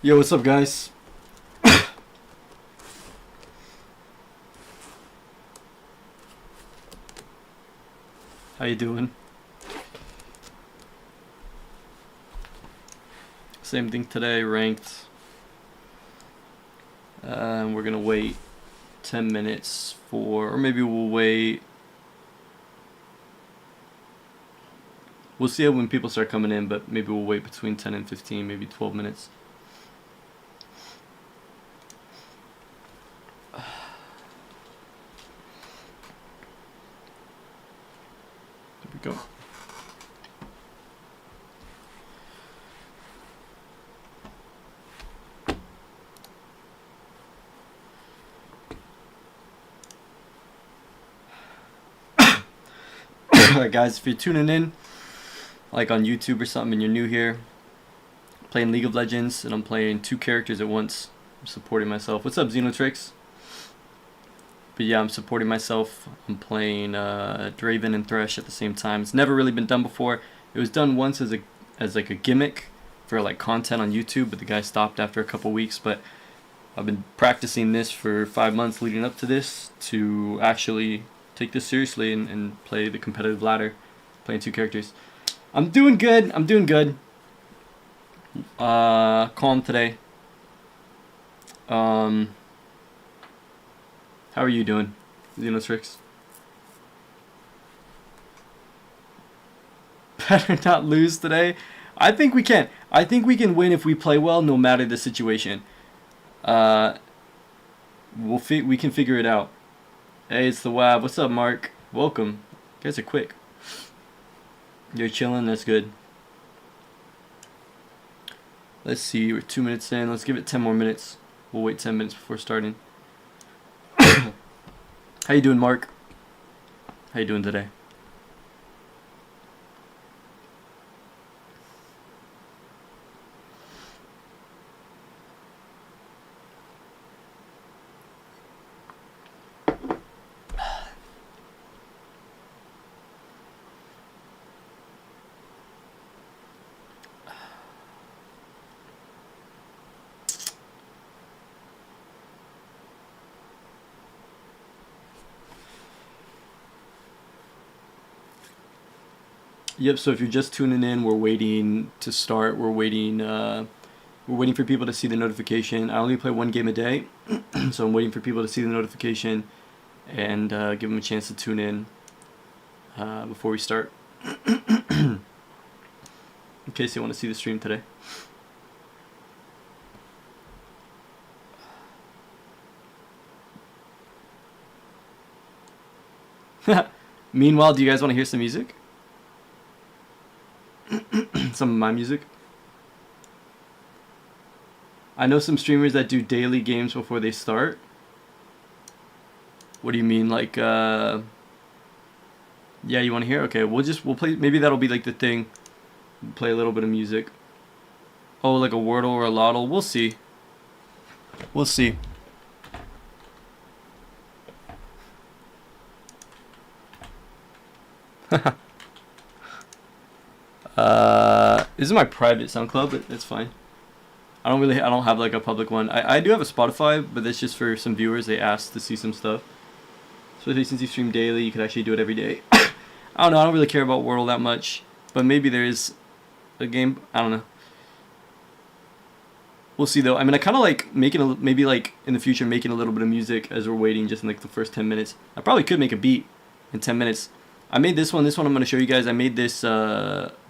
Yo, what's up, guys? How you doing? Same thing today, ranked. We're gonna wait 10 minutes or maybe we'll wait. We'll see when people start coming in, but maybe we'll wait between 10 and 15, maybe 12 minutes. There we go. Alright guys, if you're tuning in, like on YouTube or something, and you're new here, I'm playing League of Legends, and I'm playing 2 characters at once. I'm supporting myself. What's up, Xenotrix? But yeah, I'm supporting myself. I'm playing DRAVEN and THRESH at the same time. It's never really been done before. It was done once as like a gimmick for like content on YouTube, but the guy stopped after a couple weeks. But I've been practicing this for 5 months leading up to this to actually take this seriously and play the competitive ladder, playing 2 characters. I'm doing good. I'm doing good. Calm today. How are you doing, Xenotrix? Better not lose today. I think we can. I think we can win if we play well, no matter the situation. We can figure it out. Hey, it's the Wab. What's up, Mark? Welcome. You guys are quick. You're chilling. That's good. Let's see. We're 2 minutes in. Let's give it 10 more minutes. We'll wait 10 minutes before starting. How you doing, Mark? How you doing today? Yep, so if you're just tuning in, we're waiting to start. We're waiting for people to see the notification. I only play 1 game a day, so I'm waiting for people to see the notification and give them a chance to tune in before we start. In case you want to see the stream today. Meanwhile, do you guys want to hear some music? Some of my music. I know some streamers that do daily games before they start. What do you mean, like yeah, you want to hear? Okay, we'll play. Maybe that'll be like the thing. We'll play a little bit of music. Oh, like a Wordle or a Lottle. We'll see. We'll see. This is my private SoundCloud, but it's fine. I don't have like a public one. I do have a Spotify, but that's just for some viewers. They asked to see some stuff. Especially since you stream daily, you could actually do it every day. I don't know. I don't really care about Wordle that much, but maybe there is a game. I don't know. We'll see though. I mean, I kind of like maybe like in the future making a little bit of music as we're waiting, just in like the first 10 minutes. I probably could make a beat in 10 minutes. I made this one. This one I'm going to show you guys. I made this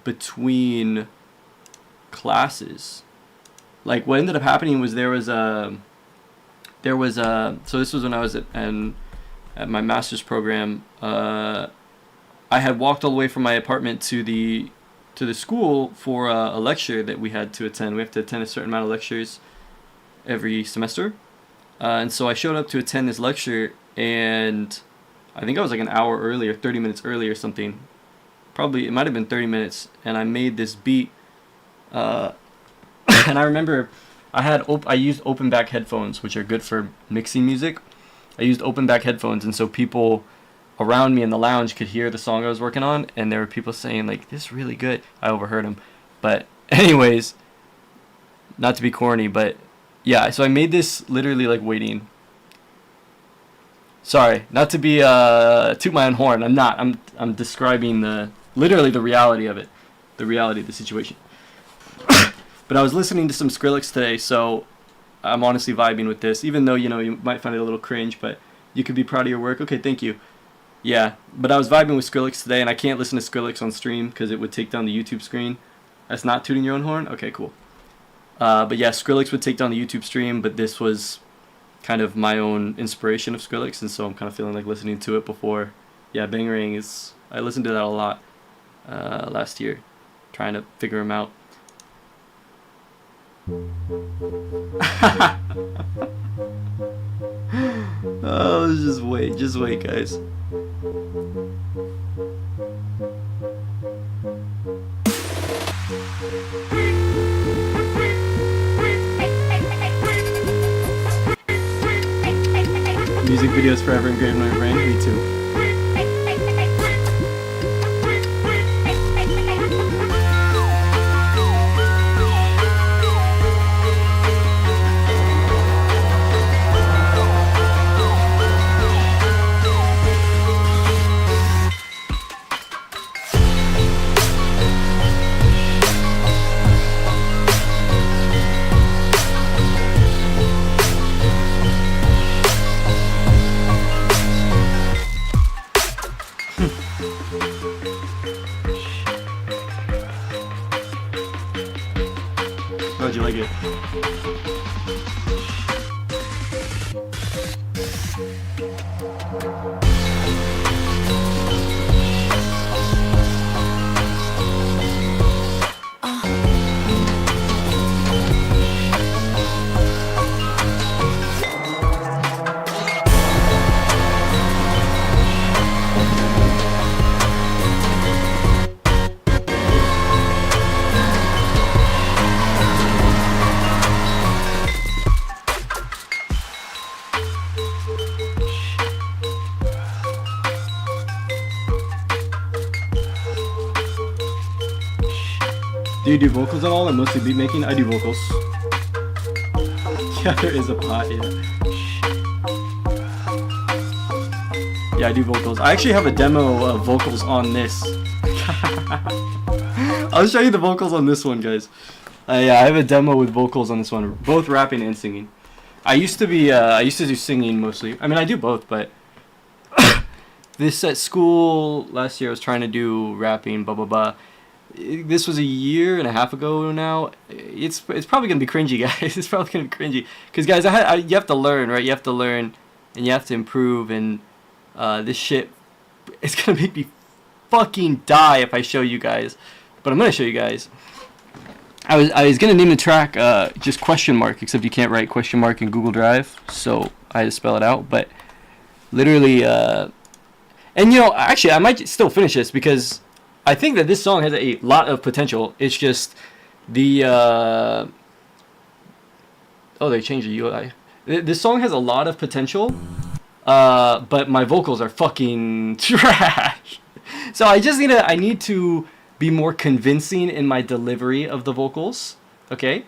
between classes. Like what ended up happening was so this was when I was at my master's program. I had walked all the way from my apartment to the school for a lecture that we had to attend. We have to attend a certain amount of lectures every semester, and so I showed up to attend this lecture, and I think I was like an hour early or 30 minutes early or something. Probably it might have been 30 minutes, and I made this beat. And I remember I used open back headphones, which are good for mixing music. I used open back headphones, and so people around me in the lounge could hear the song I was working on, and there were people saying like, "This is really good." I overheard them, but anyways, not to be corny, but yeah, so I made this literally like waiting. Sorry, not to be toot my own horn. I'm not. I'm describing literally the reality of it, the reality of the situation. But I was listening to some Skrillex today, so I'm honestly vibing with this. Even though, you know, you might find it a little cringe, but you could be proud of your work. Okay, thank you. Yeah, but I was vibing with Skrillex today, and I can't listen to Skrillex on stream because it would take down the YouTube screen. That's not tooting your own horn? Okay, cool. But yeah, Skrillex would take down the YouTube stream, but this was kind of my own inspiration of Skrillex, and so I'm kind of feeling like listening to it before. Yeah, Bangarang is... I listened to that a lot last year, trying to figure him out. Oh, just wait, guys. Music videos forever engraved in my brain. Me too. How'd you like it? Do you do vocals at all, or mostly beat making? I do vocals. Yeah, there is a pot, yeah. Yeah, I do vocals. I actually have a demo of vocals on this. I'll show you the vocals on this one, guys. Yeah, I have a demo with vocals on this one, both rapping and singing. I used to do singing mostly. I mean, I do both, but this at school last year I was trying to do rapping, blah blah blah. This was a year and a half ago now. It's probably gonna be cringy, guys. It's probably gonna be cringy because, guys, you have to learn, right? You have to learn and you have to improve, and this shit, it's gonna make me fucking die if I show you guys. But I'm gonna show you guys. I was gonna name the track just question mark, except you can't write question mark in Google Drive, so I had to spell it out. But literally, and you know, actually, I might still finish this because I think that this song has a lot of potential. It's just the oh, they changed the UI. This song has a lot of potential, but my vocals are fucking trash. So I need to be more convincing in my delivery of the vocals. Okay,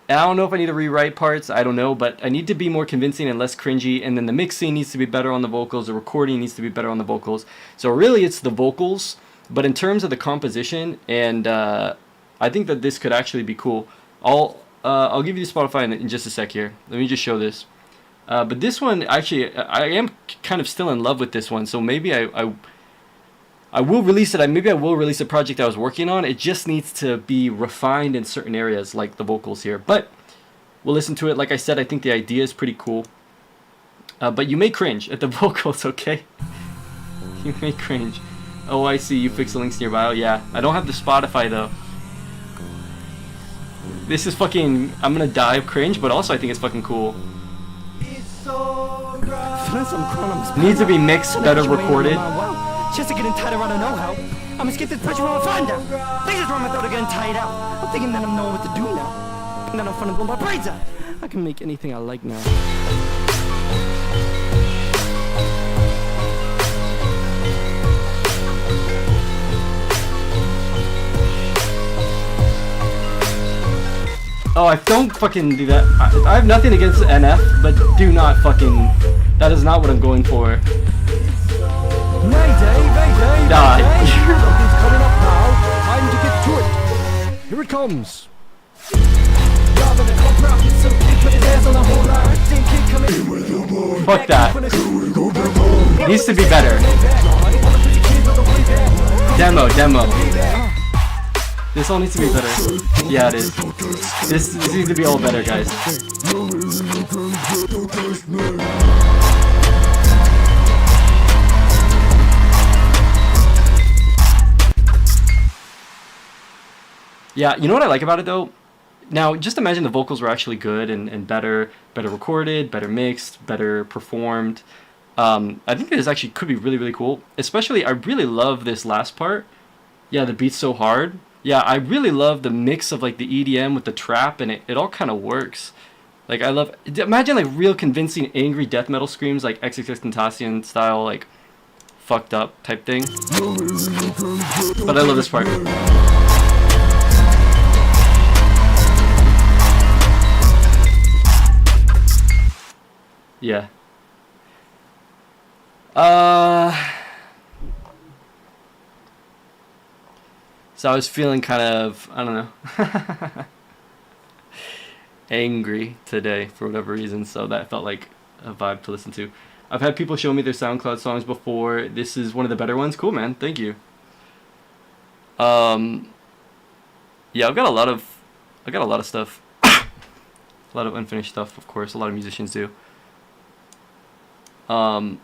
and I don't know if I need to rewrite parts. I don't know, but I need to be more convincing and less cringy. And then the mixing needs to be better on the vocals. The recording needs to be better on the vocals. So really, it's the vocals. But in terms of the composition, and I think that this could actually be cool. I'll give you the Spotify in just a sec here. Let me just show this. But this one, actually, I am kind of still in love with this one. So maybe I will release it. Maybe I will release a project I was working on. It just needs to be refined in certain areas, like the vocals here. But we'll listen to it. Like I said, I think the idea is pretty cool. But you may cringe at the vocals, okay? You may cringe. Oh, I see. You fix the links in your bio. Yeah, I don't have the Spotify though. This is fucking... I'm gonna die of cringe, but also I think it's fucking cool. Needs to be mixed, better recorded. Just to get tired around to know how. I'm gonna skip this pressure when I find out. They just run my throat getting tired out. I'm thinking that I'm knowing what to do now. And then I'm fun to blow my brains out. I can make anything I like now. Oh, don't fucking do that. I have nothing against NF, but do not fucking... That is not what I'm going for. Mayday, mayday, Nah. mayday. Something's coming up now. Time to get to it. Here it comes. Fuck that. Needs to be better. Demo. This all needs to be better. Yeah, it is. This needs to be all better, guys. Yeah, you know what I like about it though? Now, just imagine the vocals were actually good and better recorded, better mixed, better performed. I think this actually could be really, really cool. Especially, I really love this last part. Yeah, the beat's so hard. Yeah, I really love the mix of like the EDM with the trap, and it all kind of works. Like, I love... Imagine like real convincing angry death metal screams, like XXXTentacion style, like fucked up type thing. But I love this part. Yeah. So I was feeling kind of, I don't know, angry today for whatever reason, so that felt like a vibe to listen to. I've had people show me their SoundCloud songs before. This is one of the better ones. Cool, man. Thank you. Yeah, I've got a lot of stuff. A lot of unfinished stuff, of course. A lot of musicians do. I'll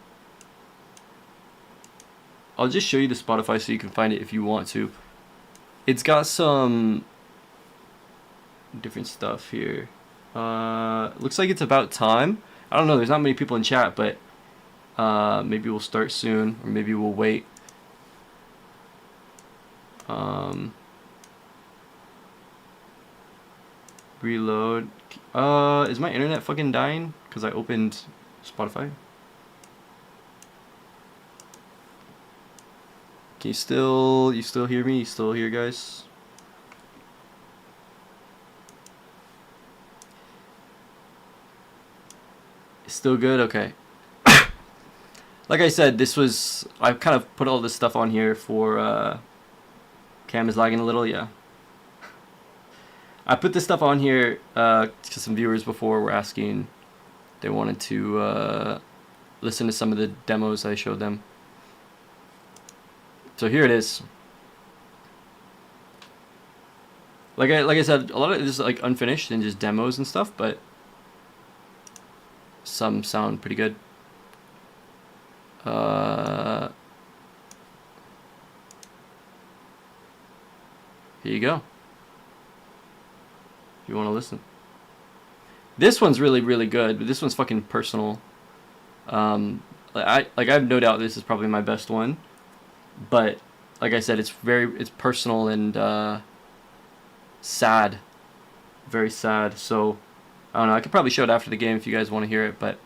just show you the Spotify so you can find it if you want to. It's got some different stuff here. Looks like it's about time. I don't know, there's not many people in chat, but maybe we'll start soon, or maybe we'll wait. Reload. Is my internet fucking dying? Because I opened Spotify. Can you still hear me? You still here, guys? It's still good? Okay. Like I said, I kind of put all this stuff on here for, cam is lagging a little, yeah. I put this stuff on here, to some viewers before were asking, they wanted to, listen to some of the demos I showed them. So here it is. Like I said, a lot of this is like unfinished and just demos and stuff, but some sound pretty good. Here you go. If you want to listen. This one's really, really good, but this one's fucking personal. I have no doubt this is probably my best one. But like I said, it's personal and sad, very sad. So I don't know. I could probably show it after the game if you guys want to hear it. But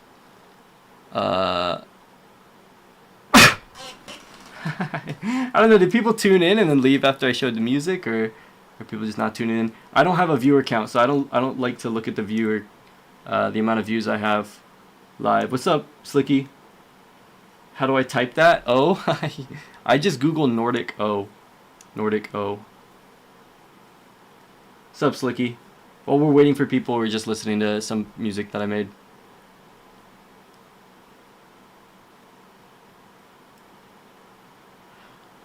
I don't know. Did people tune in and then leave after I showed the music, or are people just not tuning in? I don't have a viewer count, so I don't like to look at the viewer, the amount of views I have live. What's up, Slicky? How do I type that? Oh, I just Googled Nordic O. Nordic O. What's up, Slicky? While we're waiting for people, we're just listening to some music that I made.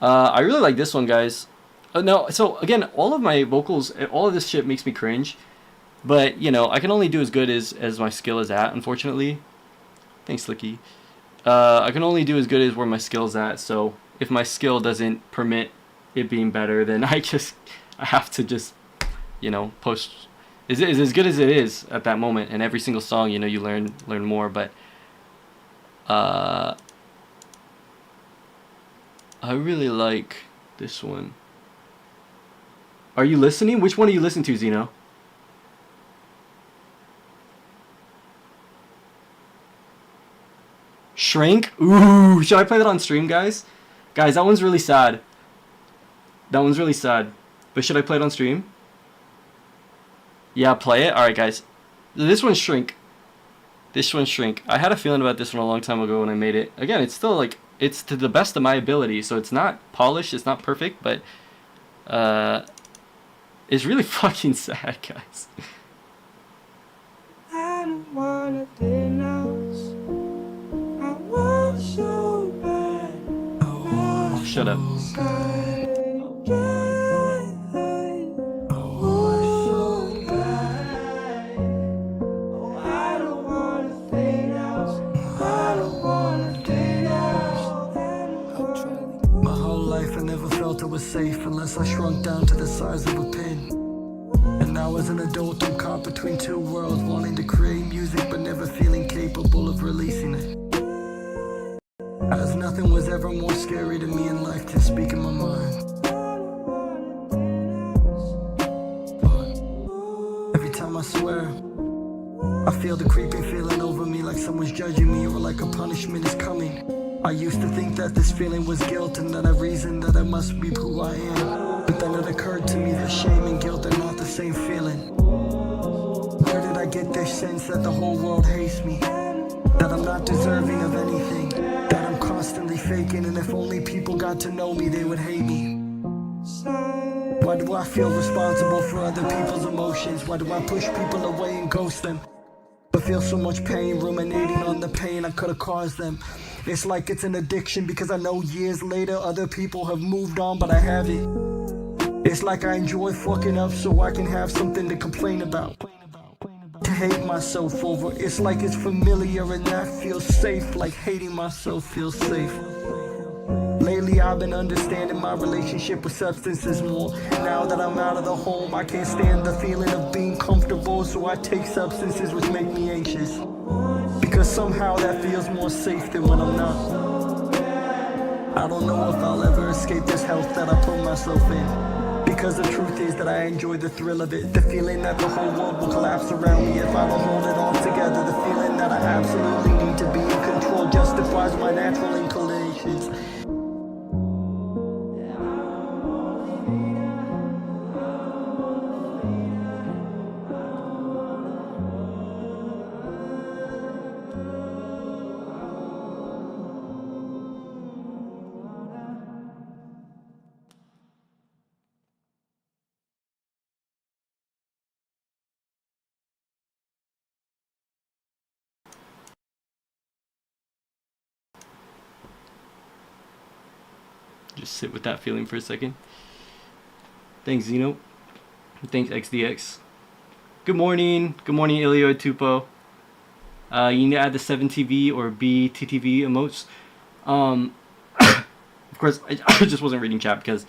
I really like this one, guys. No, so again, all of my vocals, all of this shit makes me cringe. But, you know, I can only do as good as my skill is at, unfortunately. Thanks, Slicky. I can only do as good as where my skill's at, so if my skill doesn't permit it being better, then I have to just, you know, post. It's as good as it is at that moment, and every single song, you know, you learn more, but I really like this one. Are you listening? Which one are you listening to, Zeno? Shrink? Ooh, should I play that on stream, guys? Guys, that one's really sad. That one's really sad. But should I play it on stream? Yeah, play it. All right, guys. This one's Shrink. This one's Shrink. I had a feeling about this one a long time ago when I made it. Again, it's still like, it's to the best of my ability, so it's not polished, it's not perfect, but it's really fucking sad, guys. I don't wanna denounce. I want so bad. Oh, shut up. I was safe unless I shrunk down to the size of a pin. And now as an adult I'm caught between two worlds, wanting to create music but never feeling capable of releasing it. As nothing was ever more scary to me in life than speaking my mind. But every time I swear, I feel the creeping feeling over me, like someone's judging me or like a punishment is coming. I used to think that this feeling was guilt and that I reasoned that I must be who I am. But then it occurred to me that shame and guilt are not the same feeling. Where did I get this sense that the whole world hates me? That I'm not deserving of anything? That I'm constantly faking, and if only people got to know me, they would hate me? Why do I feel responsible for other people's emotions? Why do I push people away and ghost them? But feel so much pain, ruminating on the pain I could have caused them. It's like it's an addiction because I know years later other people have moved on, but I haven't. It's like I enjoy fucking up so I can have something to complain about. To hate myself over, it's like it's familiar and that feels safe, like hating myself feels safe. Lately I've been understanding my relationship with substances more. Now that I'm out of the home, I can't stand the feeling of being comfortable, so I take substances which make me anxious. Because somehow that feels more safe than when I'm not. I don't know if I'll ever escape this health that I put myself in. Because the truth is that I enjoy the thrill of it. The feeling that the whole world will collapse around me if I don't hold it all together. The feeling that I absolutely need to be in control justifies my natural inclinations. Just sit with that feeling for a second. Thanks, Zeno. Thanks, XDX. Good morning. Good morning, Ilio Tupo. You need to add the 7TV or BTTV emotes. Of course, I just wasn't reading chat because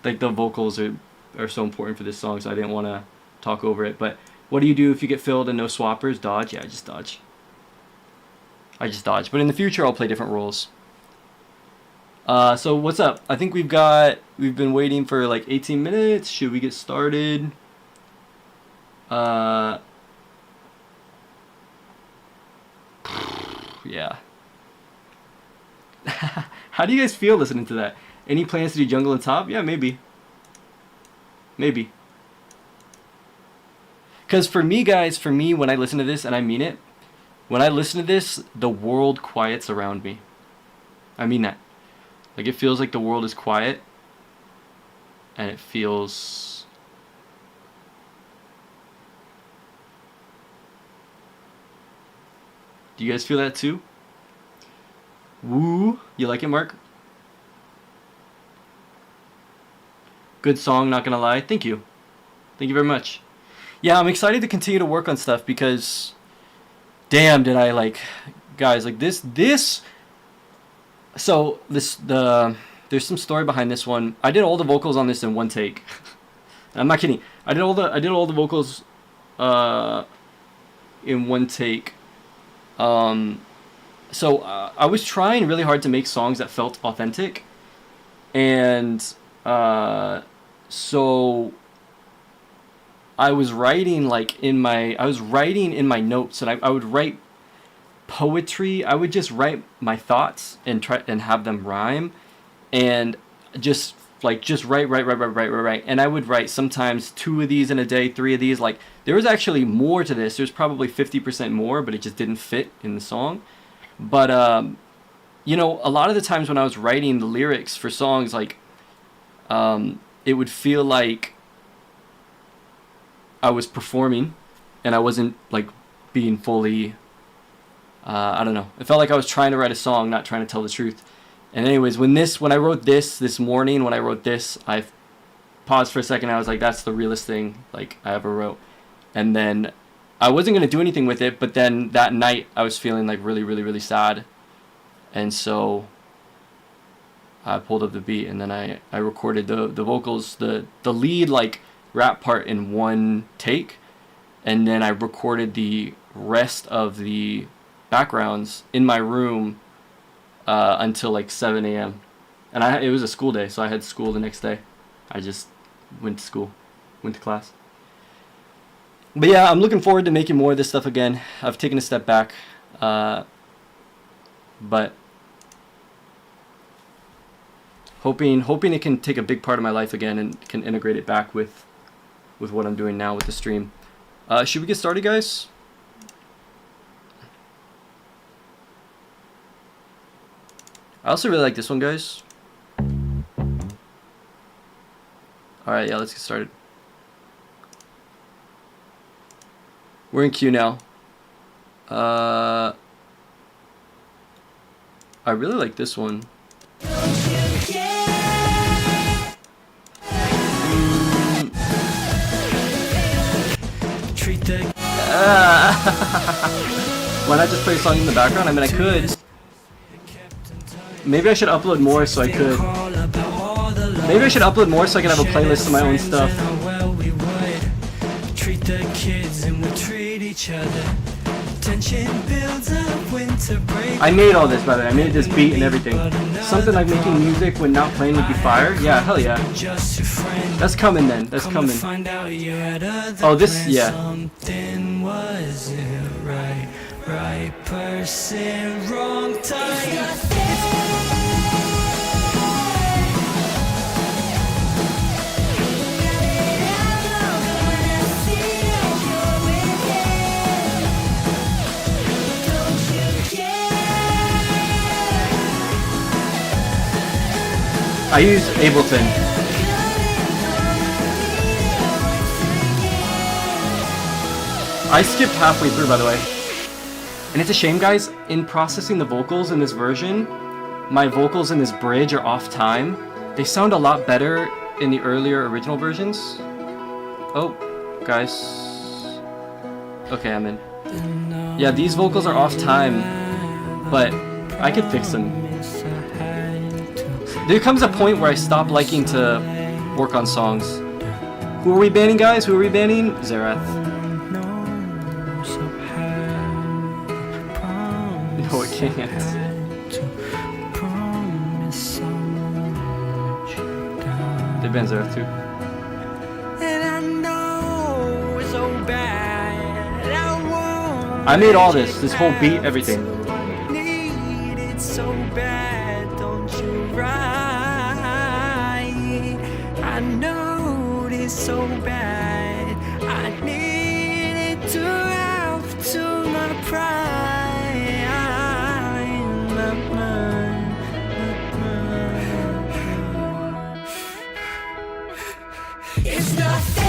like the vocals are so important for this song, so I didn't want to talk over it. But what do you do if you get filled and no swappers? Dodge? Yeah, I just dodge. But in the future, I'll play different roles. So what's up? I think we've been waiting for like 18 minutes. Should we get started? Yeah. How do you guys feel listening to that? Any plans to do jungle and top? Yeah, maybe. Maybe. Because for me, guys, when I listen to this, and I mean it, when I listen to this, the world quiets around me. I mean that. Like, it feels like the world is quiet, and it feels... Do you guys feel that too? Woo! You like it, Mark? Good song, not gonna lie. Thank you. Thank you very much. Yeah, I'm excited to continue to work on stuff because... Damn, did I, like... Guys, like, this... So, there's some story behind this one. I did all the vocals on this in one take. I'm not kidding. I did all the vocals in one take. So I was trying really hard to make songs that felt authentic, and so I was writing in my notes, and I would write poetry. I would just write my thoughts and try and have them rhyme, and just like just write, and I would write sometimes 2 of these in a day, 3 of these. Like there was actually more to this. There's probably 50% more, but it just didn't fit in the song. But you know, a lot of the times when I was writing the lyrics for songs, like it would feel like I was performing and I wasn't like being fully I don't know. It felt like I was trying to write a song, not trying to tell the truth. And anyways, when I wrote this morning, when I wrote this, I paused for a second. I was like, that's the realest thing like I ever wrote. And then I wasn't going to do anything with it, but then that night I was feeling like really sad. And so I pulled up the beat, and then I recorded the vocals, the lead like rap part in one take, and then I recorded the rest of the backgrounds in my room until like 7 a.m. And it was a school day, so I had school the next day. I just went to class. But yeah, I'm looking forward to making more of this stuff again. I've taken a step back, but hoping it can take a big part of my life again and can integrate it back with what I'm doing now with the stream. Should we get started, guys? I also really like this one, guys. Alright, yeah, let's get started. We're in queue now. I really like this one. Why not just play a song in the background? I mean, I could. Maybe I should upload more so I could. Maybe I should upload more so I can have a playlist of my own stuff. Treat the kids and we treat each other. Tension builds up, winter break. I made all this, by the way. I made this beat and everything. Something like making music when not playing would be fire. Yeah, hell yeah. That's coming then. That's coming. Oh, this, yeah. Something wasn't right. Right person, wrong time. I use Ableton. I skipped halfway through, by the way. And it's a shame, guys, in processing the vocals in this version, my vocals in this bridge are off time. They sound a lot better in the earlier original versions. Oh, guys. Okay, I'm in. Yeah, these vocals are off time, but I could fix them. There comes a point where I stop liking to work on songs. Who are we banning, guys? Who are we banning? Xerath. No, it can't. They banned Xerath too. I made all this whole beat, everything. I know it's so bad. I need it to have to my pride. It's not fair.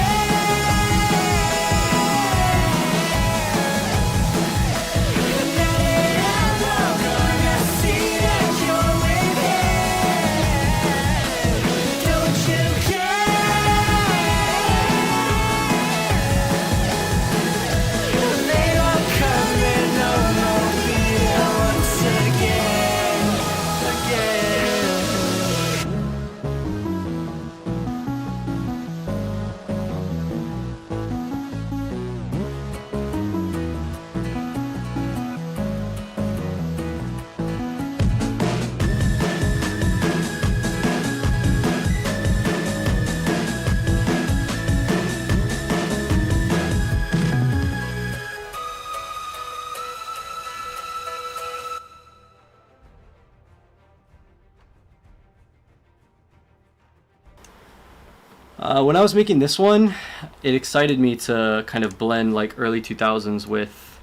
When I was making this one, it excited me to kind of blend like early 2000s with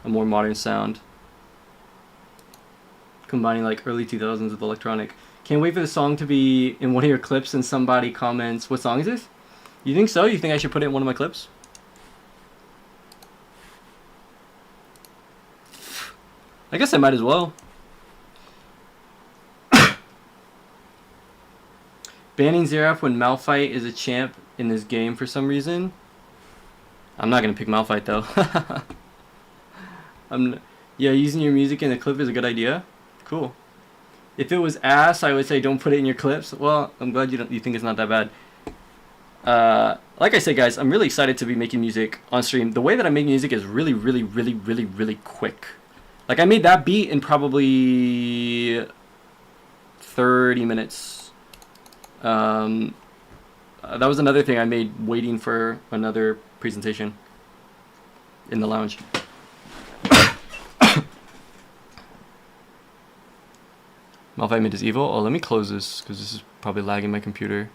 a more modern sound. Combining like early 2000s with electronic. Can't wait for the song to be in one of your clips and somebody comments, what song is this? You think so? You think I should put it in one of my clips? I guess I might as well. Banning Xerath when Malphite is a champ in this game for some reason. I'm not gonna pick Malphite though. Yeah, using your music in a clip is a good idea. Cool. If it was ass, I would say don't put it in your clips. Well, I'm glad you think it's not that bad. Like I said, guys, I'm really excited to be making music on stream. The way that I make music is really quick. Like I made that beat in probably 30 minutes. That was another thing I made waiting for another presentation in the lounge. Malphite mid is evil. Oh, let me close this because this is probably lagging my computer.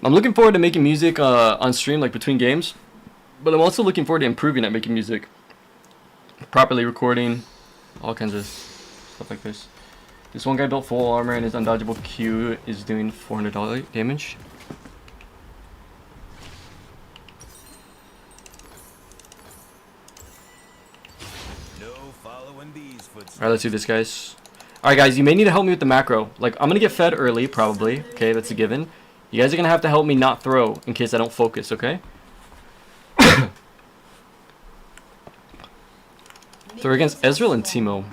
I'm looking forward to making music on stream, like between games, but I'm also looking forward to improving at making music, properly recording, all kinds of stuff like this. This one guy built full armor and his undodgeable Q is doing $400 damage. Alright, let's do this, guys. Alright, guys, you may need to help me with the macro. Like, I'm gonna get fed early, probably. Okay, that's a given. You guys are gonna have to help me not throw in case I don't focus, okay? So we're against Ezreal and Teemo.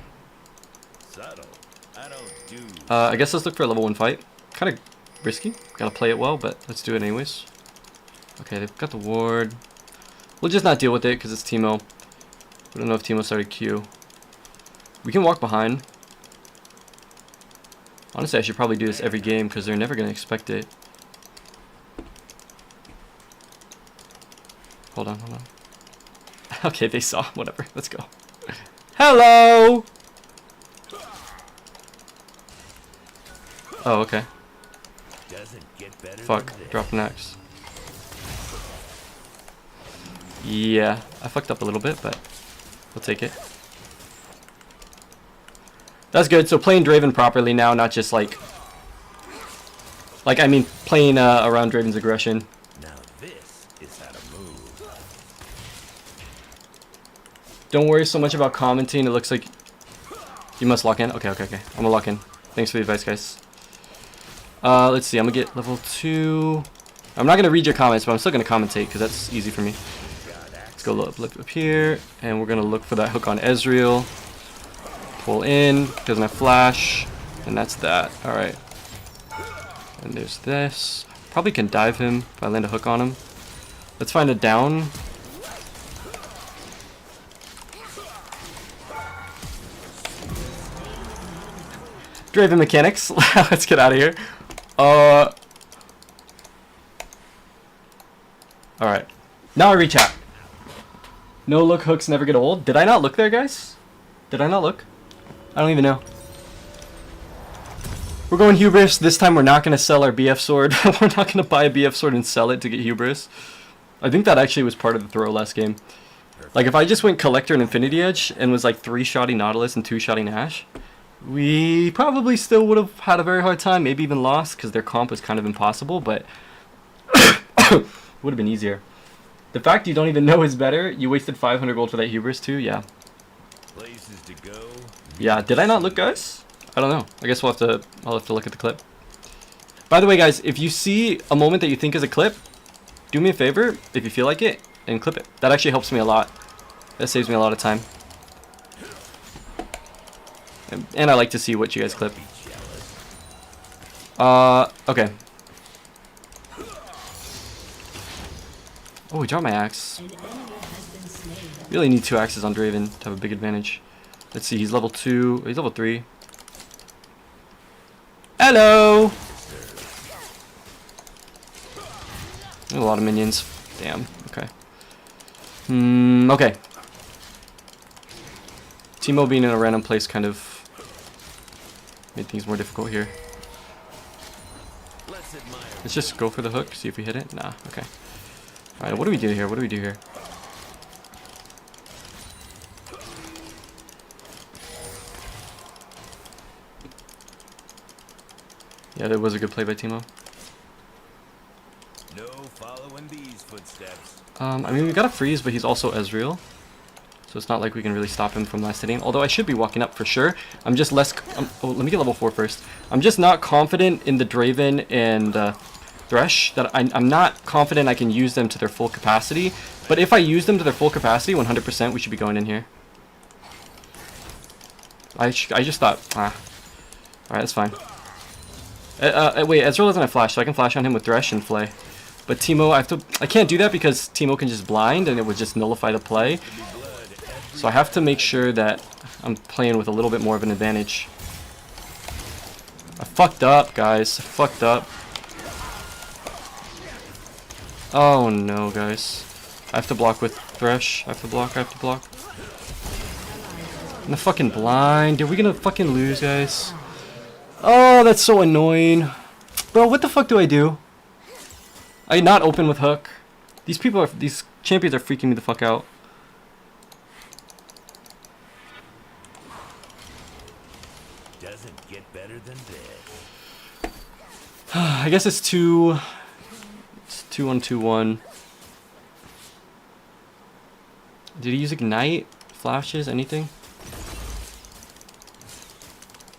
I guess let's look for a level 1 fight. Kind of risky. Gotta play it well, but let's do it anyways. Okay, they've got the ward. We'll just not deal with it because it's Teemo. We don't know if Teemo started Q. We can walk behind. Honestly, I should probably do this every game because they're never gonna expect it. Hold on. Okay, they saw. Whatever. Let's go. Hello! Oh, okay. Fuck. Drop an axe. Yeah, I fucked up a little bit, but we'll take it. That's good. So playing Draven properly now, not just like I mean, playing around Draven's aggression. Don't worry so much about commenting. It looks like you must lock in. Okay. I'm gonna lock in. Thanks for the advice, guys. Let's see. I'm gonna get level 2. I'm not gonna read your comments, but I'm still gonna commentate because that's easy for me. Let's go up here, and we're gonna look for that hook on Ezreal. Pull in. Doesn't have flash, and that's that. All right. And there's this. Probably can dive him if I land a hook on him. Let's find a down. Draven mechanics. Let's get out of here. Alright. Now I reach out. No look hooks never get old. Did I not look there, guys? Did I not look? I don't even know. We're going hubris. This time we're not going to sell our BF sword. We're not going to buy a BF sword and sell it to get hubris. I think that actually was part of the throw last game. Like if I just went Collector and Infinity Edge and was like 3-shotting Nautilus and 2-shotting Ashe, we probably still would have had a very hard time, maybe even lost, because their comp was kind of impossible, but would have been easier. The fact you don't even know is better. You wasted 500 gold for that hubris too, yeah. Places to go. Yeah, did I not look, guys? I don't know. I guess I'll have to look at the clip. By the way, guys, if you see a moment that you think is a clip, do me a favor, if you feel like it, and clip it. That actually helps me a lot. That saves me a lot of time. And I like to see what you guys clip. Okay. Oh, he dropped my axe. Really need 2 axes on Draven to have a big advantage. Let's see, he's level 2. He's level 3. Hello! A lot of minions. Damn. Okay. Okay. Teemo being in a random place kind of made things more difficult here. Let's just go for the hook, see if we hit it. Nah, okay. Alright, what do we do here? What do we do here? Yeah, that was a good play by Teemo. No following these footsteps. I mean, we got a freeze, but he's also Ezreal. So it's not like we can really stop him from last hitting. Although I should be walking up for sure. I'm just less... oh, let me get level 4 first. I'm just not confident in the DRAVEN and THRESH. That I'm not confident I can use them to their full capacity. But if I use them to their full capacity, 100% we should be going in here. I just thought... Alright, that's fine. Wait, Ezreal doesn't have flash, so I can flash on him with THRESH and Flay. But Teemo, I can't do that because Teemo can just blind and it would just nullify the play. So I have to make sure that I'm playing with a little bit more of an advantage. I fucked up, guys. I fucked up. Oh no, guys. I have to block with THRESH. I have to block. I'm the fucking blind. Are we gonna fucking lose, guys? Oh, that's so annoying. Bro, what the fuck do I do? I not open with hook. These champions are freaking me the fuck out. Doesn't get better than this. I guess it's 2-1-2-1. Did he use ignite? Flashes? Anything?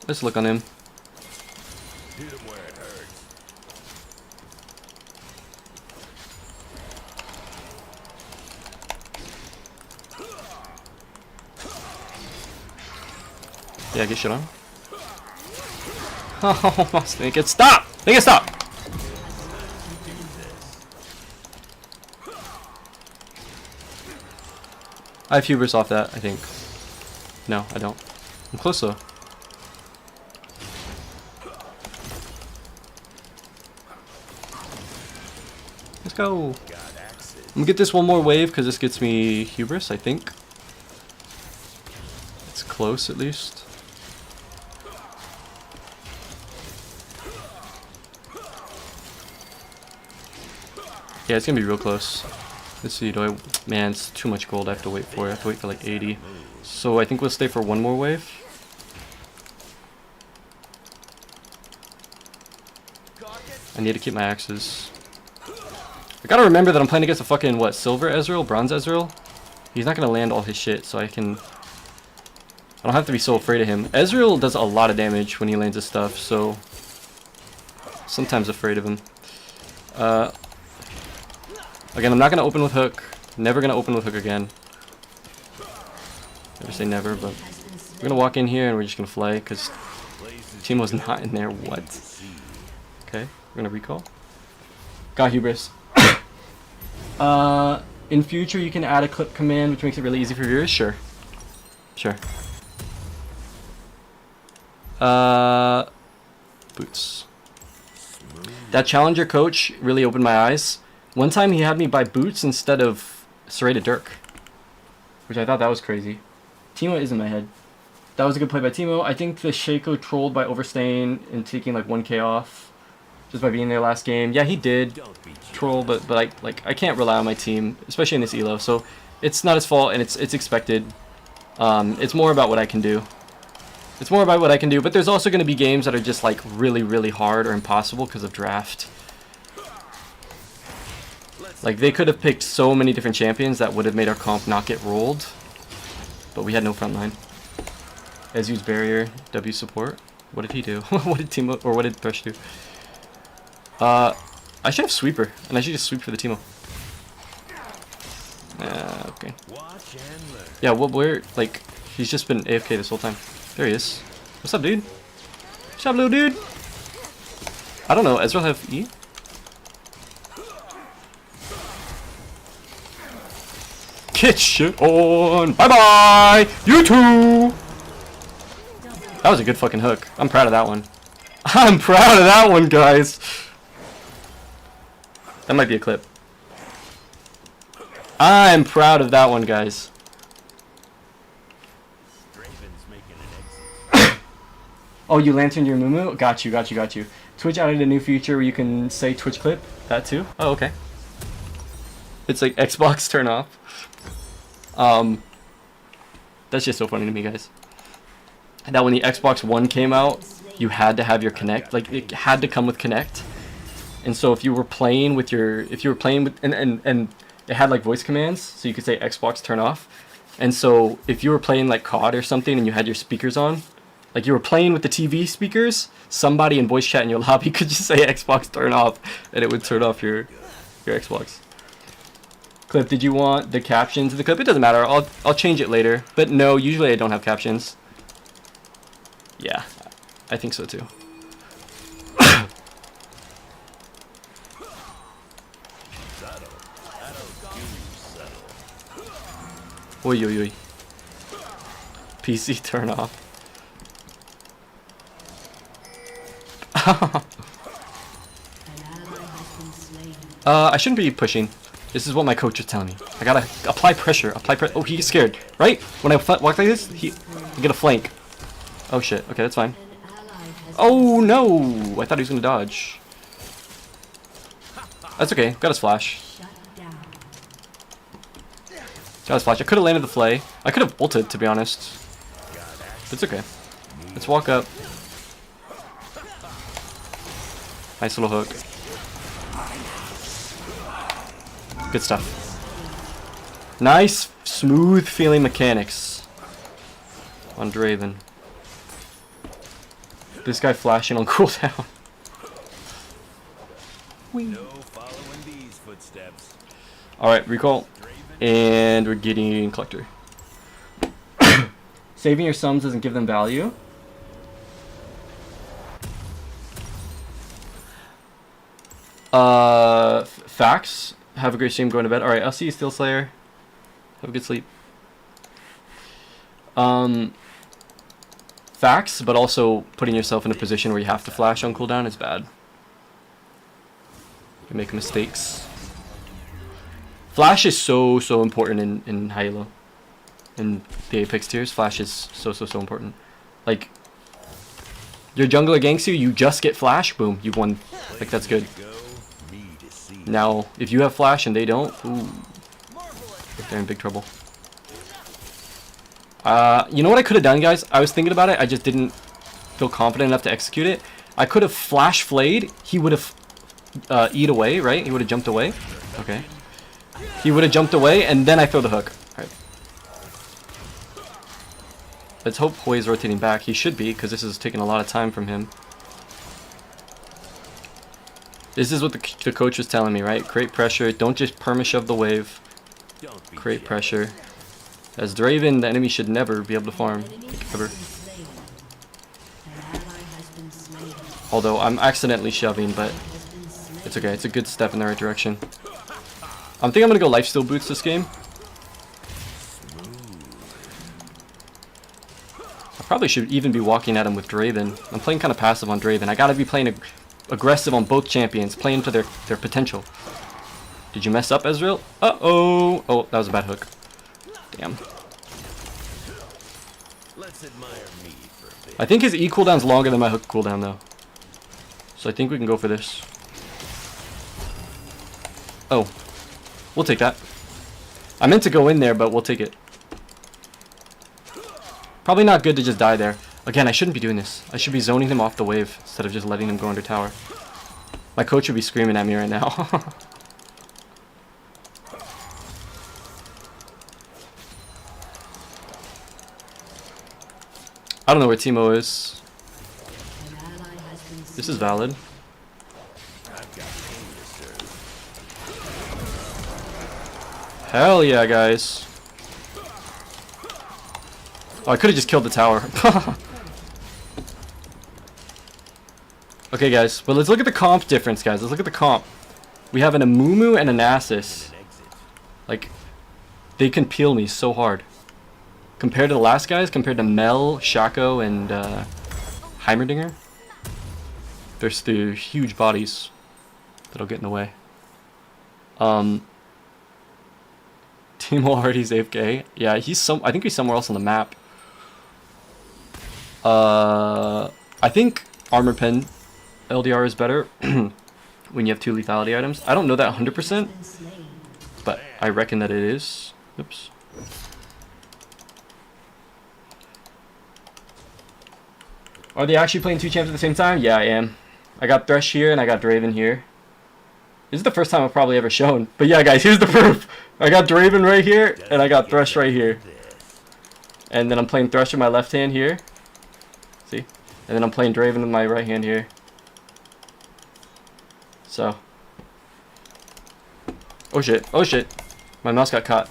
Let's look on him. Hit him where it hurts. Yeah, get shit on. Oh, make it stop! Make it stop! I have hubris off that, I think. No, I don't. I'm close though. Let's go. I'm gonna get this one more wave because this gets me hubris, I think. It's close at least. Yeah, it's gonna be real close. Let's see, man, it's too much gold I have to wait for. I have to wait for like 80. So I think we'll stay for one more wave. I need to keep my axes. I gotta remember that I'm playing against a fucking, what, silver Ezreal? Bronze Ezreal? He's not gonna land all his shit, so I don't have to be so afraid of him. Ezreal does a lot of damage when he lands his stuff, so... sometimes afraid of him. Again, I'm not gonna open with hook. Never gonna open with hook again. Never say never, but... we're gonna walk in here and we're just gonna flay, because... Teemo's not in there. What? Okay, we're gonna recall. Got hubris. In future you can add a clip command which makes it really easy for viewers. Sure. Boots. That challenger coach really opened my eyes. One time he had me buy boots instead of serrated Dirk, which I thought that was crazy. Teemo is in my head. That was a good play by Teemo. I think the Shaco trolled by overstaying and taking like 1k off just by being there last game. Yeah, he did troll, but I can't rely on my team, especially in this elo. So it's not his fault, and it's expected. It's more about what I can do. But there's also going to be games that are just like really, really hard or impossible because of draft. Like they could have picked so many different champions that would have made our comp not get rolled, but we had no front line. Ezu's barrier, W support. What did he do? What did Teemo, or what did THRESH do? I should have sweeper, and I should just sweep for the Teemo. Okay. Yeah, well, like, he's just been AFK this whole time. There he is. What's up, dude? What's up, little dude? I don't know, Ezreal have E? Get shit on! Bye-bye! You too! That was a good fucking hook. I'm proud of that one. I'm proud of that one, guys! That might be a clip. I'm proud of that one, guys. DRAVEN's making an exit. Oh, you lanterned your Mumu? Got you, got you, got you. Twitch added a new feature where you can say Twitch clip. That too? Oh, okay. It's like Xbox turn off. That's just so funny to me, guys. That when the Xbox One came out, you had to have your Kinect. Like, it had to come with Kinect. And so if you were playing with your... If you were playing with... And it had, like, voice commands, so you could say Xbox turn off. And so if you were playing, like, COD or something and you had your speakers on, like, you were playing with the TV speakers, somebody in voice chat in your lobby could just say Xbox turn off, and it would turn off your Xbox. Clip, did you want the captions of the clip? It doesn't matter. I'll change it later. But no, usually I don't have captions. Yeah, I think so too. Oi, oi, oi. PC turn off. I shouldn't be pushing. This is what my coach was telling me. I gotta apply pressure. Oh, he gets scared, right? When I walk like this, he get a flank. Oh shit. Okay, that's fine. Oh no! I thought he was gonna dodge. That's okay. Got his flash. Got his flash. I could have landed the flay. I could have ulted, to be honest. But it's okay. Let's walk up. Nice little hook. Good stuff. Nice, smooth feeling mechanics on DRAVEN. This guy flashing on cooldown. No following these footsteps. Alright, recall. And we're getting collector. Saving your sums doesn't give them value. Facts. Have a great stream, going to bed. Alright, I'll see you, Steel Slayer. Have a good sleep. Facts, but also putting yourself in a position where you have to flash on cooldown is bad. You make mistakes. Flash is so important in Halo. In the Apex tiers, Flash is so important. Like, your jungler ganks you just get Flash, boom, you've won. Like, that's good. Now, if you have Flash and they don't, ooh, they're in big trouble. You know what I could have done, guys? I was thinking about it, I just didn't feel confident enough to execute it. I could have Flash flayed, he would have eat away, right? He would have jumped away. Okay. He would have jumped away, and then I throw the hook. Alright. Let's hope Hoi is rotating back. He should be, because this is taking a lot of time from him. This is what the coach was telling me, right? Create pressure. Don't just perma-shove the wave. Create pressure. As DRAVEN, the enemy should never be able to farm. Like, ever. Although, I'm accidentally shoving, but it's okay. It's a good step in the right direction. I think I'm going to go lifesteal boots this game. I probably should even be walking at him with DRAVEN. I'm playing kind of passive on DRAVEN. I got to be playing aggressive on both champions, playing to their potential. Did you mess up, Ezreal? Uh-oh. Oh, that was a bad hook. Damn. Let's admire me for a bit. I think his E cooldown's longer than my hook cooldown, though. So I think we can go for this. Oh. We'll take that. I meant to go in there, but we'll take it. Probably not good to just die there. Again, I shouldn't be doing this. I should be zoning him off the wave instead of just letting him go under tower. My coach would be screaming at me right now. I don't know where Teemo is. This is valid. Hell yeah, guys. Oh, I could have just killed the tower. Okay, guys. But let's look at the comp difference, guys. Let's look at the comp. We have an Amumu and an Nasus. Like, they can peel me so hard. Compared to the last guys, compared to Mel, Shaco, and Heimerdinger. There's the huge bodies that'll get in the way. Teemo Hardy's AFK. Yeah, I think he's somewhere else on the map. I think Armor Pen LDR is better when you have 2 lethality items. I don't know that 100%, but I reckon that it is. Oops. Are they actually playing 2 champs at the same time? Yeah, I am. I got Thresh here and I got Draven here. This is the first time I've probably ever shown. But yeah, guys, here's the proof. I got Draven right here and I got Thresh right here. And then I'm playing Thresh with my left hand here. See? And then I'm playing Draven with my right hand here. So. Oh shit. Oh shit. My mouse got caught.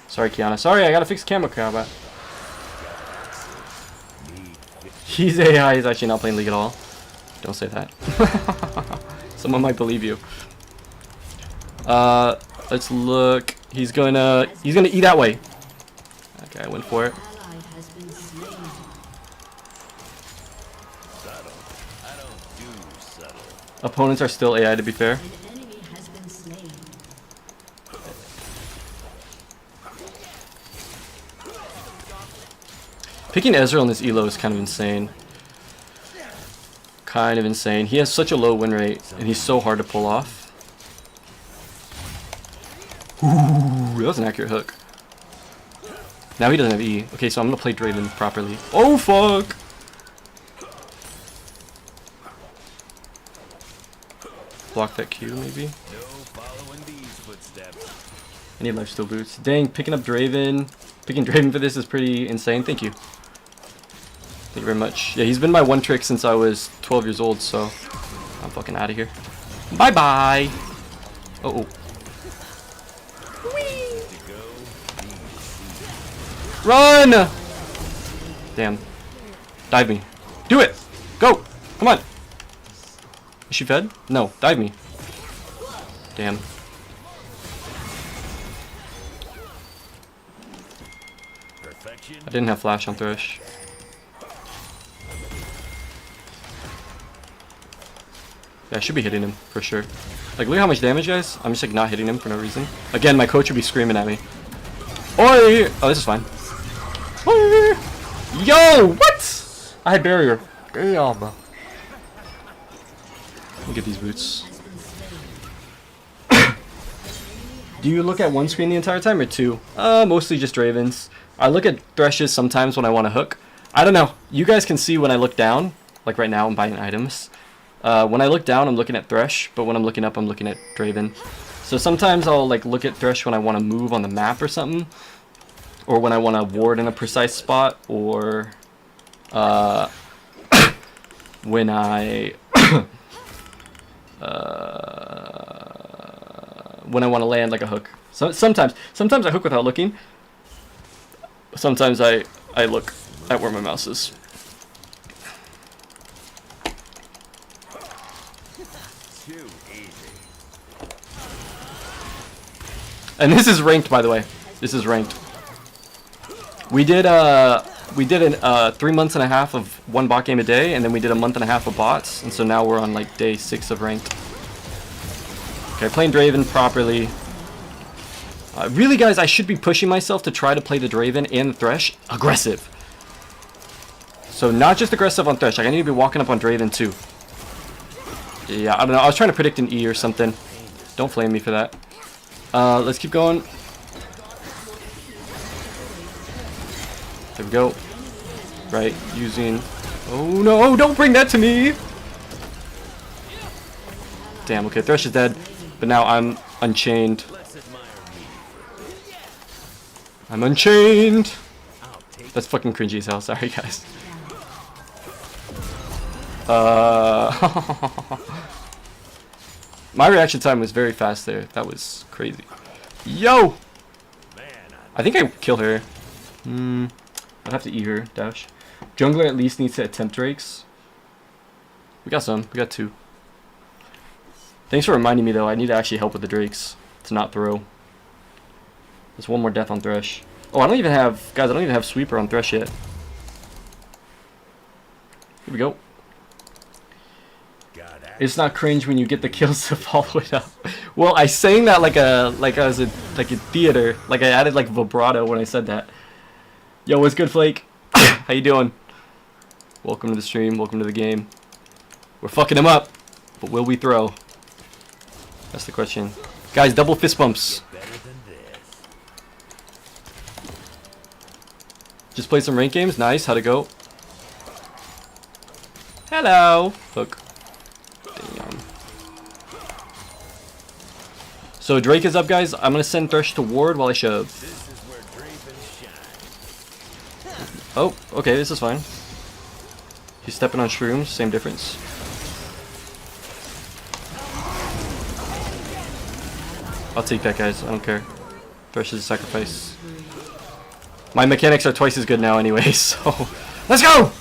Sorry, Kiana. Sorry, I gotta fix camera combat. He's AI. He's actually not playing League at all. Don't say that. Someone might believe you. Let's look. He's gonna eat that way. Okay, I went for it. Opponents are still AI, to be fair. Picking Ezreal in this elo is kind of insane. Kind of insane. He has such a low win rate, and he's so hard to pull off. Ooh, that was an accurate hook. Now he doesn't have E. Okay, so I'm gonna play Draven properly. Oh fuck! Block that Q, maybe. I need lifesteal boots. Dang, picking up Draven. Picking Draven for this is pretty insane. Thank you. Thank you very much. Yeah, he's been my one trick since I was 12 years old, so I'm fucking out of here. Bye bye. Oh. Run! Damn. Dive me. Do it! Go! Come on! Is she fed? No. Dive me. Damn. I didn't have flash on Thresh. Yeah, I should be hitting him for sure. Like, look how much damage, guys. I'm just like not hitting him for no reason. Again, my coach would be screaming at me. Oi! Oh, this is fine. Oi! Yo! What? I had barrier. Damn. Let me get these boots. Do you look at one screen the entire time or 2? Mostly just Ravens. I look at Threshes sometimes when I want to hook. I don't know. You guys can see when I look down. Like right now, I'm buying items. When I look down, I'm looking at Thresh. But when I'm looking up, I'm looking at Draven. So sometimes I'll like look at Thresh when I want to move on the map or something. Or when I want to ward in a precise spot. Or when I... when I want to land like a hook. So sometimes I hook without looking. Sometimes I look at where my mouse is. And this is ranked, by the way. This is ranked. We did 3 months and a half of 1 bot game a day, and then we did a month and a half of bots, and so now we're on like day 6 of ranked. Okay, playing Draven properly. Really, guys, I should be pushing myself to try to play the Draven and the Thresh aggressive. So not just aggressive on Thresh. Like, I need to be walking up on Draven too. Yeah, I don't know. I was trying to predict an E or something. Don't flame me for that. Let's keep going. There we go. Right, using... Oh no, don't bring that to me! Damn, okay, Thresh is dead. But now I'm unchained. I'm unchained! That's fucking cringy as hell, sorry guys. My reaction time was very fast there. That was crazy. Yo! I think I kill her. I'd have to eat her, dash. Jungler at least needs to attempt drakes. We got some. We got 2. Thanks for reminding me, though. I need to actually help with the drakes to not throw. There's 1 more death on Thresh. Oh, I don't even have... Guys, I don't even have Sweeper on Thresh yet. Here we go. It's not cringe when you get the kills to follow it up. Well, I saying that like I was a like in theater. Like I added like vibrato when I said that. Yo, what's good, Flake? How you doing? Welcome to the stream. Welcome to the game. We're fucking him up, but will we throw? That's the question. Guys, double fist bumps. Better than this. Just play some rank games. Nice. How'd it go? Hello. Hook. Damn. So Drake is up, guys. I'm gonna send Thresh to ward while I shove. This is where DRAVEN shines. Oh, okay. This is fine. He's stepping on shrooms. Same difference. I'll take that, guys. I don't care. Thresh is a sacrifice. My mechanics are twice as good now anyway, so... Let's go!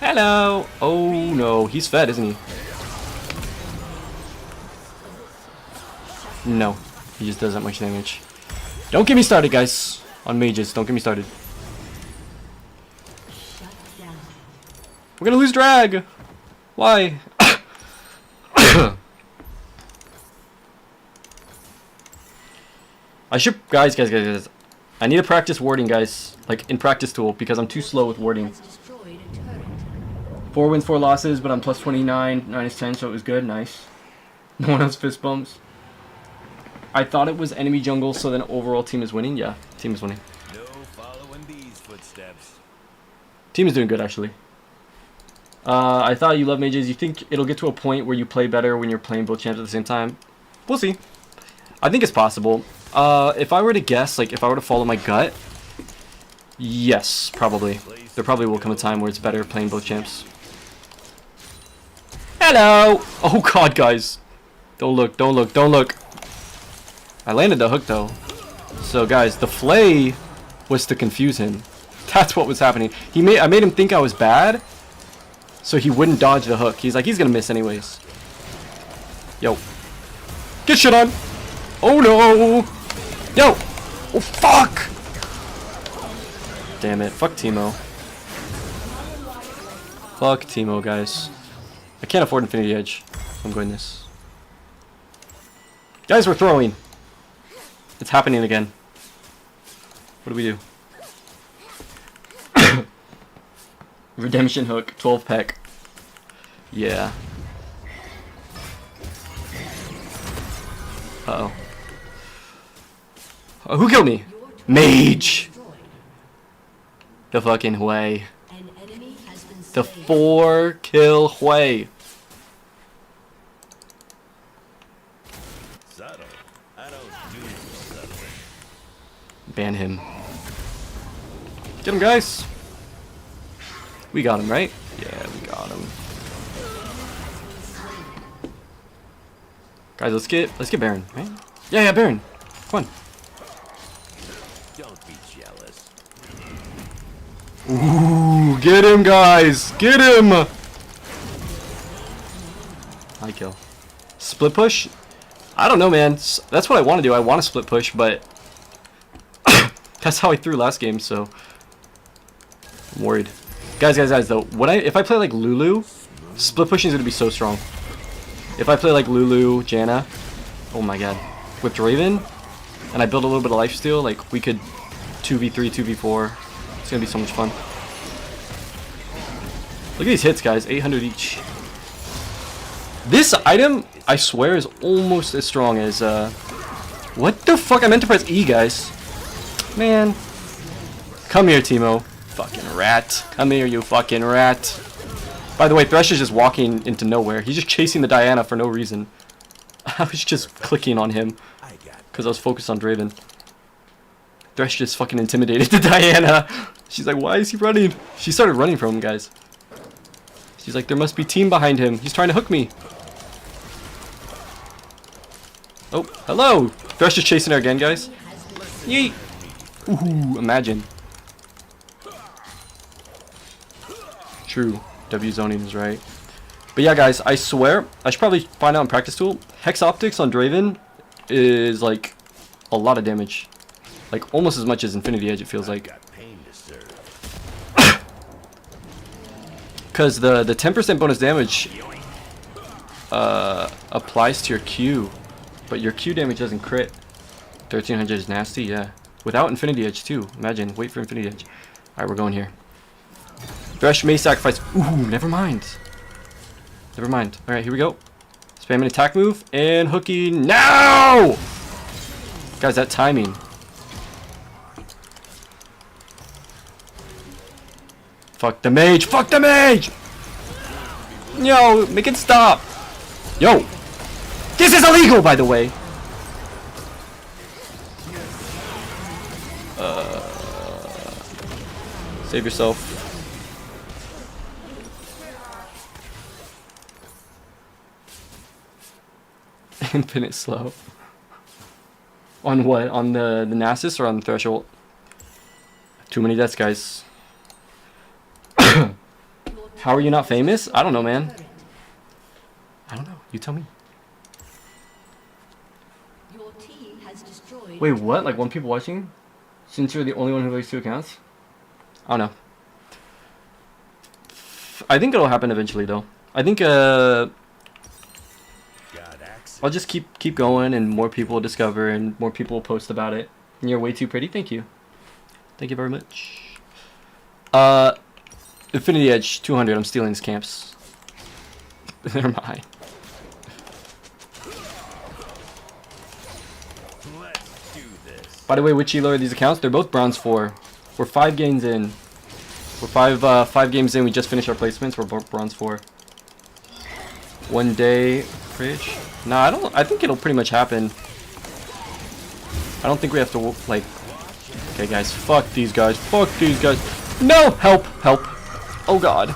Hello! Oh no, he's fed, isn't he? No, he just does that much damage. Don't get me started, guys. On mages, don't get me started. We're gonna lose drag! Why? I should, guys. I need to practice warding, guys. Like in practice tool, because I'm too slow with warding. 4 wins, 4 losses, but I'm plus 29, minus 10, so it was good. Nice. No one else fist bumps. I thought it was enemy jungle, so then overall team is winning. Yeah, team is winning. No following these footsteps. Team is doing good, actually. I thought you love mages. You think it'll get to a point where you play better when you're playing both champs at the same time? We'll see. I think it's possible. If I were to guess, like if I were to follow my gut, yes, probably. There probably will come a time where it's better playing both champs. Hello! Oh god, guys. Don't look, don't look, don't look. I landed the hook though. So guys, the flay was to confuse him. That's what was happening. I made him think I was bad, so he wouldn't dodge the hook. He's like, he's gonna miss anyways. Yo. Get shit on! Oh no! Yo! Oh fuck! Damn it. Fuck Teemo. Fuck Teemo, guys. I can't afford Infinity Edge. I'm going this. Guys, we're throwing. It's happening again. What do we do? Redemption hook, 12 peck. Yeah. Uh-oh. Who killed me? Mage! The fucking Hui. The 4-kill Hui. Subtle. I don't do subtle. Ban him. Get him, guys! We got him, right? Yeah, we got him. Guys, let's get Baron, right? Yeah, Baron. Come on. Don't be jealous. Ooh, get him, guys! Get him! High kill. Split push? I don't know, man. That's what I want to do. I want to split push, but that's how I threw last game, so I'm worried. Guys, though, if I play like Lulu, split pushing is gonna be so strong. If I play like Lulu, Janna, oh my god, with DRAVEN, and I build a little bit of lifesteal, like we could 2v3, 2v4. It's gonna be so much fun. Look at these hits, guys, 800 each. This item, I swear, is almost as strong as what the fuck? I meant to press E, guys. Man, come here, Teemo. Fucking rat. Come here, you fucking rat. By the way, Thresh is just walking into nowhere. He's just chasing the Diana for no reason. I was just clicking on him because I was focused on DRAVEN. Thresh just fucking intimidated the Diana. She's like, why is he running? She started running from him, guys. She's like, there must be team behind him. He's trying to hook me. Oh, hello. Thresh is chasing her again, guys. Yeet. Ooh, imagine. True. W zoning is right. But yeah, guys, I swear, I should probably find out in practice tool. Hex Optics on DRAVEN is like a lot of damage. Like almost as much as Infinity Edge, it feels like. Because the 10% bonus damage applies to your Q, but your Q damage doesn't crit. 1300 is nasty, yeah. Without Infinity Edge too. Imagine, wait for Infinity Edge. Alright, we're going here. Thresh may sacrifice. Ooh, never mind. Never mind. Alright, here we go. Spam an attack move and hooky now! Guys, that timing. Fuck the mage! Fuck the mage! Yo, make it stop! Yo! This is illegal, by the way! Save yourself. Infinite slow. On what? On the Nasus or on the Threshold? Too many deaths, guys. How are you not famous? I don't know, man. I don't know. You tell me. Your team has destroyed. Wait, what? Like 1 people watching? Since you're the only one who plays 2 accounts? I don't know. I think it'll happen eventually, though. I think I'll just keep going, and more people will discover, and more people will post about it. And you're way too pretty. Thank you. Thank you very much. Infinity Edge 200. I'm stealing his camps. They're mine. Let's do this. By the way, which elo are these accounts? They're both bronze 4. We're 5 games in. We're five games in. We just finished our placements. We're bronze 4. 1 day fridge. No, I don't. I think it'll pretty much happen. I don't think we have to like. Okay, guys. Fuck these guys. Fuck these guys. No! Help! Help! Oh God.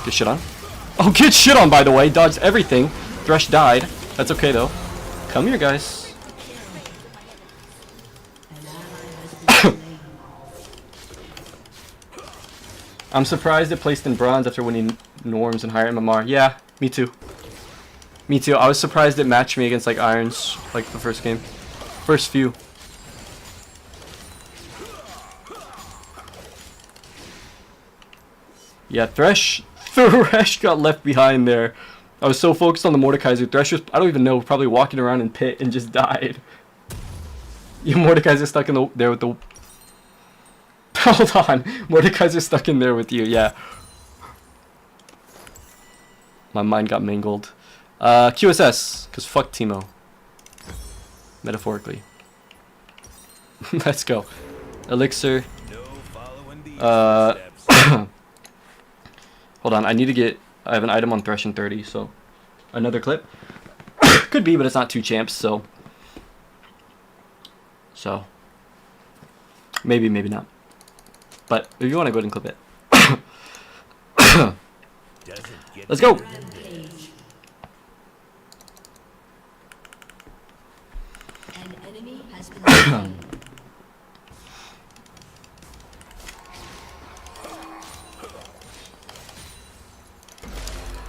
Get shit on. Oh, get shit on. By the way, dodged everything. Thresh died. That's okay though. Come here, guys. I'm surprised it placed in bronze after winning norms and higher MMR. Yeah, me too. Me too. I was surprised it matched me against like irons, like the first game. First few. Yeah, Thresh got left behind there. I was so focused on the Mordekaiser. Thresh was, I don't even know, probably walking around in pit and just died. Yeah, Mordekaiser stuck in there with the... Hold on. Mordekaiser's stuck in there with you, yeah. My mind got mangled. QSS, because fuck Teemo. Metaphorically. Let's go. Elixir. No following these footsteps. Hold on, I need to get... I have an item on Thresh in 30, so... Another clip? Could be, but it's not 2 champs, so... Maybe, maybe not. But if you want to go ahead and clip it. Let's go! An enemy has been slain.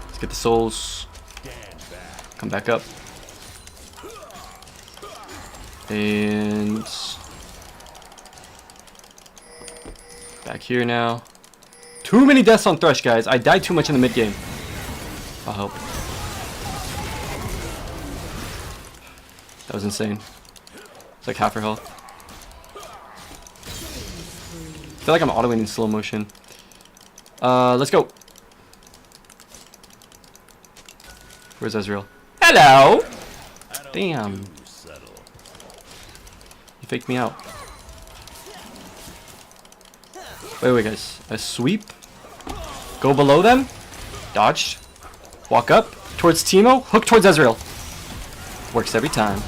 Let's get the souls. Come back up. And... back here now. Too many deaths on Thresh, guys. I died too much in the mid game. I'll help. That was insane. It's like half her health. I feel like I'm autoing in slow motion. Let's go. Where's Ezreal? Hello! Damn. You faked me out. Wait, guys. A sweep? Go below them? Dodged. Walk up. Towards Teemo. Hook towards Ezreal. Works every time.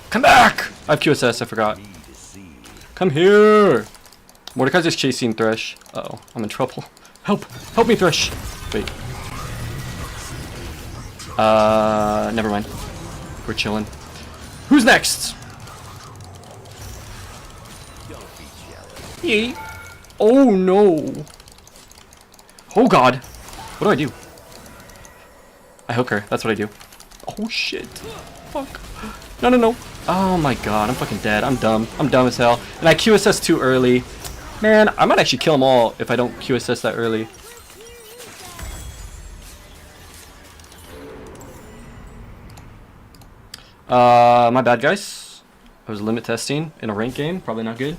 Come back! I have QSS, I forgot. Come here! Mordekaiser's chasing Thresh. Uh-oh, I'm in trouble. Help! Help me, Thresh! Wait. Never mind. We're chilling. Who's next? Yee. Oh no! Oh god! What do I do? I hook her. That's what I do. Oh shit! Fuck! No, no, no! Oh my god! I'm fucking dead. I'm dumb. I'm dumb as hell. And I QSS too early. Man, I might actually kill them all if I don't QSS that early. My bad, guys. I was limit testing in a ranked game. Probably not good.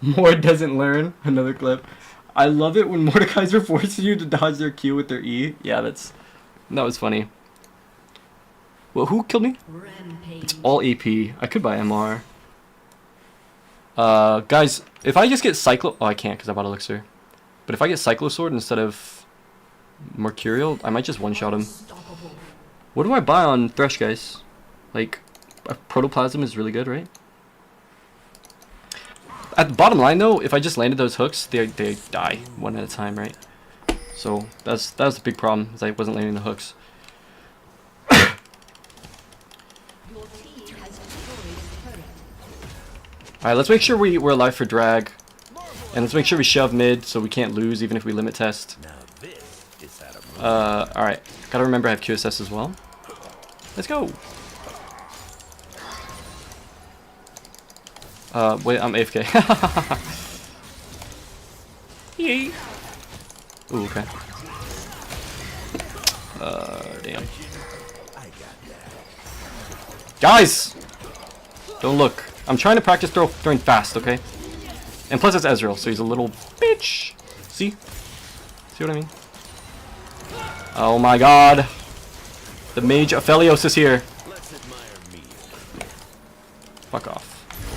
Mord doesn't learn. Another clip. I love it when Mordekaiser forces you to dodge their Q with their E. Yeah, that was funny. Well, who killed me? Rampage. It's all AP. I could buy MR. Guys, if I just get Cyclo... Oh, I can't because I bought Elixir. But if I get Cyclo Sword instead of Mercurial, I might just one-shot him. Unstoppable. What do I buy on Thresh, guys? Like, Protoplasm is really good, right? At the bottom line, though, if I just landed those hooks, they die one at a time, right? So that was the big problem, is I wasn't landing the hooks. Your team has destroyed a turret. Alright, let's make sure we're alive for drag. And let's make sure we shove mid so we can't lose even if we limit test. Now this is out of Alright. Gotta remember I have QSS as well. Let's go! Wait, I'm AFK. Yay! Ooh, okay. Damn. Guys! Don't look. I'm trying to practice throwing fast, okay? And plus it's Ezreal, so he's a little bitch. See? See what I mean? Oh my god. The mage Aphelios is here. Let's admire me. Fuck off.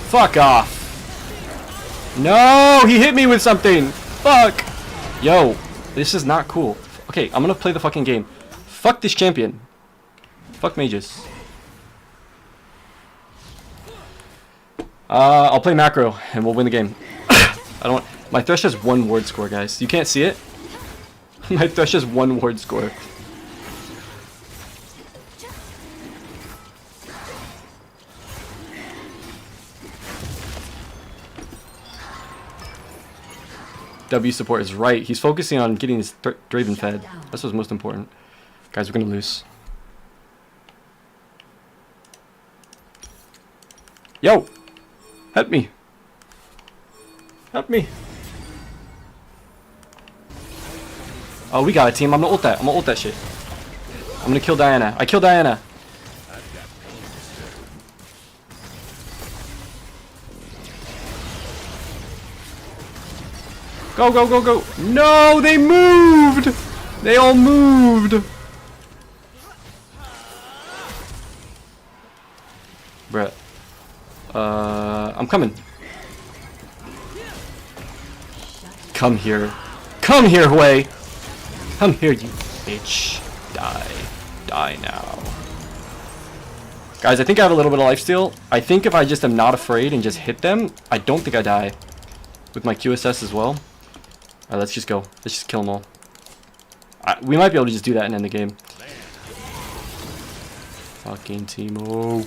Fuck off. No, he hit me with something. Fuck. Yo, this is not cool. Okay, I'm gonna play the fucking game. Fuck this champion. Fuck mages. I'll play macro and we'll win the game. My Thresh has 1 ward score, guys. You can't see it? My Thresh has 1 ward score. W support is right. He's focusing on getting his Draven fed. That's what's most important. Guys, we're gonna lose. Yo! Help me! Help me! Oh, we got a team. I'm gonna ult that. I'm gonna ult that shit. I'm gonna kill Diana. I kill Diana. Go, go, go, go. No, they moved. They all moved. Bruh. I'm coming. Come here. Come here, Hui. Come here, you bitch. Die. Die now. Guys, I think I have a little bit of lifesteal. I think if I just am not afraid and just hit them, I don't think I die. With my QSS as well. Alright, let's just go. Let's just kill them all. We might be able to just do that and end the game. Fucking Teemo.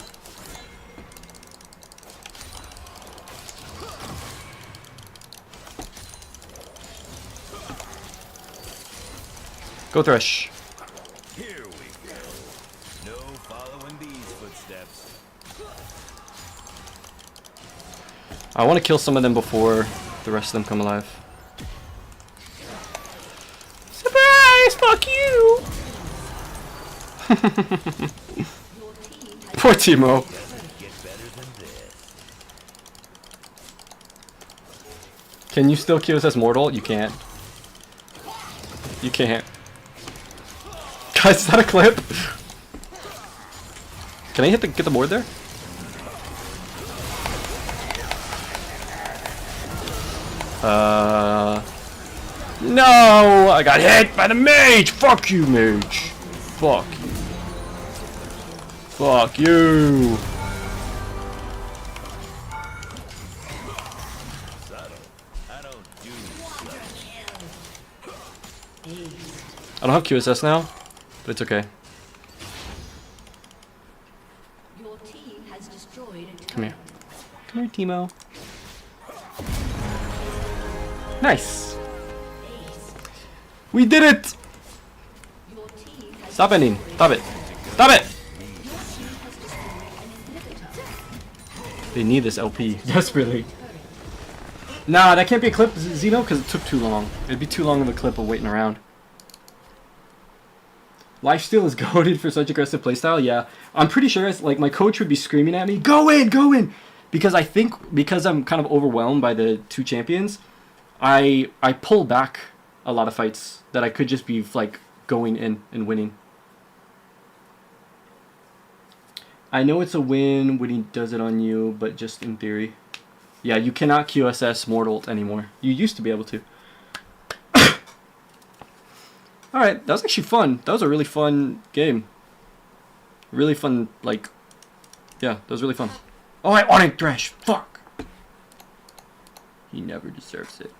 Go Thresh. Here we go. No following these footsteps. I want to kill some of them before the rest of them come alive. Surprise! Fuck you! Poor Teemo. Get better than this. Can you still QSS Mortal? You can't. You can't. Guys, is that a clip? Can I get the board there? No! I got hit by the mage! Fuck you, mage! Fuck you. Fuck you! I don't do I don't have QSS now, but it's okay. Your team has destroyed a Come here. turret. Come here, Teemo. Nice! We did it! Your team has Stop ending. Stop it. Stop it! They need this LP. Desperately. Nah, that can't be a clip, Zeno, because it took too long. It'd be too long of a clip of waiting around. Lifesteal is goated for such aggressive playstyle. Yeah, I'm pretty sure it's like my coach would be screaming at me, "Go in, go in," because I think because I'm kind of overwhelmed by the 2 champions, I pull back a lot of fights that I could just be like going in and winning. I know it's a win when he does it on you, but just in theory. Yeah, you cannot QSS Mortal anymore. You used to be able to. Alright, that was actually fun. That was a really fun game. Really fun, like... Yeah, that was really fun. Oh, I wanted Thresh! Fuck! He never deserves it.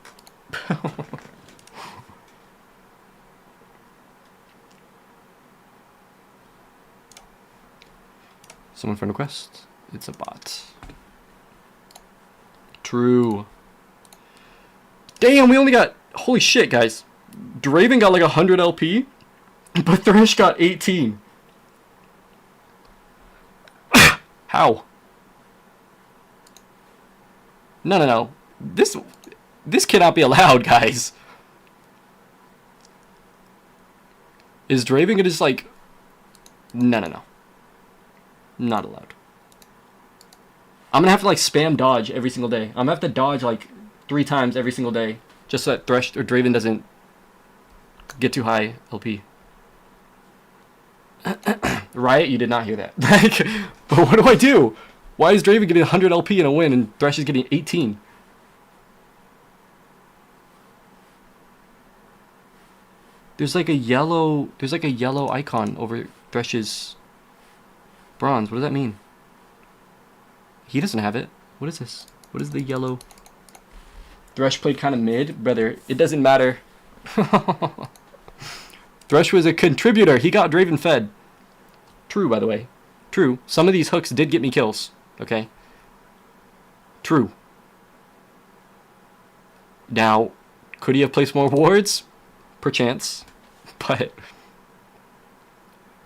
Someone friend request? It's a bot. True. Damn, we only got... Holy shit, guys. DRAVEN got like 100 LP, but THRESH got 18. How? No. This cannot be allowed, guys. Is DRAVEN gonna just like... No. Not allowed. I'm gonna have to like spam dodge every single day. I'm gonna have to dodge like 3 times every single day, just so that THRESH or DRAVEN doesn't get too high LP. Riot, you did not hear that. Like, but what do I do? Why is DRAVEN getting 100 LP in a win and THRESH is getting 18? There's like a yellow icon over THRESH's bronze. What does that mean? He doesn't have it. What is this? What is the yellow? THRESH played kind of mid, brother. It doesn't matter. THRESH was a contributor. He got DRAVEN fed. True, by the way. True. Some of these hooks did get me kills. Okay. True. Now, could he have placed more wards? Perchance. But...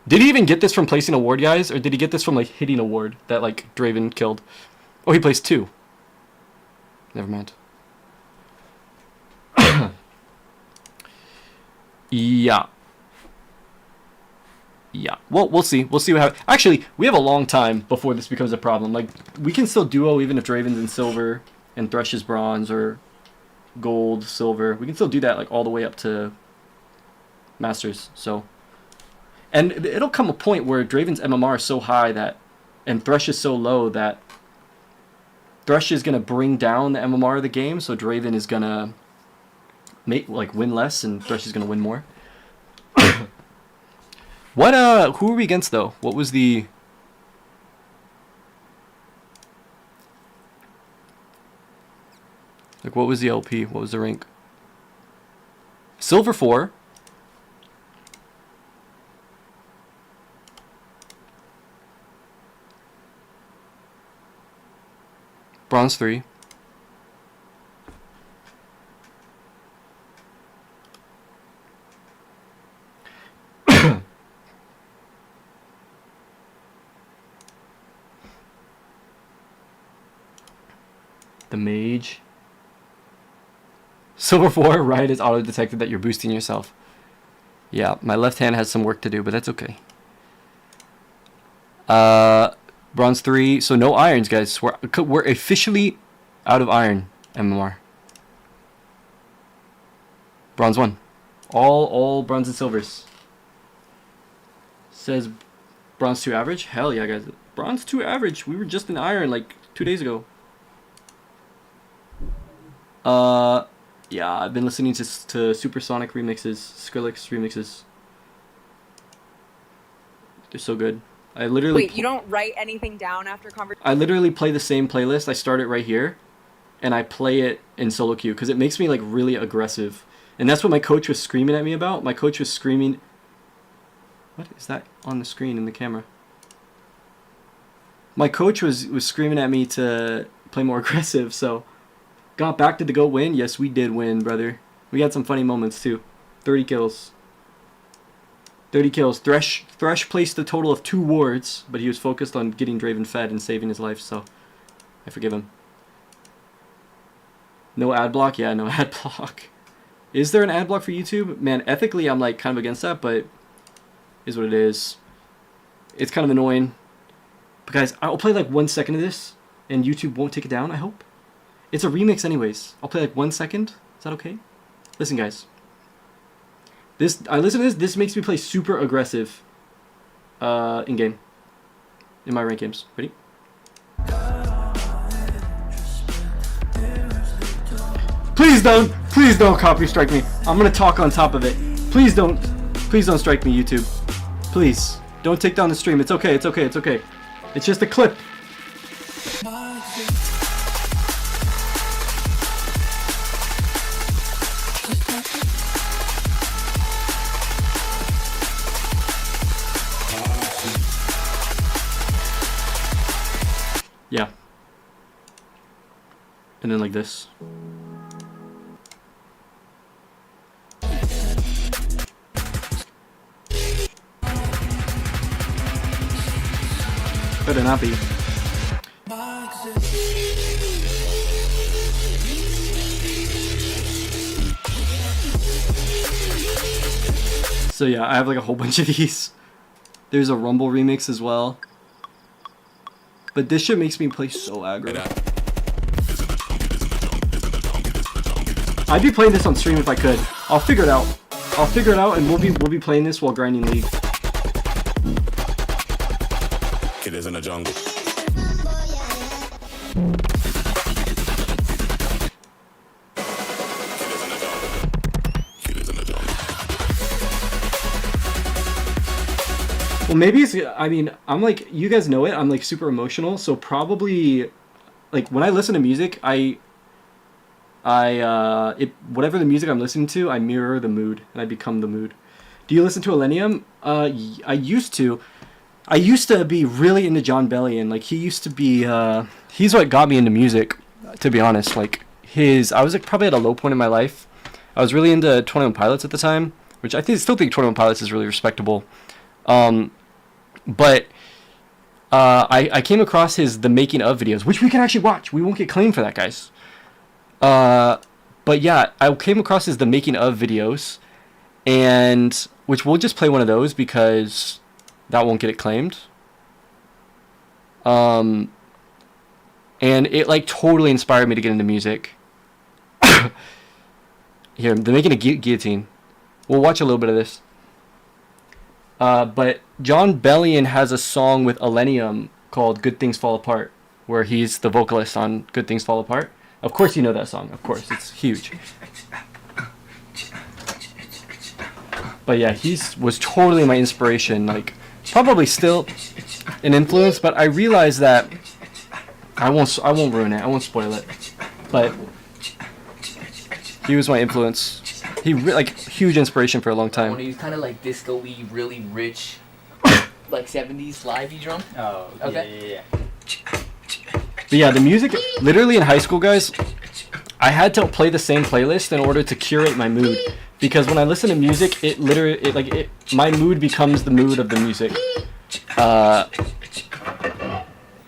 Did he even get this from placing a ward, guys? Or did he get this from, like, hitting a ward that, like, DRAVEN killed? Oh, he placed 2. Never mind. Yeah. Well, we'll see. We'll see what happens. Actually, we have a long time before this becomes a problem. Like, we can still duo even if DRAVEN's in silver and THRESH is bronze or gold, silver. We can still do that, like, all the way up to Masters, so... And it'll come a point where DRAVEN's MMR is so high that, and THRESH is so low that THRESH is gonna bring down the MMR of the game, so DRAVEN is gonna win less, and THRESH is gonna win more. Who were we against though? What was the? Like, what was the LP? What was the rank? Silver 4. Bronze 3. The mage. Silver 4, right, is auto-detected that you're boosting yourself. Yeah, my left hand has some work to do, but that's okay. Bronze 3, so no irons, guys. We're officially out of iron MMR. Bronze 1. All bronze and silvers. Says bronze 2 average? Hell yeah, guys. Bronze 2 average. We were just in iron like 2 days ago. Yeah, I've been listening to Supersonic remixes, Skrillex remixes. They're so good. I literally... Wait, you don't write anything down after conversation? I literally play the same playlist. I start it right here, and I play it in solo queue, because it makes me, like, really aggressive. And that's what my coach was screaming at me about. My coach was screaming... What is that on the screen in the camera? My coach was screaming at me to play more aggressive, so... Got back to the GOAT win? Yes, we did win, brother. We had some funny moments, too. 30 kills. 30 kills. THRESH placed a total of 2 wards, but he was focused on getting DRAVEN fed and saving his life, so I forgive him. No ad block? Yeah, no ad block. Is there an ad block for YouTube? Man, ethically, I'm like kind of against that, but Is what it is. It's kind of annoying. But guys, I'll play like 1 second of this, and YouTube won't take it down, I hope. It's a remix anyways. I'll play like 1 second. Is that okay? Listen, guys. I listen to this. This makes me play super aggressive in game. In my rank games. Ready? Please don't copy strike me. I'm gonna talk on top of it. Please don't strike me, YouTube. Please don't take down the stream. It's okay. It's okay. It's okay. It's just a clip. Yeah. And then like this. Better not be. So yeah, I have like a whole bunch of these. There's a Rumble remix as well. But this shit makes me play so aggro. I'd be playing this on stream if I could. I'll figure it out. I'll figure it out, and we'll be playing this while grinding League. Kid is in the jungle. Well, maybe it's, I mean, I'm like, you guys know it, I'm like super emotional, so probably, like, when I listen to music, whatever the music I'm listening to, I mirror the mood, and I become the mood. Do you listen to Illenium? I used to. I used to be really into John Bellion, like, he used to be, he's what got me into music, to be honest, like, I was like probably at a low point in my life. I was really into 21 Pilots at the time, which I still think 21 Pilots is really respectable. But I came across the making of videos, which we can actually watch. We won't get claimed for that, guys. But yeah, I came across the making of videos, and which we'll just play one of those because that won't get it claimed. And it like totally inspired me to get into music. Here, they're making a guillotine. We'll watch a little bit of this. But John Bellion has a song with Illenium called Good Things Fall Apart, where he's the vocalist on Good Things Fall Apart. Of course you know that song. Of course, it's huge. But yeah, was totally my inspiration. Like, probably still an influence, but I realized that I won't ruin it. I won't spoil it. But he was my influence. He like huge inspiration for a long time. He was kind of like disco-y, really rich, like 70s livey drum. Oh, okay. Yeah. But yeah, the music, literally in high school, guys, I had to play the same playlist in order to curate my mood. Because when I listen to music, my mood becomes the mood of the music. Because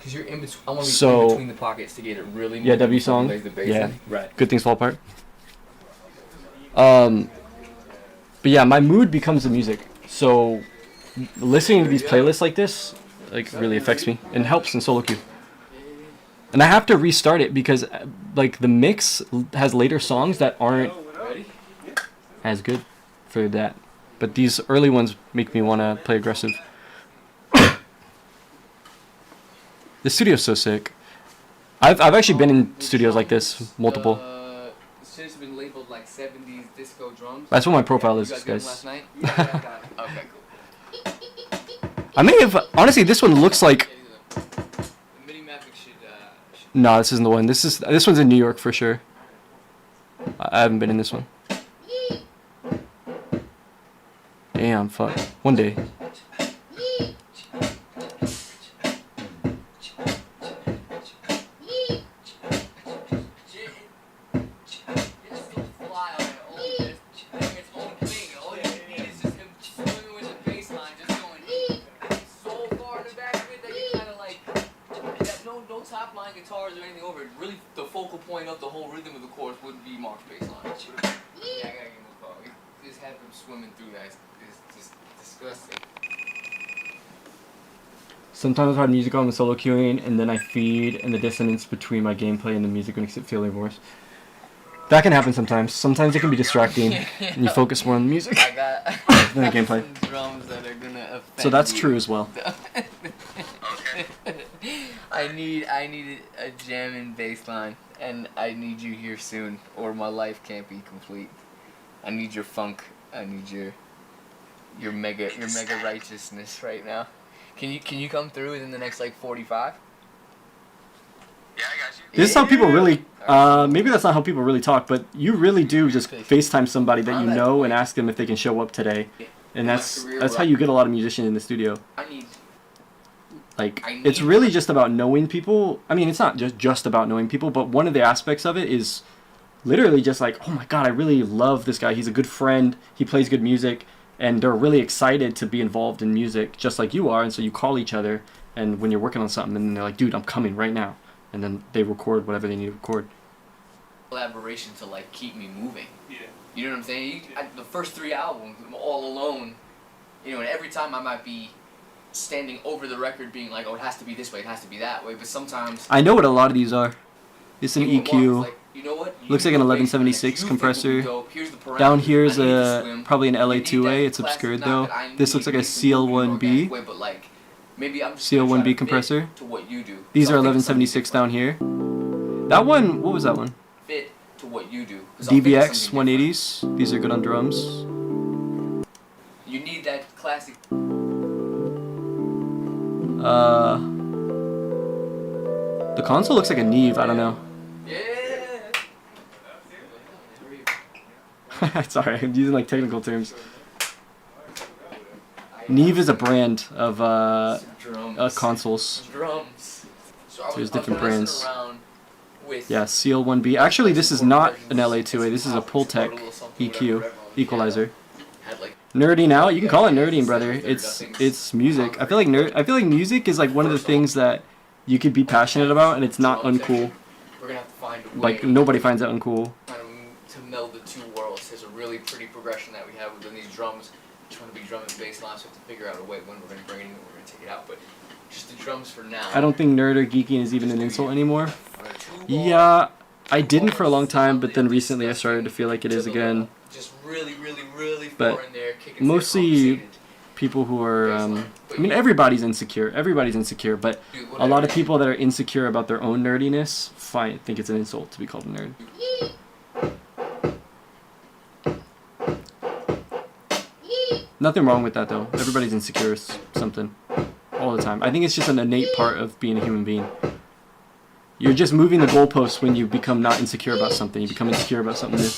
you're in between, I want to be in between the pockets to get it really. Yeah, W song. Yeah, Right. Good Things Fall Apart. But yeah, my mood becomes the music. So listening to these playlists like this, like, really affects me and helps in solo queue. And I have to restart it because, like, the mix has later songs that aren't as good for that. But these early ones make me want to play aggressive. The studio's so sick. I've actually been in studios like this, multiple. Shit's been labeled like 70s disco drums. That's what my profile is, you guys. guys. Last night? Yeah, I got it. Okay, cool. I may have, honestly, this one looks like. The Mini Mavic should No, this isn't the one. This one's in New York for sure. I haven't been in this one. Damn, fuck. One day. guitars or anything over it. Really, the focal point of the whole rhythm of the chorus would be Mark's bass line. Yeah, I gotta give him a call. We just have him swimming through that. It's just disgusting. Sometimes I have music on with solo queuing, and then I feed, and the dissonance between my gameplay and the music makes it feel even worse. That can happen sometimes. Sometimes it can be distracting, and you focus more on the music I got than the gameplay. some drums that are gonna offend So that's you. true as well. I need a jamming bass line, and I need you here soon, or my life can't be complete. I need your funk. I need your mega righteousness right now. Can you come through within the next like 45? Yeah, I got you. This is how people really, maybe that's not how people really talk, but you really do just FaceTime somebody that you know and ask them if they can show up today. And that's how you get a lot of musicians in the studio. Like, it's really just about knowing people. I mean, it's not just about knowing people, but one of the aspects of it is literally just like, oh my god, I really love this guy. He's a good friend. He plays good music. And they're really excited to be involved in music, just like you are. And so you call each other, and when you're working on something, and they're like, dude, I'm coming right now. And then they record whatever they need to record. Collaboration to like keep me moving. Yeah. You know what I'm saying? The first 3 albums, I'm all alone. You know, and every time I might be standing over the record being like, oh, it has to be this way, it has to be that way. But sometimes... I know what a lot of these are. It's an EQ. Like, you know what? Looks like an 1176 compressor. Down here is probably an LA2A. It's obscured though. This looks like a CL1B. CL1B compressor. These are 1176 down here. That one, what was that one? DBX 180s. These are good on drums. You need that classic. The console looks like a Neve. I don't know. Sorry, I'm using like technical terms. Neve is a brand of consoles. There's different brands. Yeah, CL1B. Actually, this is not an LA2A. This is a Pultec EQ equalizer. Nerding out? You can call it nerding, brother. It's music. I feel like music is like one of the things that you could be passionate about, and it's not uncool. Like nobody finds it uncool. To meld the two worlds. There's a really pretty progression that we have within these drums. Trying to be drum and bass lines, so we have to figure out a way when we're going to bring it in and we're going to take it out. But just the drums for now. I don't think nerd or geeking is even an insult anymore. Yeah, I didn't for a long time, but then recently I started to feel like it is again. Just really But mostly people who are, I mean, everybody's insecure. Everybody's insecure, but a lot of people that are insecure about their own nerdiness think it's an insult to be called a nerd. Nothing wrong with that though. Everybody's insecure with something all the time. I think it's just an innate part of being a human being. You're just moving the goalposts when you become not insecure about something. You become insecure about something new.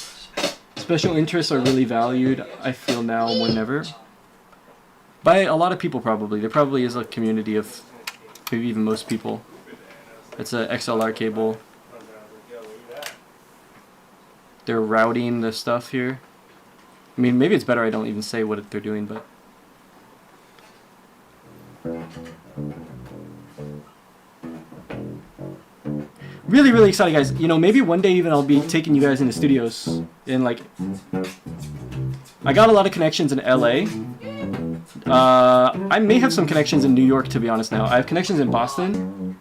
Special interests are really valued, I feel now more than ever. By a lot of people probably. There probably is a community of maybe even most people. It's a XLR cable. They're routing the stuff here. I mean, maybe it's better I don't even say what they're doing, but... Really, really excited, guys. You know, maybe one day even I'll be taking you guys into studios. And, like... I got a lot of connections in LA. I may have some connections in New York, to be honest now. I have connections in Boston.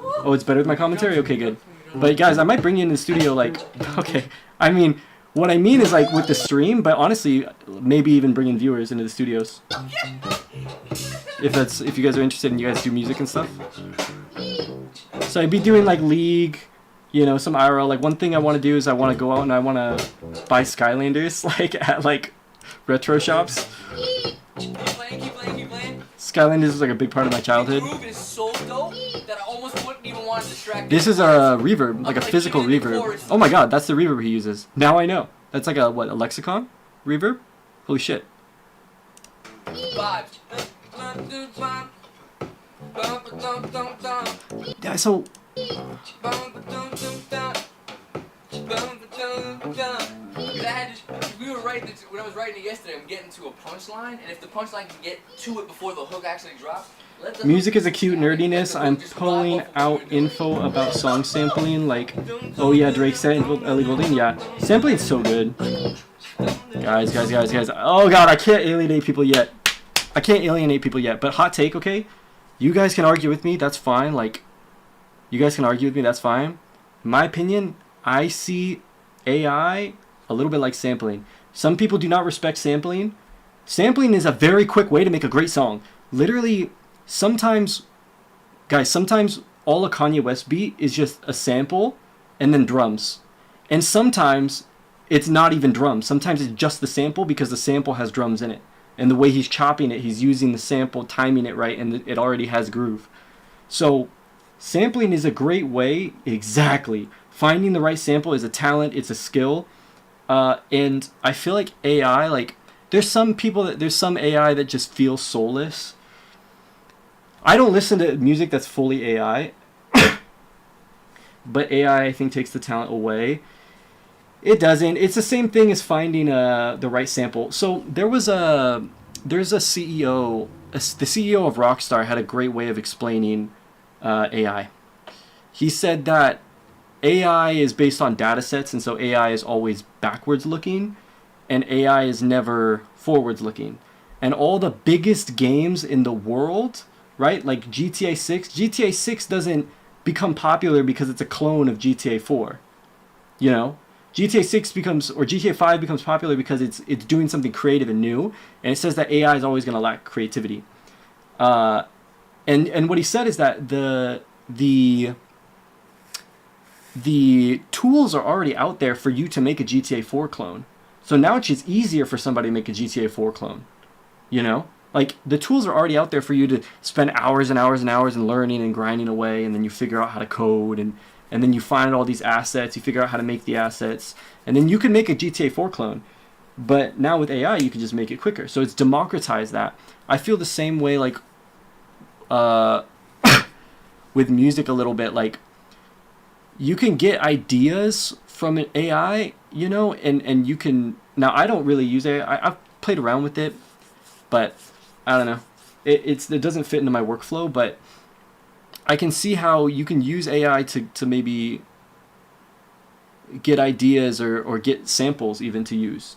Oh, it's better with my commentary? Okay, good. But, guys, I might bring you in the studio, like... Okay, I mean... What I mean is like with the stream, but honestly, maybe even bringing viewers into the studios. If you guys are interested and you guys do music and stuff. So I'd be doing like League, you know, some IRL. Like one thing I want to do is I want to go out and I want to buy Skylanders like at like retro shops. Keep playing. Skylanders is like a big part of my childhood. The groove is so dope that I almost wouldn't even want to distract. This is a reverb, like a physical reverb. Oh my god, that's the reverb he uses. Now I know. That's like a, what, a lexicon reverb? Holy shit. Yeah, so... We were writing it, when I was writing it yesterday, I'm getting to a punchline, and if the punchline can get to it before the hook actually drops, music is a cute nerdiness. I'm pulling out info about song sampling, like, oh yeah, Drake sampled Ellie Goulding, yeah. Sampling's so good. Guys. Oh god, I can't alienate people yet. But hot take, okay? You guys can argue with me, that's fine. Like, you guys can argue with me, that's fine. In my opinion, I see AI a little bit like sampling. Some people do not respect sampling. Sampling is a very quick way to make a great song. Literally, sometimes, guys, sometimes all a Kanye West beat is just a sample and then drums. And sometimes it's not even drums. Sometimes it's just the sample because the sample has drums in it. And the way he's chopping it, he's using the sample, timing it right, and it already has groove. So sampling is a great way, exactly. Finding the right sample is a talent, it's a skill. And I feel like AI, like, there's some AI that just feels soulless. I don't listen to music that's fully AI. But AI, I think, takes the talent away. It doesn't. It's the same thing as finding the right sample. So there's a CEO, the CEO of Rockstar had a great way of explaining AI. He said that AI is based on data sets, and so AI is always backwards looking, and AI is never forwards looking. And all the biggest games in the world, right, like GTA 6 doesn't become popular because it's a clone of GTA 4. You know? GTA 6 becomes, or GTA 5 becomes popular because it's doing something creative and new, and it says that AI is always going to lack creativity. And what he said is that the tools are already out there for you to make a GTA 4 clone. So now it's just easier for somebody to make a GTA 4 clone. You know? Like, the tools are already out there for you to spend hours and hours and hours and learning and grinding away, and then you figure out how to code, and then you find all these assets, you figure out how to make the assets, and then you can make a GTA 4 clone. But now with AI, you can just make it quicker. So it's democratized that. I feel the same way, like, with music a little bit. Like, you can get ideas from an AI, you know, and you can... Now, I don't really use AI. I've played around with it, but I don't know. It doesn't fit into my workflow, but I can see how you can use AI to maybe get ideas or get samples even to use.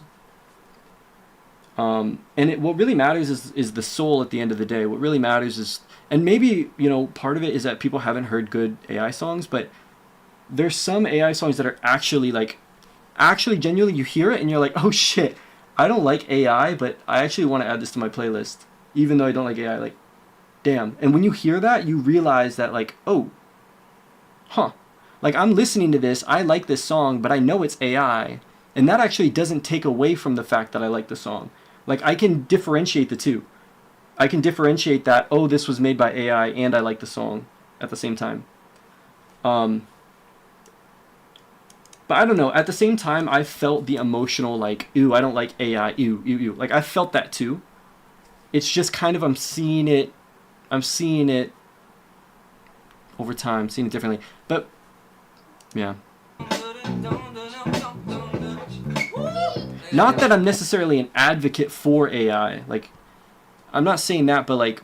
And what really matters is the soul at the end of the day. What really matters is, and maybe, you know, part of it is that people haven't heard good AI songs, but there's some AI songs that are actually genuinely, you hear it and you're like, oh shit, I don't like AI, but I actually want to add this to my playlist, even though I don't like AI. Like, damn. And when you hear that, you realize that, like, oh, huh. Like, I'm listening to this, I like this song, but I know it's AI. And that actually doesn't take away from the fact that I like the song. Like, I can differentiate the two. I can differentiate that, oh, this was made by AI and I like the song at the same time. But I don't know, at the same time, I felt the emotional, like, ooh, I don't like AI, ew, ew, ew. Like, I felt that too. It's just kind of, I'm seeing it over time, seeing it differently. But, yeah. Not that I'm necessarily an advocate for AI. Like, I'm not saying that, but, like,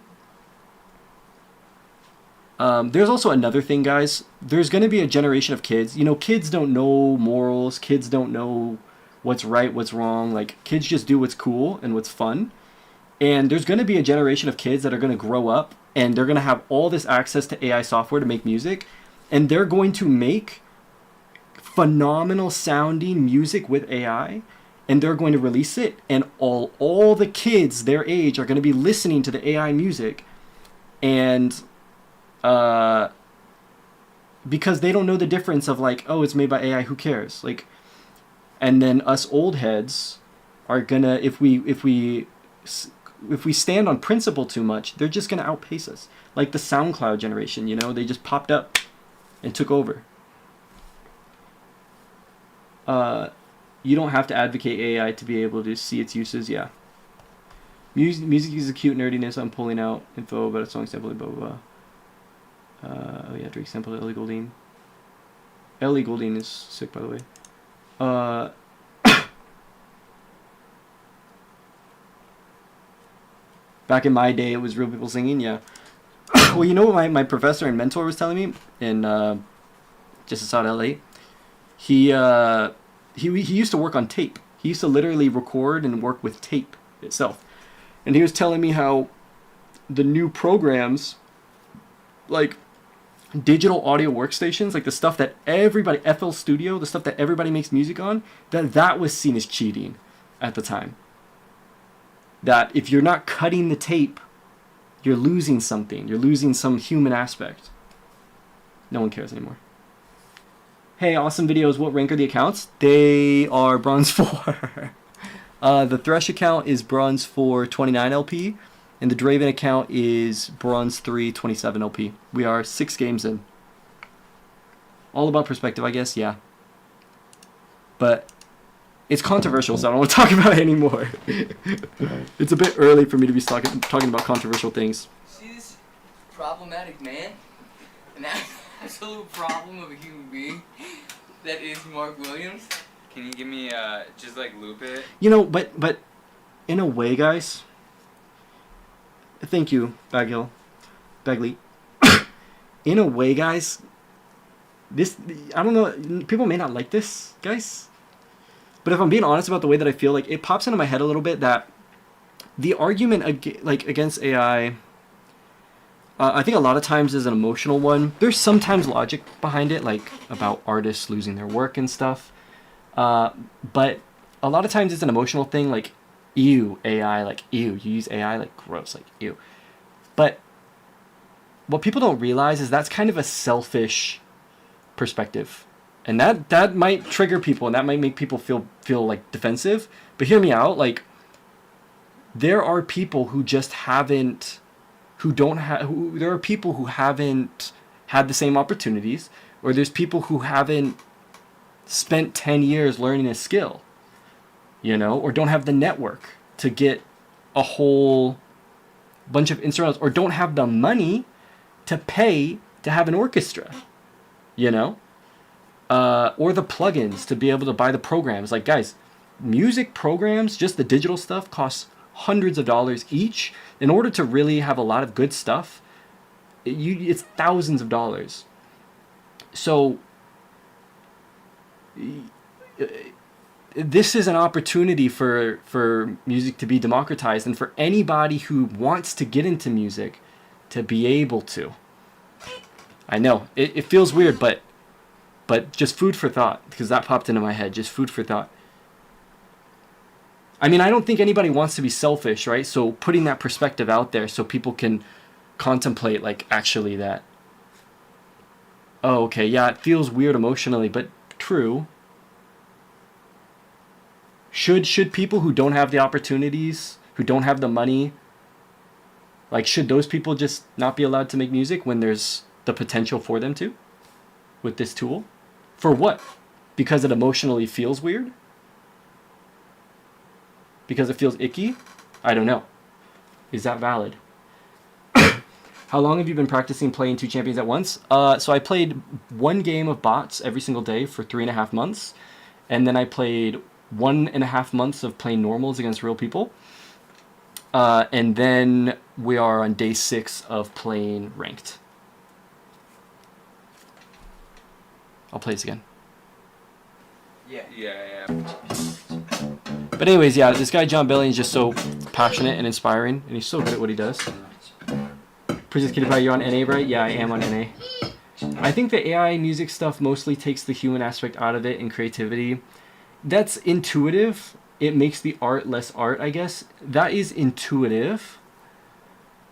there's also another thing, guys. There's going to be a generation of kids. You know, kids don't know morals. Kids don't know what's right, what's wrong. Like, kids just do what's cool and what's fun. And there's going to be a generation of kids that are going to grow up, and they're going to have all this access to AI software to make music, and they're going to make phenomenal sounding music with AI, and they're going to release it, and all the kids their age are going to be listening to the AI music, and because they don't know the difference of, like, oh, it's made by AI, who cares? Like, and then us old heads are gonna, if we stand on principle too much, they're just gonna outpace us. Like the SoundCloud generation, you know, they just popped up and took over. You don't have to advocate AI to be able to see its uses, yeah. Music is a cute nerdiness. I'm pulling out info about a song sampling, blah, blah, blah. Oh yeah, Drake sampled Ellie Goulding. Ellie Goulding is sick, by the way. Back in my day, it was real people singing, yeah. Well, you know what my professor and mentor was telling me in just outside LA? He used to work on tape. He used to literally record and work with tape itself. And he was telling me how the new programs like digital audio workstations, like the stuff that everybody, FL Studio, the stuff that everybody makes music on, that was seen as cheating at the time. That if you're not cutting the tape, you're losing something. You're losing some human aspect. No one cares anymore. Hey, awesome videos. What rank are the accounts? They are bronze 4. The Thresh account is bronze 4 29 LP, and the DRAVEN account is bronze 3 27 LP. We are 6 games in. All about perspective, I guess, yeah. But it's controversial, so I don't want to talk about it anymore. It's a bit early for me to be talking about controversial things. See this problematic man? An absolute problem of a human being that is Mark Williams? Can you give me just like loop it? You know, but in a way, guys. Thank you, Bagley. In a way, guys. This, I don't know. People may not like this, guys. But if I'm being honest about the way that I feel, like it pops into my head a little bit that the argument against AI, I think a lot of times is an emotional one. There's sometimes logic behind it, like about artists losing their work and stuff. But a lot of times it's an emotional thing, like, ew, AI, like, ew, you use AI, like, gross, like, ew. But what people don't realize is that's kind of a selfish perspective. And that might trigger people, and that might make people feel like defensive. But hear me out, like, there are people who just haven't, there are people who haven't had the same opportunities, or there's people who haven't spent 10 years learning a skill, you know, or don't have the network to get a whole bunch of instrumentals, or don't have the money to pay to have an orchestra, you know, or the plugins to be able to buy the programs. Like, guys, music programs, just the digital stuff, costs hundreds of dollars each. In order to really have a lot of good stuff, it's thousands of dollars. So this is an opportunity for music to be democratized, and for anybody who wants to get into music to be able to. I know it feels weird, but just food for thought, because that popped into my head. Just food for thought. I mean, I don't think anybody wants to be selfish, right? So putting that perspective out there so people can contemplate, like, actually that, oh, okay, yeah, it feels weird emotionally, but true. Should people who don't have the opportunities, who don't have the money, like, should those people just not be allowed to make music when there's the potential for them to with this tool? For what? Because it emotionally feels weird? Because it feels icky? I don't know. Is that valid? How long have you been practicing playing 2 champions at once? So I played 1 game of bots every single day for 3.5 months. And then I played 1.5 months of playing normals against real people. And then we are on day 6 of playing ranked. I'll play this again. Yeah. But anyways, yeah, this guy John Bellion is just so passionate and inspiring, and he's so good at what he does. Princess Kitty Pie, you're on NA, right? Yeah, I am on NA. I think the AI music stuff mostly takes the human aspect out of it and creativity. That's intuitive. It makes the art less art, I guess. That is intuitive.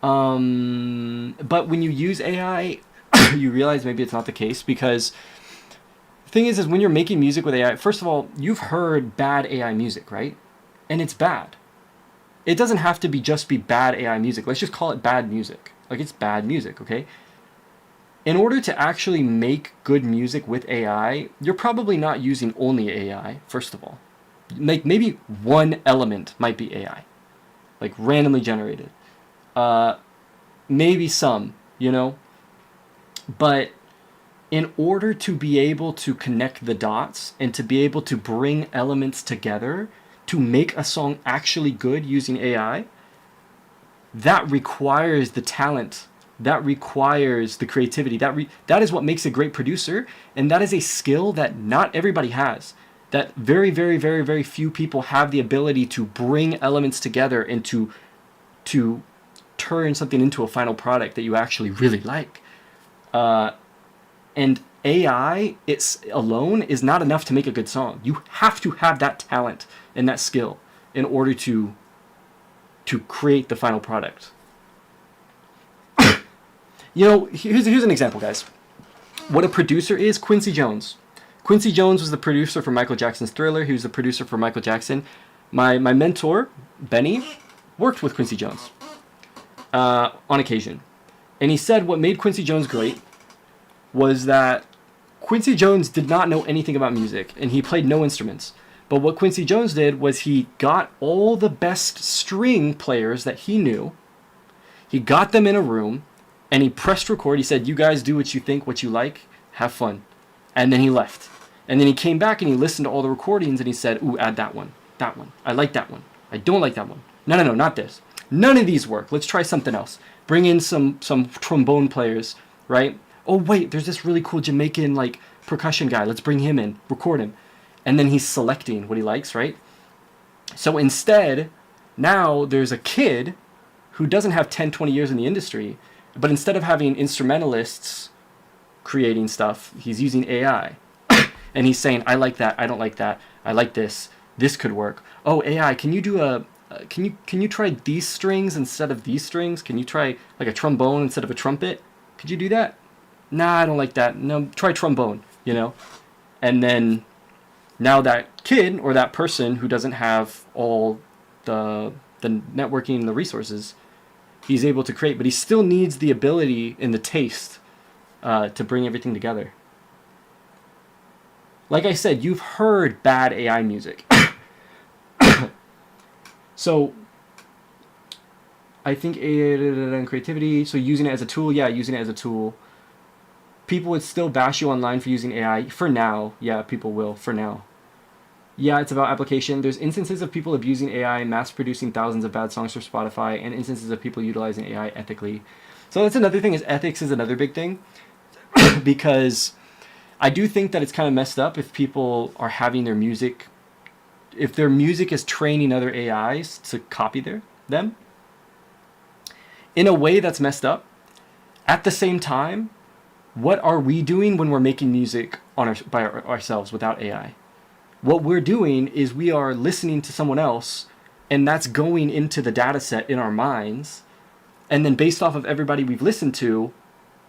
But when you use AI, you realize maybe it's not the case, because the thing is when you're making music with AI, first of all, you've heard bad AI music, right? And it's bad. It doesn't have to just be bad AI music. Let's just call it bad music. Like, it's bad music, okay? In order to actually make good music with AI, you're probably not using only AI, first of all. Like, maybe one element might be AI. Like, randomly generated. Maybe some, you know? But in order to be able to connect the dots and to be able to bring elements together to make a song actually good using AI, that requires the talent. That requires the creativity. That is what makes a great producer, and that is a skill that not everybody has. That very, very, very, very few people have the ability to bring elements together and to turn something into a final product that you actually really like. And AI alone is not enough to make a good song. You have to have that talent and that skill in order to create the final product. You know, here's an example, guys. What a producer is, Quincy Jones. Quincy Jones was the producer for Michael Jackson's Thriller. He was the producer for Michael Jackson. My mentor, Benny, worked with Quincy Jones on occasion. And he said what made Quincy Jones great was that Quincy Jones did not know anything about music, and he played no instruments. But what Quincy Jones did was he got all the best string players that he knew, he got them in a room, and he pressed record. He said, you guys do what you think, what you like, have fun. And then he left. And then he came back and he listened to all the recordings and he said, ooh, add that one, I like that one, I don't like that one. No, not this. None of these work. Let's try something else. Bring in some trombone players, right? Oh, wait, there's this really cool Jamaican, like, percussion guy. Let's bring him in, record him. And then he's selecting what he likes, right? So instead, now there's a kid who doesn't have 10, 20 years in the industry, but instead of having instrumentalists creating stuff, he's using AI. And he's saying, I like that, I don't like that, I like this could work. Oh, AI, can you do can you try these strings instead of these strings? Can you try like a trombone instead of a trumpet? Could you do that? Nah, I don't like that. No, try trombone, you know? And then now that kid or that person who doesn't have all the networking and the resources, he's able to create, but he still needs the ability and the taste to bring everything together. Like I said, you've heard bad AI music. So I think AI and creativity, so using it as a tool, yeah, using it as a tool. People would still bash you online for using AI. For now, yeah, people will, for now. Yeah, it's about application. There's instances of people abusing AI, mass-producing thousands of bad songs for Spotify, and instances of people utilizing AI ethically. So that's another thing, is ethics is another big thing. Because I do think that it's kind of messed up if people are having their music, if their music is training other AIs to copy them. In a way that's messed up. At the same time, what are we doing when we're making music by ourselves without AI? What we're doing is we are listening to someone else, and that's going into the data set in our minds, and then based off of everybody we've listened to,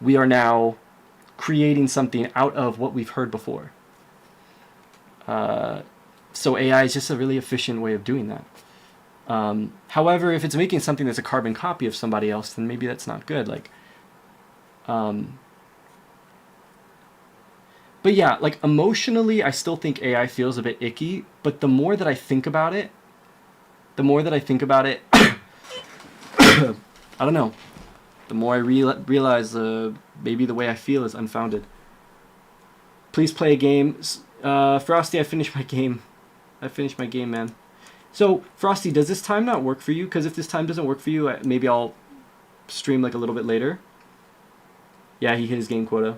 we are now creating something out of what we've heard before. So AI is just a really efficient way of doing that. However, if it's making something that's a carbon copy of somebody else, then maybe that's not good. Like, but yeah, like emotionally, I still think AI feels a bit icky. But the more that I think about it, I don't know. The more I realize maybe the way I feel is unfounded. Please play a game. Frosty, I finished my game. Man. So, Frosty, does this time not work for you? Because if this time doesn't work for you, maybe I'll stream like a little bit later. Yeah, he hit his game quota.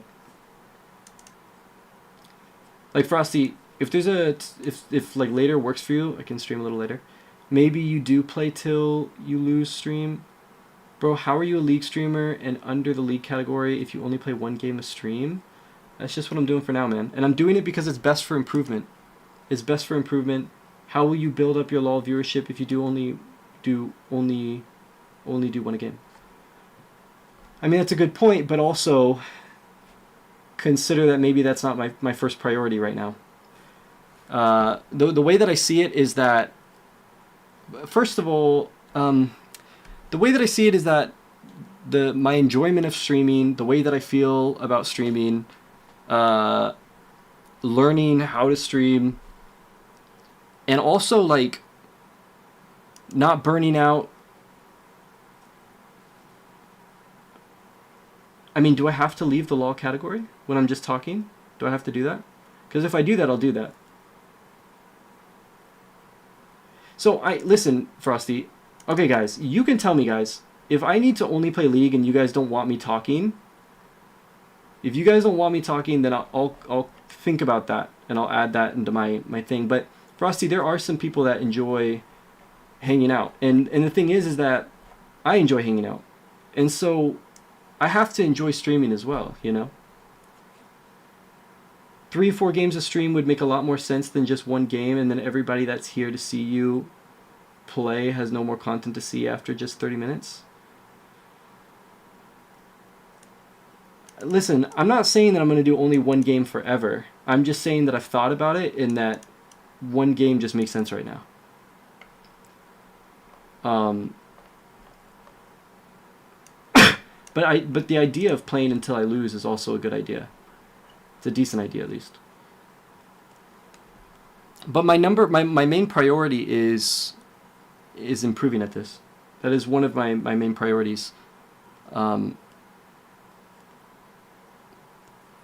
Like, Frosty, if there's if like later works for you, I can stream a little later. Maybe you do play till you lose stream. Bro, how are you a league streamer and under the league category if you only play one game a stream? That's just what I'm doing for now, man. And I'm doing it because it's best for improvement. It's best for improvement. How will you build up your LoL viewership if you only do one a game? I mean, that's a good point, but also consider that maybe that's not my first priority right now. The way that I see it is that, first of all, the way that I see it is that my enjoyment of streaming, the way that I feel about streaming, learning how to stream, and also like not burning out. I mean, do I have to leave the law category when I'm just talking? Do I have to do that? Because if I do that, I'll do that. So listen, Frosty. Okay, guys, you can tell me, guys, if I need to only play League and you guys don't want me talking. If you guys don't want me talking, then I'll think about that and I'll add that into my thing. But Frosty, there are some people that enjoy hanging out, and the thing is that I enjoy hanging out, and so I have to enjoy streaming as well, you know? 3 or 4 games a stream would make a lot more sense than just one game, and then everybody that's here to see you play has no more content to see after just 30 minutes. Listen, I'm not saying that I'm going to do only one game forever. I'm just saying that I've thought about it and that one game just makes sense right now. But the idea of playing until I lose is also a good idea. It's a decent idea, at least. But my main priority is improving at this. That is one of my main priorities. I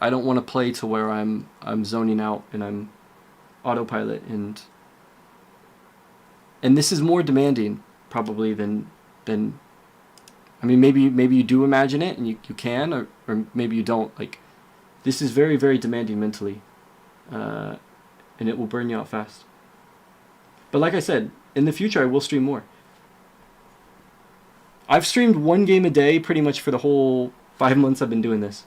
don't want to play to where I'm zoning out and I'm autopilot, and this is more demanding probably than I mean, maybe you do imagine it and you can, or maybe you don't. Like, this is very, very demanding mentally, and it will burn you out fast. But like I said, in the future I will stream more. I've streamed 1 game a day pretty much for the whole 5 months I've been doing this.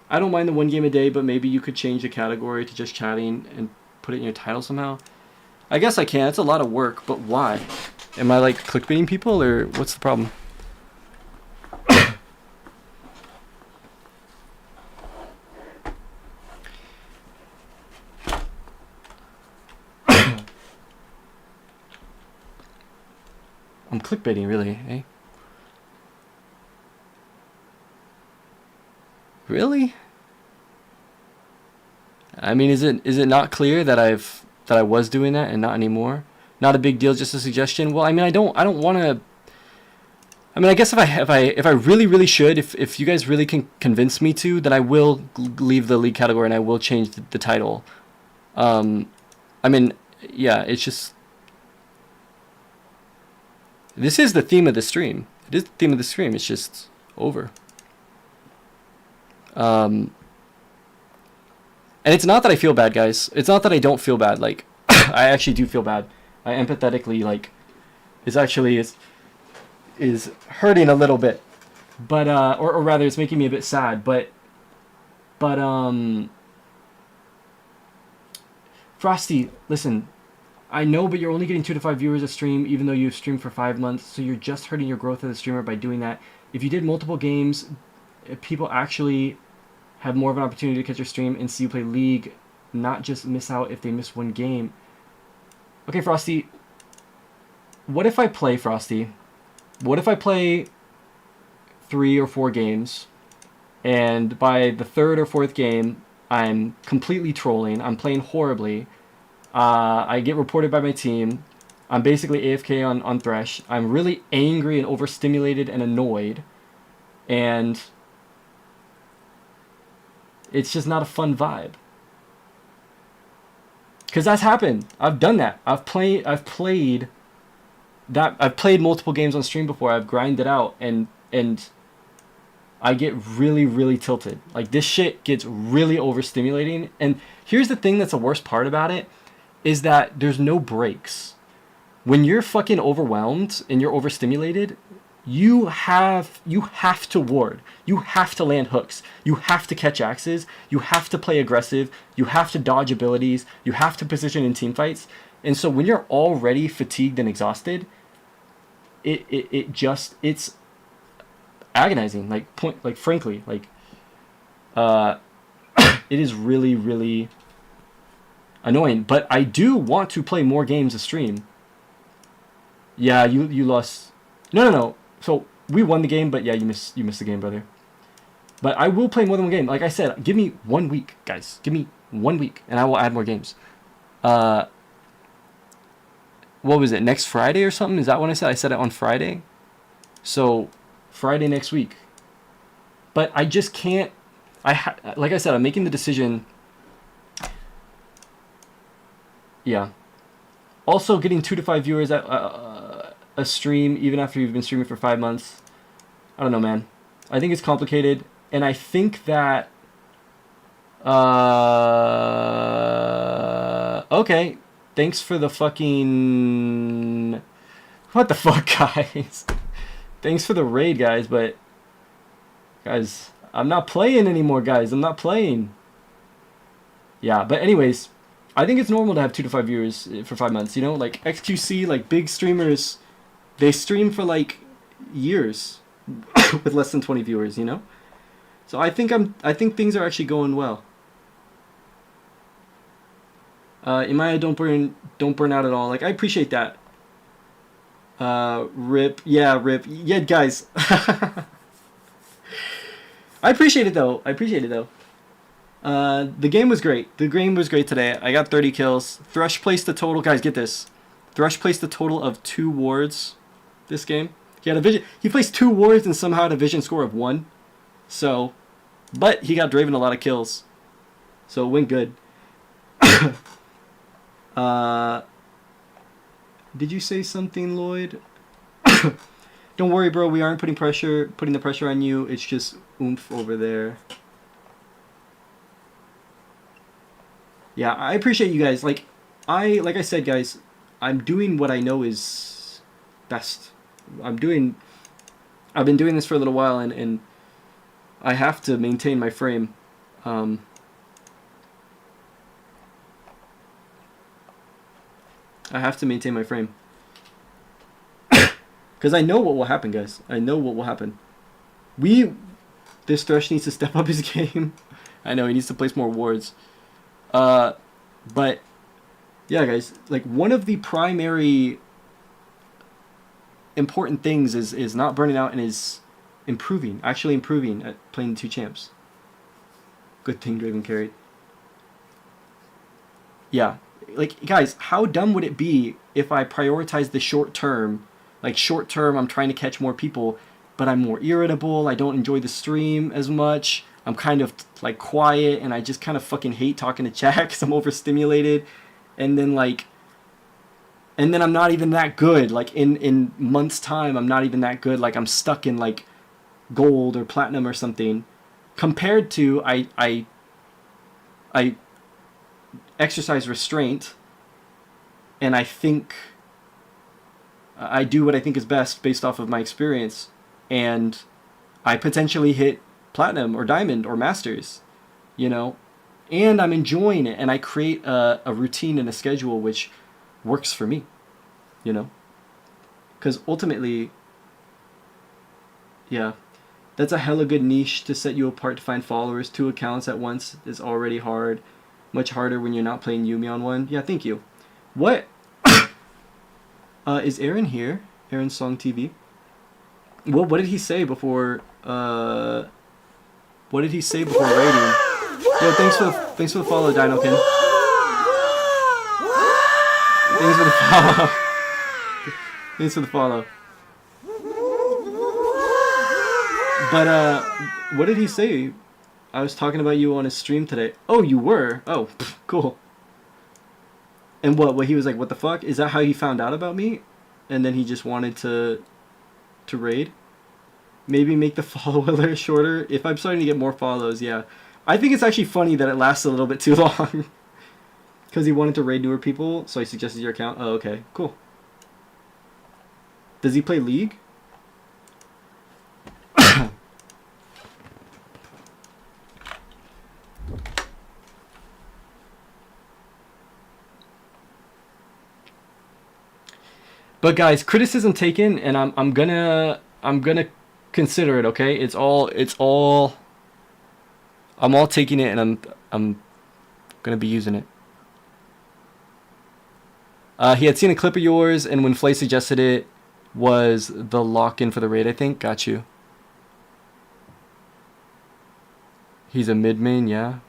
I don't mind the 1 game a day, but maybe you could change the category to just chatting and put it in your title somehow. I guess I can. It's a lot of work, but why? Am I like clickbaiting people, or what's the problem? I'm clickbaiting, really, eh? Really? I mean, is it not clear that I was doing that and not anymore? Not a big deal, just a suggestion. Well, I mean, I don't want to. I mean, I guess if I really, really should, if you guys really can convince me to, then I will leave the league category and I will change the title. I mean, yeah, it's just, this is the theme of the stream. It is the theme of the stream. It's just over. And it's not that I feel bad, guys. It's not that I don't feel bad. Like, I actually do feel bad. I empathetically, like, is hurting a little bit. But, or rather, it's making me a bit sad. But, Frosty, listen, I know, but you're only getting 2 to 5 viewers a stream, even though you've streamed for 5 months, so you're just hurting your growth as a streamer by doing that. If you did multiple games, people actually have more of an opportunity to catch your stream and see you play League, not just miss out if they miss 1 game. Okay, Frosty, what if I play, Frosty? What if I play 3 or 4 games, and by the 3rd or 4th game, I'm completely trolling, I'm playing horribly, I get reported by my team, I'm basically AFK on Thresh, I'm really angry and overstimulated and annoyed, and it's just not a fun vibe. Because that's happened. I've done that. I've played multiple games on stream before. I've grinded out and I get really, really tilted. Like, this shit gets really overstimulating. And here's the thing that's the worst part about it, is that there's no breaks. When you're fucking overwhelmed and you're overstimulated, you have to ward. You have to land hooks. You have to catch axes. You have to play aggressive. You have to dodge abilities. You have to position in team fights. And so when you're already fatigued and exhausted, it's agonizing. Like frankly, like it is really, really annoying. But I do want to play more games a stream. Yeah, you lost. No. So we won the game, but yeah, you missed the game, brother. But I will play more than 1 game. Like I said, give me 1 week, guys. Give me 1 week, and I will add more games. What was it? Next Friday or something? Is that what I said? I said it on Friday. So Friday next week. But I just can't. Like I said, I'm making the decision. Yeah. Also, getting 2 to 5 viewers at a stream, even after you've been streaming for 5 months. I don't know, man. I think it's complicated, and I think that okay, thanks for the fucking, what the fuck, guys. Thanks for the raid, guys, but guys, I'm not playing anymore, guys. I'm not playing. Yeah, but anyways, I think it's normal to have 2 to 5 viewers for 5 months, you know? Like XQC, like big streamers, they stream for like years with less than 20 viewers, you know? So I think things are actually going well. Imaya, don't burn out at all. Like, I appreciate that. Rip. Yeah, rip. Yeah, guys. I appreciate it though. The game was great. The game was great today. I got 30 kills. Thresh placed the total. Guys, get this. Thresh placed a total of 2 wards this game. He had a vision. He placed 2 wards and somehow had a vision score of 1. So, but he got Draven a lot of kills. So it went good. Did you say something, Lloyd? Don't worry, bro. We aren't putting the pressure on you. It's just oomph over there. Yeah, I appreciate you guys. Like I said, guys, I'm doing what I know is best. I've been doing this for a little while, and I have to maintain my frame. I have to maintain my frame. Because I know what will happen, guys. I know what will happen. This Thresh needs to step up his game. I know, he needs to place more wards. But, yeah, guys, like, one of the primary important things is not burning out and is actually improving at playing 2 champs. Good thing Draven carried. Yeah. Like, guys, how dumb would it be if I prioritize the short term? Like, short term, I'm trying to catch more people, but I'm more irritable. I don't enjoy the stream as much. I'm kind of, like, quiet, and I just kind of fucking hate talking to chat because I'm overstimulated. And then, like, I'm not even that good. Like, in months' time, I'm not even that good. Like, I'm stuck in, like, gold or platinum or something. Compared to, I exercise restraint, and I think I do what I think is best based off of my experience, and I potentially hit platinum or diamond or masters, you know, and I'm enjoying it, and I create a routine and a schedule which works for me, you know, because ultimately, yeah, that's a hella good niche to set you apart to find followers. 2 accounts at once is already hard. Much harder when you're not playing Yumi on one. Yeah, thank you. What? Is Aaron here? Aaron Song TV. What did he say before? What did he say before raiding? Yo, thanks for the follow, Dinokin. Thanks for the follow. Thanks for the follow. But what did he say? I was talking about you on his stream today. Oh, you were? Oh, cool. And what he was like, what the fuck? Is that how he found out about me? And then he just wanted to raid? Maybe make the follow alert shorter? If I'm starting to get more follows, yeah. I think it's actually funny that it lasts a little bit too long. Because he wanted to raid newer people, so I suggested your account. Oh, okay. Cool. Does he play League? But guys, criticism taken, and I'm gonna consider it. Okay, it's all. I'm all taking it, and I'm gonna be using it. He had seen a clip of yours, and when Flay suggested it, was the lock-in for the raid. I think. Got you. He's a mid main, yeah.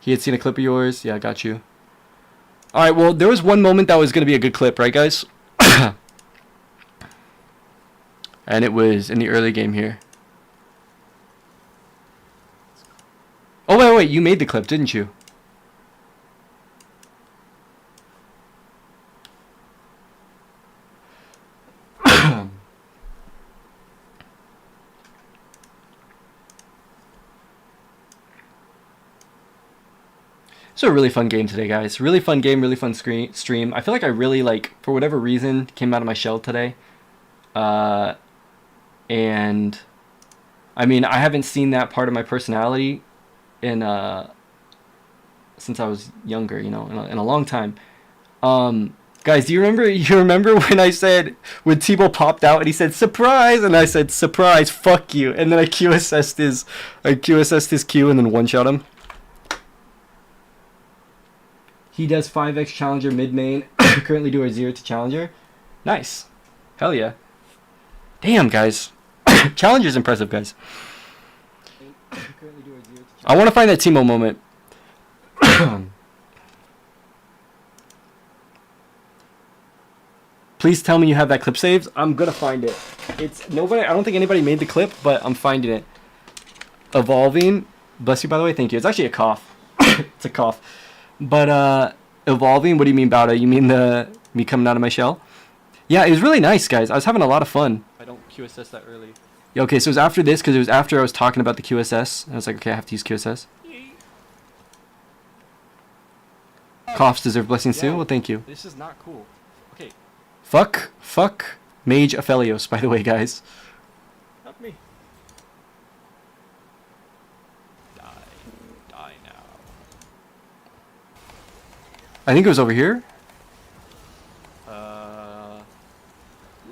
He had seen a clip of yours, yeah. Got you. Alright, well, there was one moment that was going to be a good clip, right, guys? And it was in the early game here. Oh, wait, you made the clip, didn't you? It's a really fun game today, guys. Really fun game, really fun stream. I feel like I really, like, for whatever reason, came out of my shell today. And I mean, I haven't seen that part of my personality in since I was younger, you know, in a long time. Guys, do you remember? You remember when I said when Tebow popped out and he said surprise, and I said surprise, fuck you, and then I QSS'd his Q and then one shot him. He does 5x challenger mid main. Currently do a 0 to challenger. Nice, hell yeah. Damn, guys, challenger's impressive, guys. I want to find that Tebow moment. Please tell me you have that clip saved. I'm gonna find it. It's nobody. I don't think anybody made the clip, but I'm finding it. Evolving. Bless you, by the way. Thank you. It's actually a cough. It's a cough. But evolving. What do you mean, Bowda? You mean me coming out of my shell? Yeah, it was really nice, guys. I was having a lot of fun. I don't QSS that early. Yeah, okay, so it was after this because it was after I was talking about the QSS. And I was like, okay, I have to use QSS. Coughs deserve blessings too. Well, thank you. This is not cool. Okay. Fuck Mage Aphelios, by the way, guys. Not me. Die now. I think it was over here.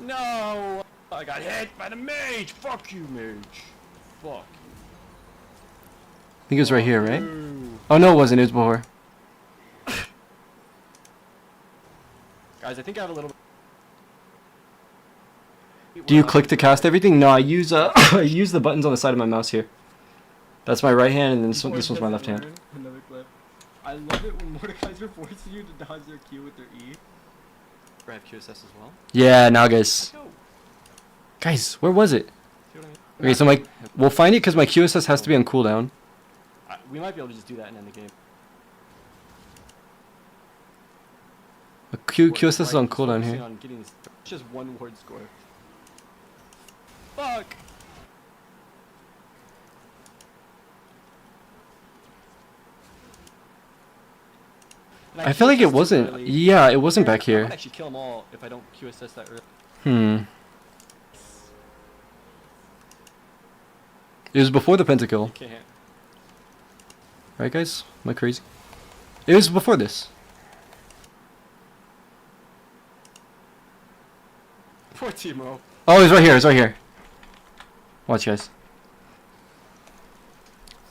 No! I got hit by the mage! Fuck you, mage. Fuck. I think it was right here, right? Oh no, it wasn't. It was before. Guys, I think I have a little... Do you click to cast everything? No, I use I use the buttons on the side of my mouse here. That's my right hand, and then this one's my left hand. Another clip. I love it when Mordekaiser forces you to dodge their Q with their E. I have QSS as well. Yeah, now guys. Guys, where was it? Okay, so we'll find it because my QSS has to be on cooldown. We might be able to just do that and end the game. QSS is on cooldown here. Just one ward score. Fuck. I feel like it wasn't. Yeah, it wasn't back here. I might actually kill them all if I don't QSS that early. It was before the pentakill. Right, guys? Am I crazy? It was before this. Poor Timo. Oh, it's right here. It's right here. Watch, guys.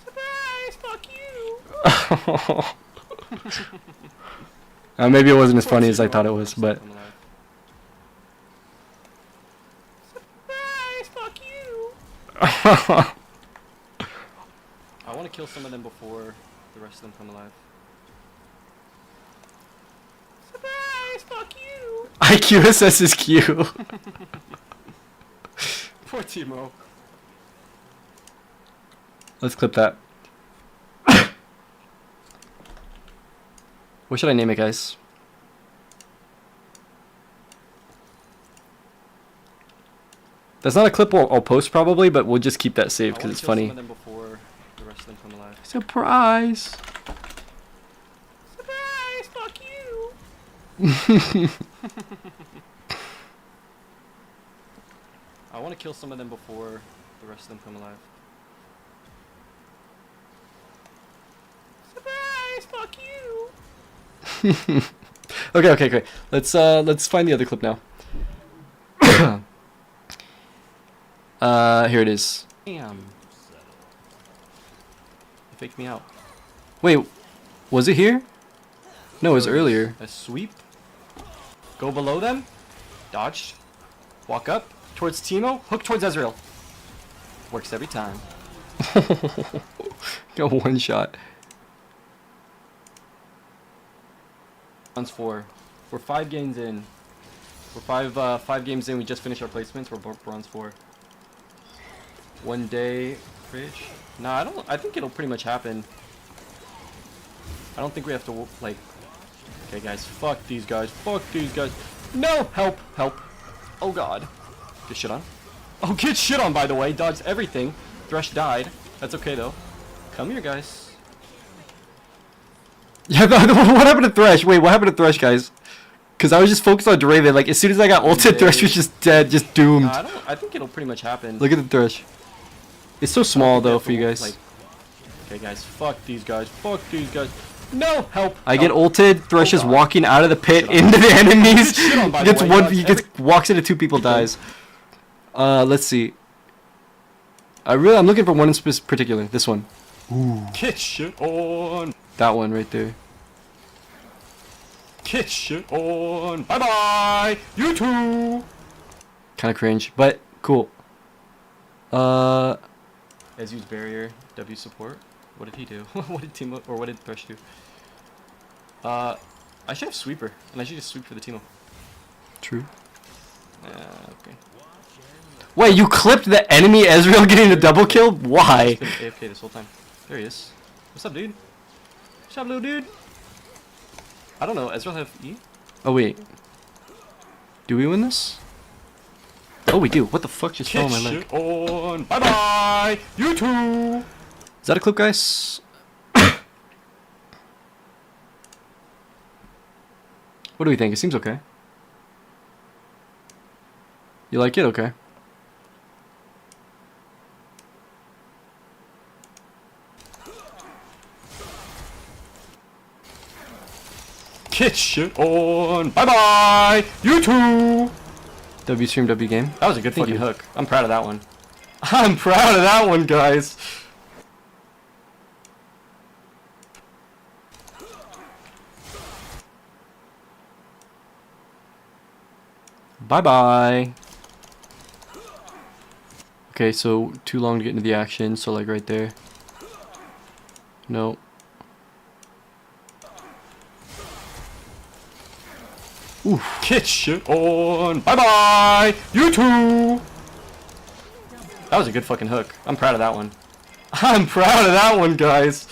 Surprise! Fuck you! Maybe it wasn't as funny as I thought it was, but... Surprise! Fuck you! I want to kill some of them before the rest of them come alive. Surprise! Fuck you! IQSS is Q. Poor Timo. Let's clip that. What should I name it, guys? That's not a clip I'll post probably, but we'll just keep that saved because it's funny. Some of them before the rest of them come alive. Surprise! Surprise! Fuck you! I want to kill some of them before the rest of them come alive. Surprise! Fuck you! Okay. Let's find the other clip now. Here it is. Damn. It faked me out. Wait, was it here? No, it was earlier. A sweep. Go below them. Dodge. Walk up towards Timo. Hook towards Ezreal. Works every time. Go one shot. Bronze 4. We're 5 games in. We're five games in. We just finished our placements. We're bronze 4. One day, Fridge. Nah, I think it'll pretty much happen. I don't think we have to like. Okay, guys. Fuck these guys. Fuck these guys. No! Help! Help! Oh God. Get shit on. Oh, get shit on, by the way. Dodged everything. Thresh died. That's okay though. Come here, guys. Yeah, what happened to Thresh? Wait, what happened to Thresh, guys? Because I was just focused on DRAVEN. Like, as soon as I got ulted, Thresh was just dead, just doomed. I think it'll pretty much happen. Look at the Thresh. It's so small, though, for you guys. Like, okay, guys, fuck these guys. Fuck these guys. No, help. I get ulted, Thresh is walking out of the pit into the enemies. Walks into 2 people, dies. Let's see. I'm looking for one in particular. This one. Ooh. Get shit on. That one right there. Get shit on. Bye bye. You too. Kind of cringe, but cool. As used barrier, W support. What did he do? What did Thresh do? I should have sweeper, and I should just sweep for the team. True. Okay. Wait, you clipped the enemy Ezreal getting a double kill? Why? He's been AFK this whole time. There he is. What's up, dude? What's up, little dude? I don't know. Ezreal have E? Oh wait. Do we win this? Oh, we do. What the fuck just fell on my leg? On. Bye bye. You too. Is that a clip, guys? What do we think? It seems okay. You like it? Okay. Get shit on. Bye bye. You too. W stream, W game. That was a good fucking hook. I'm proud of that one. I'm proud of that one, guys. Bye bye. Okay, so too long to get into the action, so like right there. No. Ooh. Get shit on. Bye bye. You too. That was a good fucking hook. I'm proud of that one. I'm proud of that one, guys.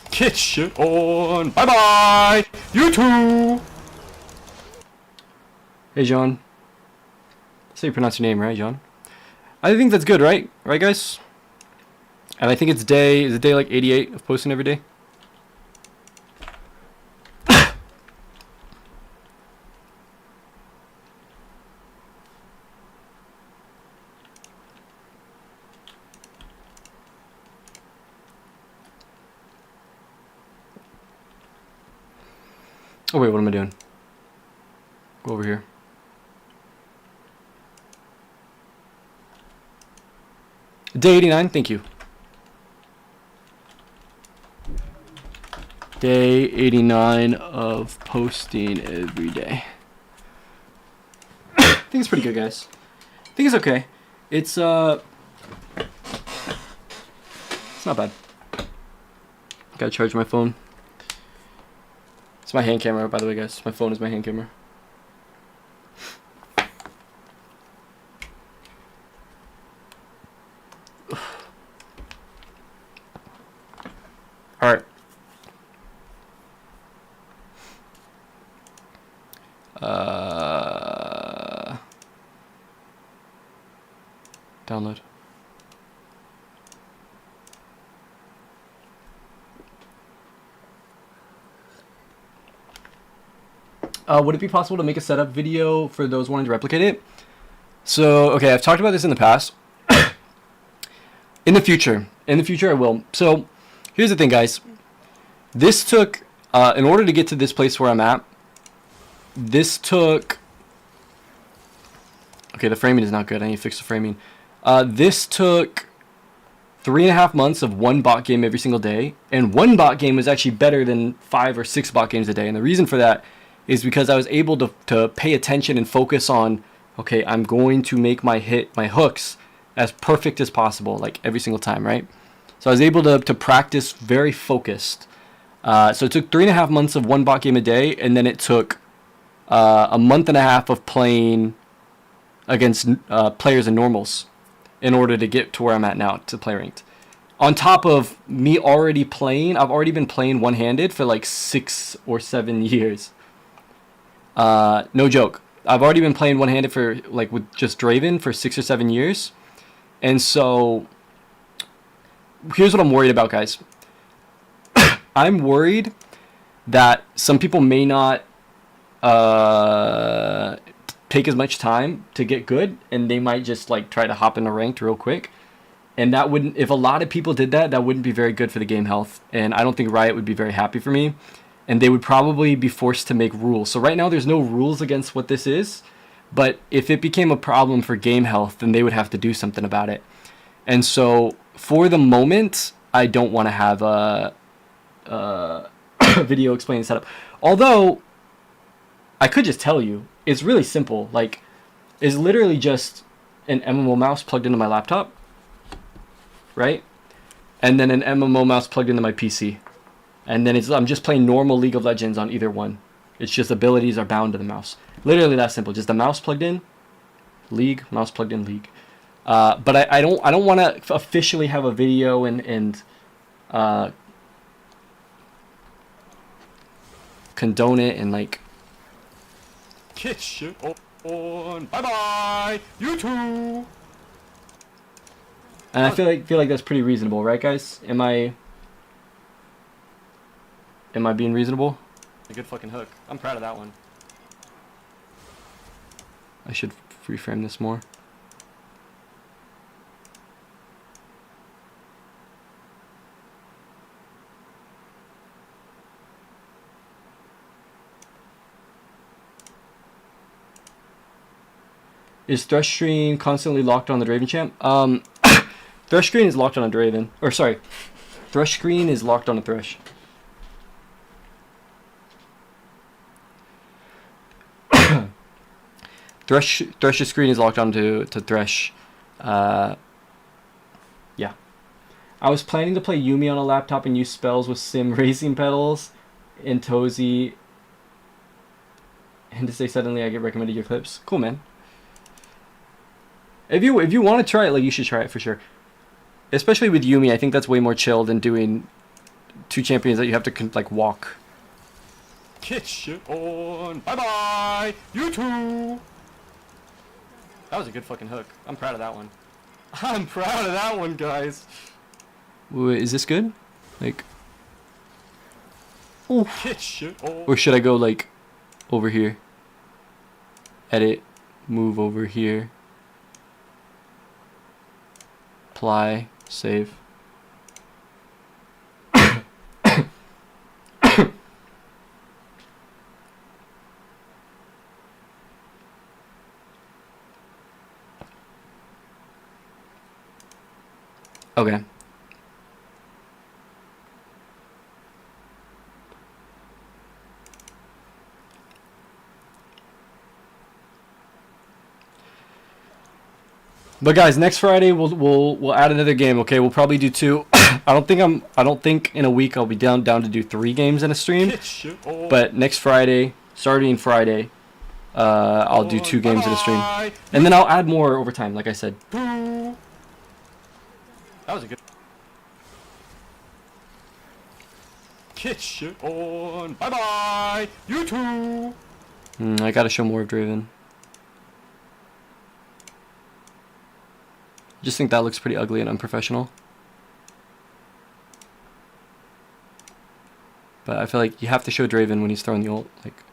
Get shit on. Bye bye. You too. Hey, John. That's how you pronounce your name, right, John? I think that's good, right? Right, guys? And I think it's day, is it day like 88 of posting every day? Oh wait, what am I doing? Go over here. Day 89, thank you. Day 89 of posting every day. I think it's pretty good, guys. I think it's okay. It's not bad. Gotta charge my phone. It's my hand camera, by the way, guys. My phone is my hand camera. Alright. Download. Would it be possible to make a setup video for those wanting to replicate it? So, okay, I've talked about this in the past. In the future I will. So, here's the thing, guys. This took, in order to get to this place where I'm at, this took, okay, the framing is not good. I need to fix the framing. This took 3.5 months of one bot game every single day, and one bot game was actually better than 5 or 6 bot games a day. And the reason for that is because I was able to pay attention and focus on, okay, I'm going to make my hooks as perfect as possible, like every single time, right? So I was able to practice very focused. So it took 3.5 months of one bot game a day, and then it took a month and a half of playing against players in normals in order to get to where I'm at now to play ranked. On top of me already playing, I've already been playing one-handed for like 6 or 7 years. No joke. I've already been playing one-handed for, like, with just DRAVEN for 6 or 7 years. And so, here's what I'm worried about, guys. I'm worried that some people may not take as much time to get good, and they might just like try to hop into ranked real quick. And that wouldn't, if a lot of people did that, that wouldn't be very good for the game health. And I don't think Riot would be very happy for me. And they would probably be forced to make rules. So right now there's no rules against what this is. But if it became a problem for game health, then they would have to do something about it. And so for the moment, I don't want to have a video explaining setup. Although, I could just tell you, it's really simple. Like, it's literally just an MMO mouse plugged into my laptop. Right? And then an MMO mouse plugged into my PC. And then I'm just playing normal League of Legends on either one. It's just abilities are bound to the mouse. Literally that simple. Just the mouse plugged in, League, mouse plugged in, League. But I don't want to officially have a video and condone it and like get shit on. Bye bye, you too. And I feel like that's pretty reasonable, right, guys? Am I being reasonable? A good fucking hook. I'm proud of that one. I should reframe this more. Is Thresh screen constantly locked on the Draven champ? Thresh screen is locked on a Draven. Or sorry, Thresh screen is locked on a Thresh. Thresh's screen is locked onto Thresh. Yeah. I was planning to play Yuumi on a laptop and use spells with sim racing pedals in Tozy. And to say suddenly I get recommended your clips. Cool, man. If you want to try it, like, you should try it for sure. Especially with Yuumi, I think that's way more chill than doing 2 champions that you have to like walk. Get shit on. Bye bye, you too. That was a good fucking hook. I'm proud of that one. I'm proud of that one, guys. Wait, is this good? Like, oh. Get shit on. Or should I go like over here? Edit, move over here. Apply, save. Okay. But guys, next Friday we'll add another game. Okay, we'll probably do 2. I don't think in a week I'll be down to do 3 games in a stream. But next Friday, starting Friday, I'll do 2 games in a stream, and then I'll add more over time, like I said. That was a good. Get shit on. Bye bye, you too. I gotta show more of Draven. Just think that looks pretty ugly and unprofessional. But I feel like you have to show Draven when he's throwing the ult. Like,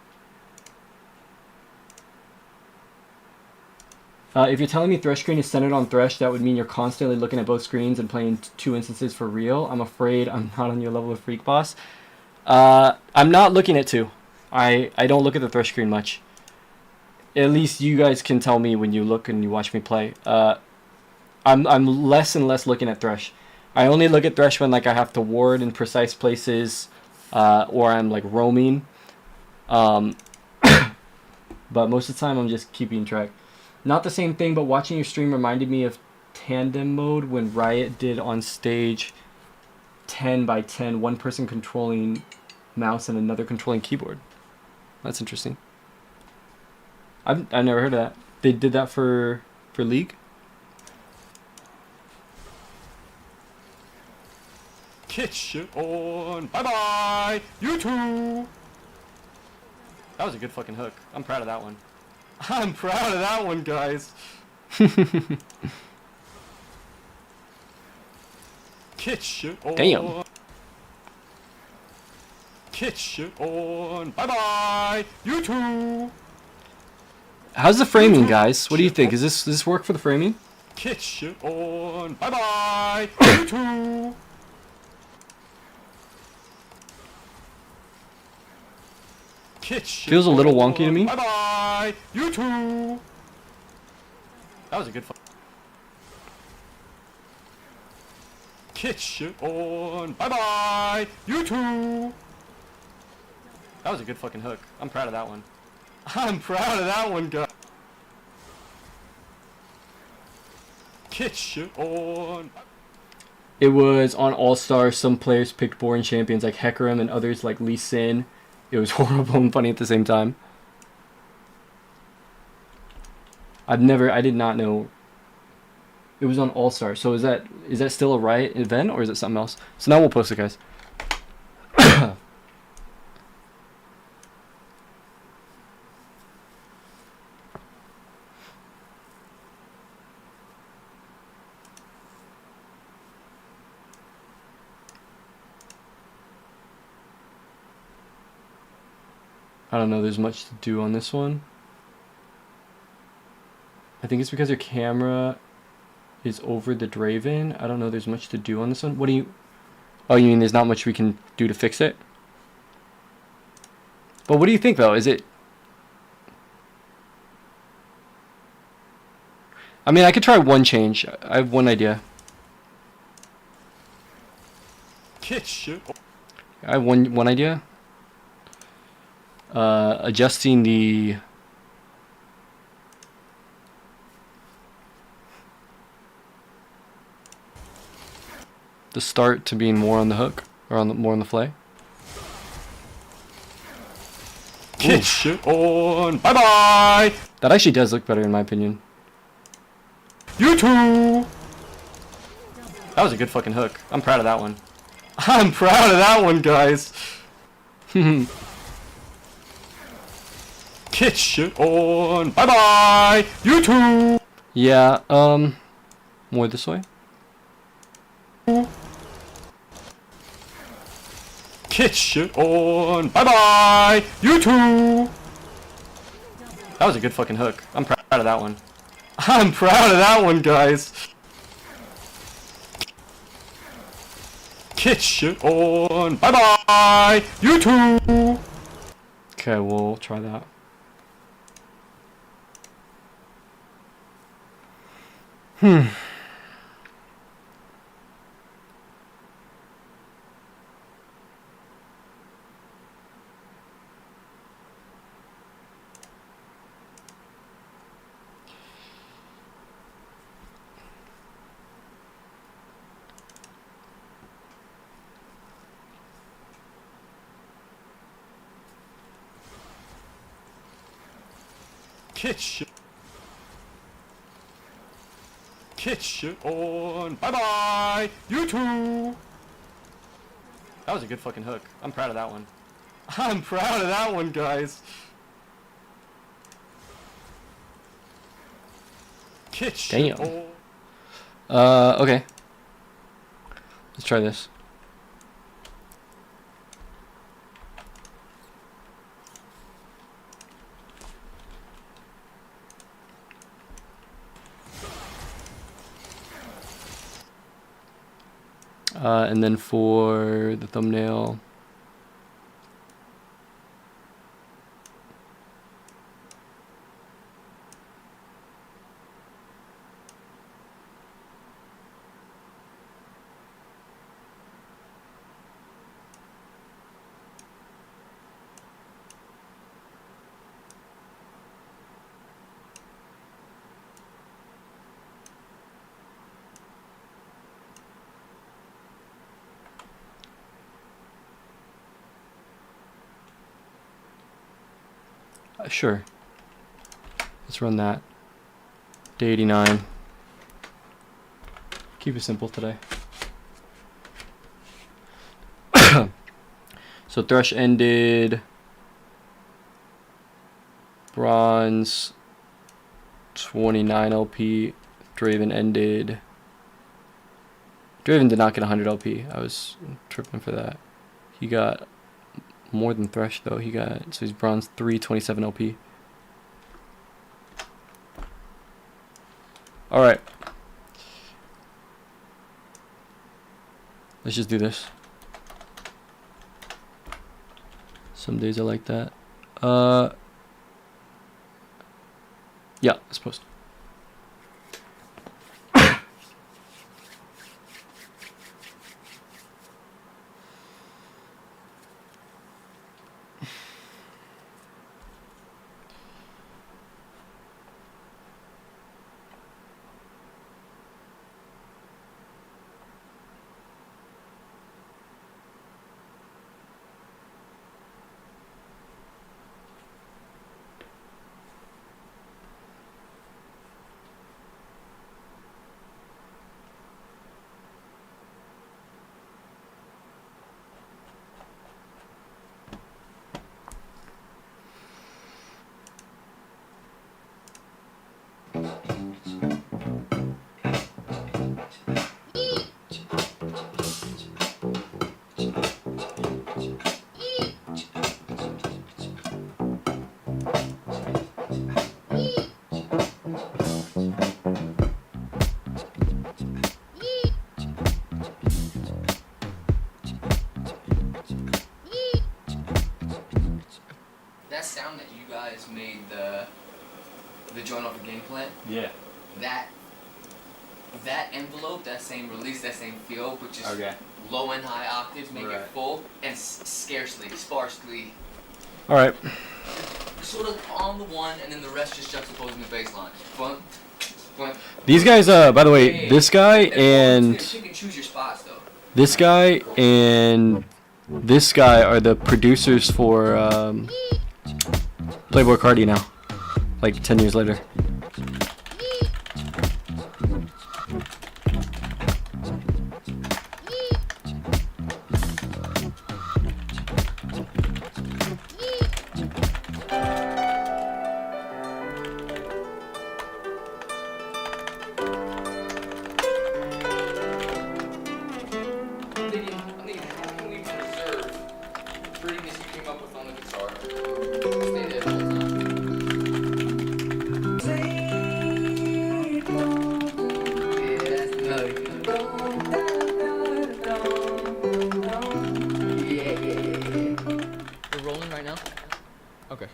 if you're telling me Thresh screen is centered on Thresh, that would mean you're constantly looking at both screens and playing 2 instances for real. I'm afraid I'm not on your level of Freak Boss. I'm not looking at 2. I don't look at the Thresh screen much. At least you guys can tell me when you look and you watch me play. I'm less and less looking at Thresh. I only look at Thresh when like I have to ward in precise places, or I'm like roaming. But most of the time I'm just keeping track. Not the same thing, but watching your stream reminded me of tandem mode when Riot did on stage 10 by 10, one person controlling mouse and another controlling keyboard. That's interesting. I've never heard of that. They did that for League? Get shit on. Bye bye, you too. That was a good fucking hook. I'm proud of that one. I'm proud of that one, guys. Get shit on. Damn. Get shit on. Bye-bye. You too. How's the framing, guys? What do you think? Does this work for the framing? Get shit on. Bye-bye. You too. Feels a little wonky to me. Bye-bye. You too. That was a good fight. Get shit on. Bye-bye. You too. That was a good fucking hook. I'm proud of that one. I'm proud of that one, guys. Get shit on. It was on All-Star. Some players picked boring champions like Hecarim and others like Lee Sin. It was horrible and funny at the same time. I did not know. It was on All-Star. So is that still a Riot event or is it something else? So now we'll post it, guys. I don't know, there's much to do on this one. I think it's because your camera is over the DRAVEN. I don't know, there's much to do on this one. What do you... Oh, you mean there's not much we can do to fix it? But what do you think, though? Is it... I mean, I could try one change. I have one idea. I have one idea. Adjusting the start to being more on the hook or more on the flay. Get shit on. Bye bye. That actually does look better in my opinion. You too. That was a good fucking hook. I'm proud of that one. I'm proud of that one, guys. Get shit on. Bye bye. You too. Yeah. More this way. Get shit on. Bye bye. You too. That was a good fucking hook. I'm proud of that one. I'm proud of that one, guys. Get shit on. Bye bye. You too. Okay, we'll try that. Get shit on. Bye bye. You too. That was a good fucking hook. I'm proud of that one. I'm proud of that one, guys. Get shit on. Okay. Let's try this. And then for the thumbnail, sure. Let's run that. Day 89. Keep it simple today. So Thresh ended bronze 29 LP. DRAVEN ended. DRAVEN did not get 100 LP. I was tripping for that. He got more than Thresh though. So he's bronze 3, 27 OP. All right. Let's just do this. Some days I like that. Yeah, let's post. That sound that you guys made the joint off the game plan. Yeah. That envelope, that same release, that same feel, but just Okay. low and high octaves make Right. it full and sparsely, All right. sort of on the one, and then the rest just juxtaposing the bass line. Fun. These guys, by the way, this guy You and can choose your spots though. this guy and this guy are the producers for Playboy Cardi now. Like 10 years later. I need to reserve the prettiness you came up with on the guitar. Stay there the whole time. Yeah, that's melody. We're rolling right now? Okay.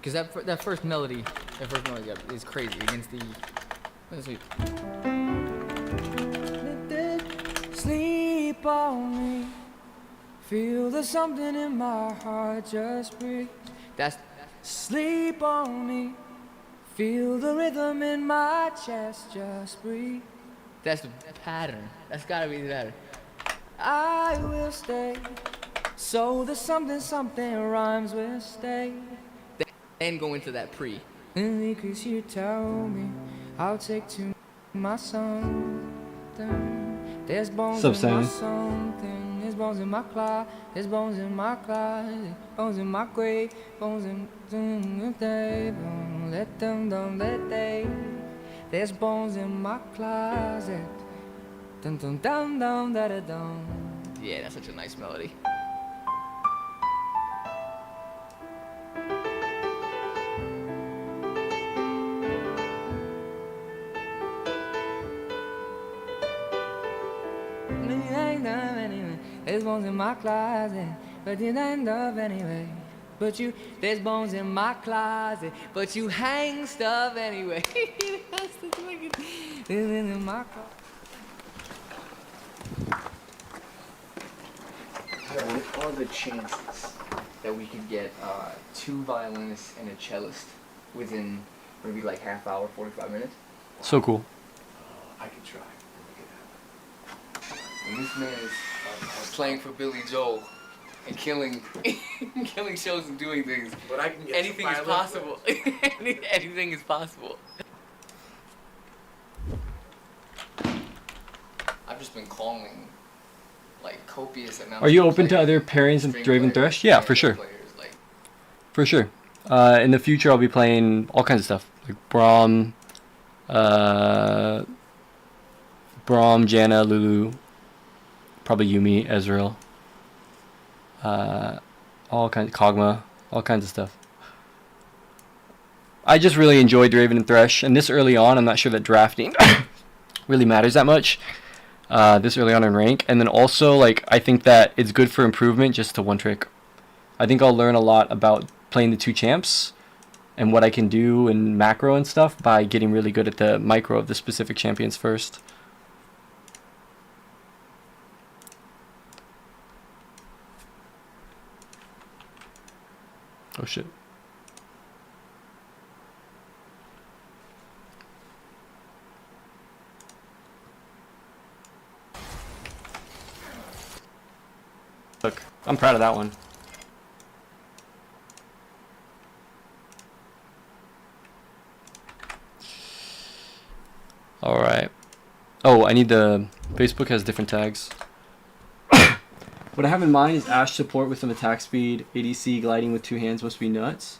Because that first melody is crazy against the... Let's see. Sleep on me. Feel there's something in my heart, just breathe. That's sleep on me. Feel the rhythm in my chest, just breathe. That's the pattern. That's gotta be the pattern. I will stay. So there's something rhymes with stay. Then go into that pre. Because you tell me I'll take to my something. There's bones What's up, in my Sammy? something. There's bones in my closet. There's bones in my closet. Bones in my grave. Bones in the table. Let them down, let they. There's bones in my closet. Dun dun dun dun da da dun. Yeah, that's such a nice melody. There's bones in my closet, but you end up anyway. There's bones in my closet, but you hang stuff anyway. That's the fucking. There's in my closet. What are the chances that we could get 2 violinists and a cellist within maybe like half hour, 45 minutes? So cool. I can try. And this man is playing for Billy Joel and killing shows and doing things. But I can get Anything is possible. Anything is possible. I've just been calling like copious amounts. Are you of open to players, other pairings in string Draven players, Thresh? Yeah, for piano sure. players, like, For sure. In the future, I'll be playing all kinds of stuff. Like Braum, Jana, Lulu, probably Yumi, Ezreal. all kinds of Kog'Maw, all kinds of stuff. I just really enjoyed DRAVEN and THRESH, and this early on, I'm not sure that drafting really matters that much. This early on in rank, and then also like I think that it's good for improvement just to one trick. I think I'll learn a lot about playing the two champs and what I can do in macro and stuff by getting really good at the micro of the specific champions first. Oh shit. Look, I'm proud of that one. Alright. Oh, I need the... Facebook has different tags. What I have in mind is Ashe support with some attack speed. ADC gliding with two hands must be nuts.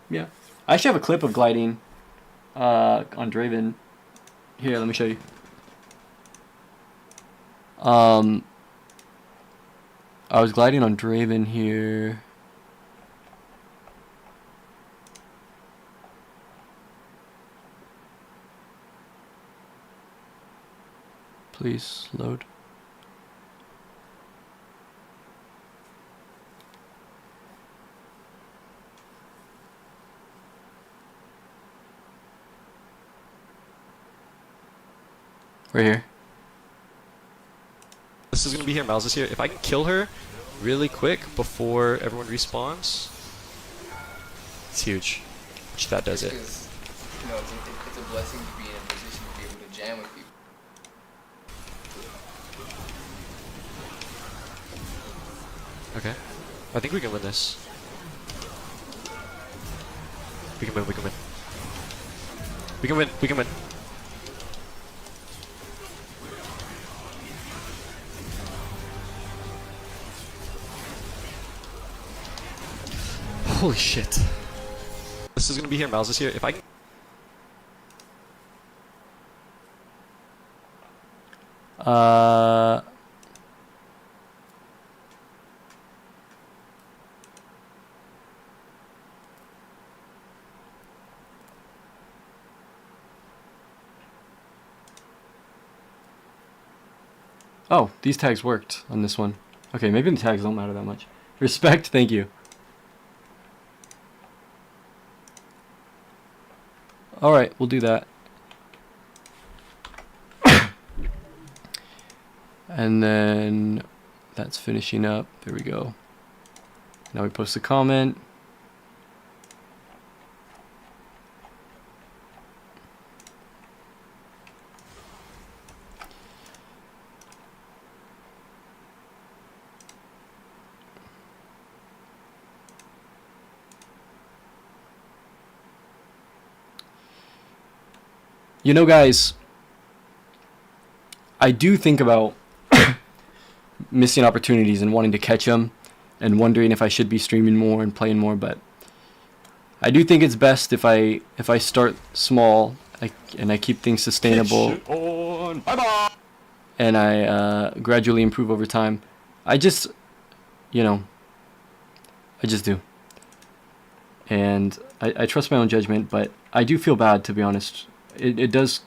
Yeah. I actually have a clip of gliding on DRAVEN. Here, let me show you. I was gliding on DRAVEN here. Please load. Right here. This is gonna be here. Miles is here. If I can kill her really quick before everyone respawns, it's huge. Which that does it. Because, you know, it's a blessing to be in a position to be able to jam with people. Okay. I think we can win this. We can win, we can win. We can win, we can win. Holy shit. This is gonna be here, Miles is here. If I can... Oh, these tags worked on this one. Okay, maybe the tags don't matter that much. Respect, thank you. Alright, we'll do that. And then that's finishing up. There we go. Now we post a comment. You know, guys, I do think about missing opportunities and wanting to catch them and wondering if I should be streaming more and playing more, but I do think it's best if I start small and I keep things sustainable and I gradually improve over time. I just, you know, I just do. And I trust my own judgment, but I do feel bad, to be honest. It does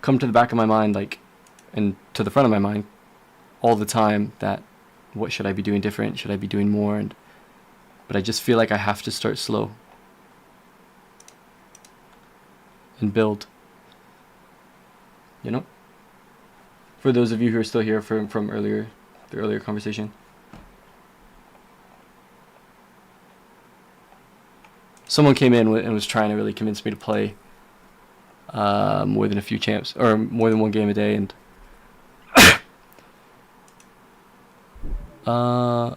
come to the back of my mind, like, and to the front of my mind all the time, that what should I be doing different? Should I be doing more? But I just feel like I have to start slow and build, you know? For those of you who are still here from earlier, the earlier conversation. Someone came in and was trying to really convince me to play more than a few champs, or more than one game a day, and I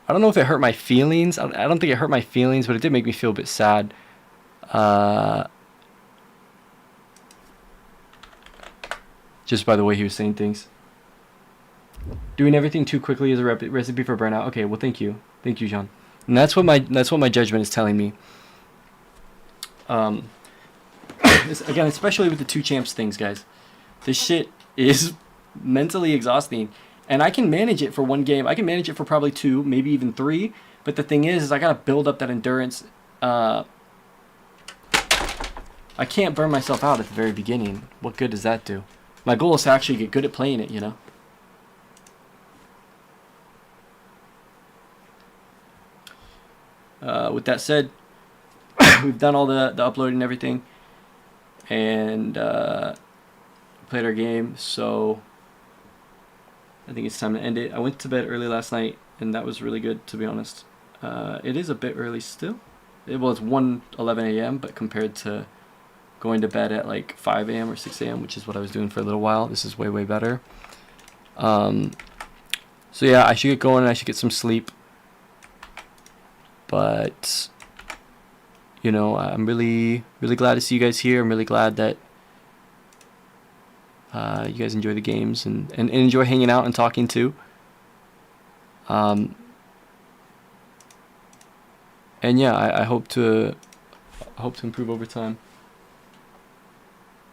don't know if it hurt my feelings. I don't think it hurt my feelings, but it did make me feel a bit sad. Just by the way he was saying things. Doing everything too quickly is a recipe for burnout. Okay, well, thank you, John. And that's what my judgment is telling me. Again, especially with the two champs things, guys. This shit is mentally exhausting. And I can manage it for one game. I can manage it for probably 2, maybe even 3. But the thing is I got to build up that endurance. I can't burn myself out at the very beginning. What good does that do? My goal is to actually get good at playing it, you know? With that said, we've done all the uploading and everything. And played our game. So I think it's time to end it. I went to bed early last night, and that was really good, to be honest. It is a bit early still. Well, it's 1:11 a.m., but compared to going to bed at like 5 a.m. or 6 a.m., which is what I was doing for a little while, this is way, way better. So yeah, I should get going and I should get some sleep. But, you know, I'm really, really glad to see you guys here. I'm really glad that you guys enjoy the games and enjoy hanging out and talking too. And yeah, I hope to improve over time.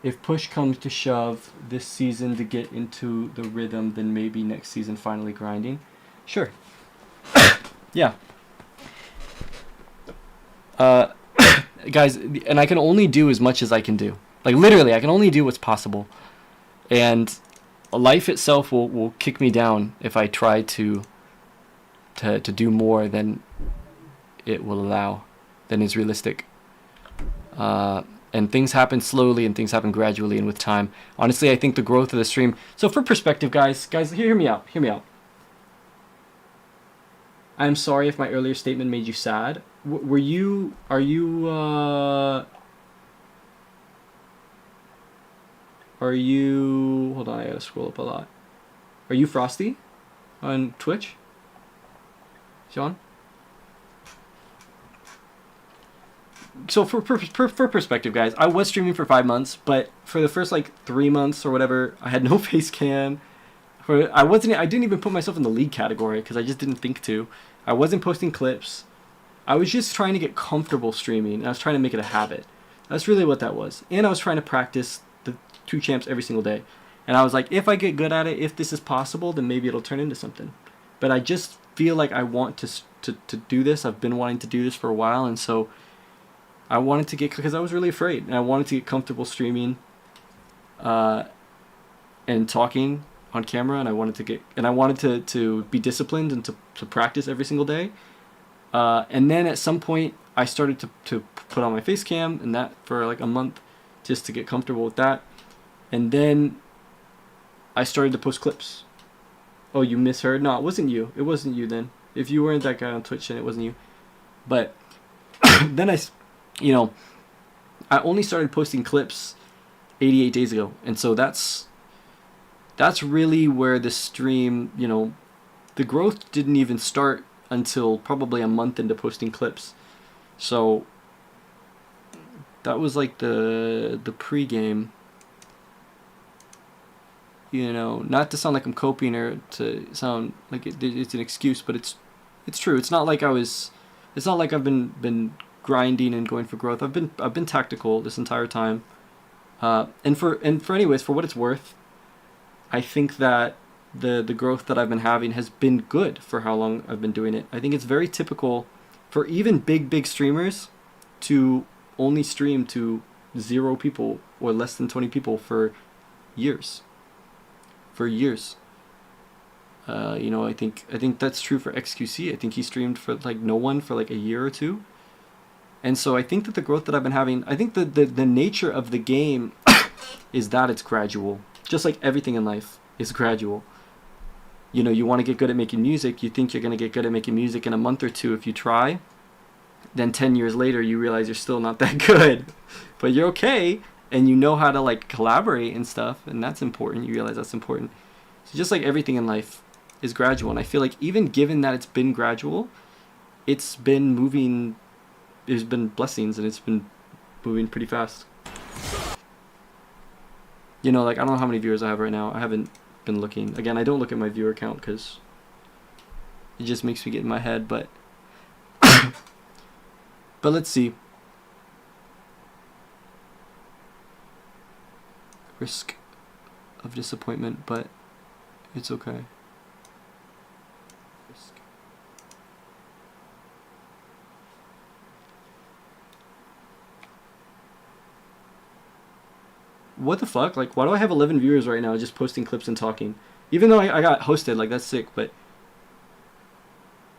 If push comes to shove this season to get into the rhythm, then maybe next season finally grinding. Sure. Yeah. Guys, and I can only do as much as I can do. Like literally, I can only do what's possible. And life itself will kick me down if I try to do more than it will allow, than is realistic. And things happen slowly and things happen gradually and with time. Honestly, I think the growth of the stream... So for perspective, guys, hear me out. I'm sorry if my earlier statement made you sad. Are you, hold on, I gotta scroll up a lot. Are you Frosty on Twitch? Sean? So for perspective, guys, I was streaming for 5 months, but for the first like 3 months or whatever, I had no face cam. I didn't even put myself in the league category because I just didn't think to. I wasn't posting clips. I was just trying to get comfortable streaming, and I was trying to make it a habit. That's really what that was. And I was trying to practice the 2 champs every single day. And I was like, if I get good at it, if this is possible, then maybe it'll turn into something. But I just feel like I want to do this. I've been wanting to do this for a while, and so I wanted to get, because I was really afraid, and I wanted to get comfortable streaming and talking on camera, and I wanted to be disciplined and to practice every single day. And then at some point I started to put on my face cam, and that for like a month just to get comfortable with that. And then I started to post clips. Oh, you misheard? No, it wasn't you. It wasn't you then. If you weren't that guy on Twitch, then it wasn't you. But then I only started posting clips 88 days ago. And so that's really where the stream, the growth didn't even start until probably a month into posting clips. So that was like the pre-game. Not to sound like I'm coping or to sound like it's an excuse, but it's true. It's not like I've been grinding and going for growth. I've been tactical this entire time. And for anyways, for what it's worth, I think that the growth that I've been having has been good for how long I've been doing it. I think it's very typical for even big streamers to only stream to 0 people or less than 20 people for years. I think that's true for XQC. I think he streamed for like no one for like a year or 2. And so I think that the growth that I've been having, I think that the nature of the game is that it's gradual. Just like everything in life is gradual. You want to get good at making music. You think you're going to get good at making music in a month or 2 if you try. Then 10 years later, you realize you're still not that good. But you're okay, and you know how to like collaborate and stuff, and that's important. You realize that's important. So just like everything in life is gradual. And I feel like even given that it's been gradual, it's been moving, there's been blessings, and it's been moving pretty fast. Like I don't know how many viewers I have right now. I haven't been looking. Again, I don't look at my viewer count because it just makes me get in my head, but but let's see. Risk of disappointment, but it's okay. what the fuck? Like, why do I have 11 viewers right now just posting clips and talking? Even though I got hosted, like, that's sick, but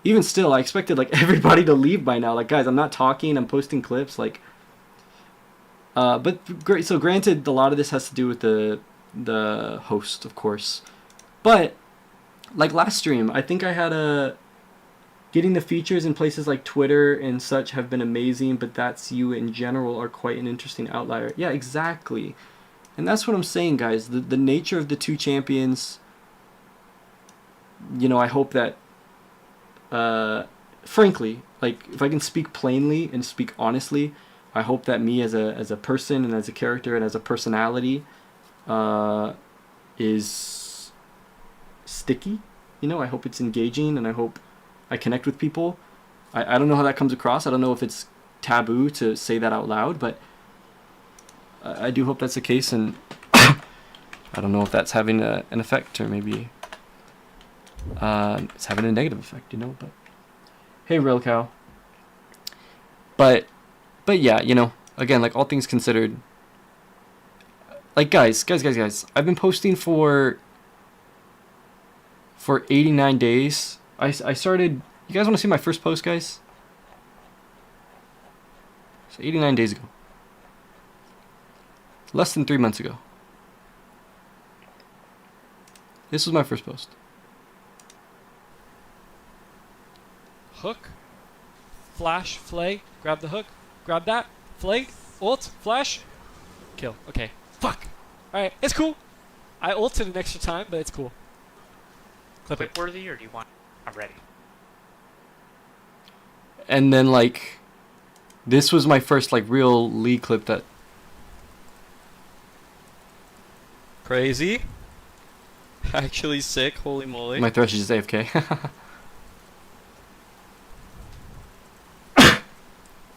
even still, I expected, like, everybody to leave by now. Like, guys, I'm not talking, I'm posting clips, like, but great. So granted, a lot of this has to do with the host, of course, but like last stream, I think I had getting the features in places like Twitter and such have been amazing, but that's you in general are quite an interesting outlier. Yeah, exactly. And that's what I'm saying, guys. The nature of the two champions, you know, I hope that, frankly, like, if I can speak plainly and speak honestly, I hope that me as a person and as a character and as a personality is sticky. You know, I hope it's engaging, and I hope I connect with people. I don't know how that comes across. I don't know if it's taboo to say that out loud, but I do hope that's the case, and I don't know if that's having an effect, or maybe it's having a negative effect, you know. But hey, Real Cow. But yeah, you know, again, like, all things considered, like, guys, I've been posting for 89 days. I started, you guys want to see my first post, guys? So 89 days ago. Less than 3 months ago. This was my first post. Hook. Flash. Flay. Grab the hook. Grab that. Flay. Ult. Flash. Kill. Okay. Fuck. Alright. It's cool. I ulted an extra time, but it's cool. Clip it. Worthy, or do you want? I'm ready. And then, like, this was my first, like, real league clip that... Crazy. Actually sick. Holy moly. My Thresh is just AFK.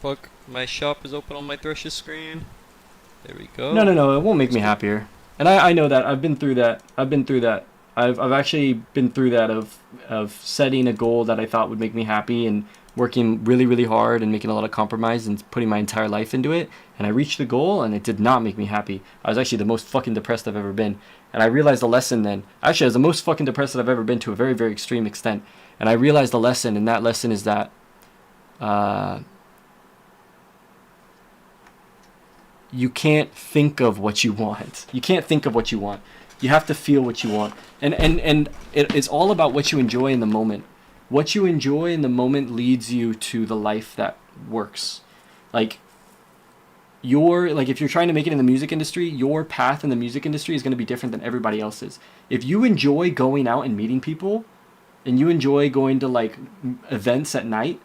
Fuck. My shop is open on my Thresh's screen. There we go. No, it won't make me happier. And I know that. I've been through that. I've actually been through that of setting a goal that I thought would make me happy and working really, really hard and making a lot of compromise and putting my entire life into it. And I reached the goal, and it did not make me happy. I was actually the most fucking depressed I've ever been. And I realized the lesson then. Actually, I was the most fucking depressed that I've ever been, to a very, very extreme extent. And I realized the lesson, and that lesson is that you can't think of what you want. You can't think of what you want. You have to feel what you want. And it's all about what you enjoy in the moment. What you enjoy in the moment leads you to the life that works. Like, if you're trying to make it in the music industry, your path in the music industry is going to be different than everybody else's. If you enjoy going out and meeting people, and you enjoy going to, like, events at night,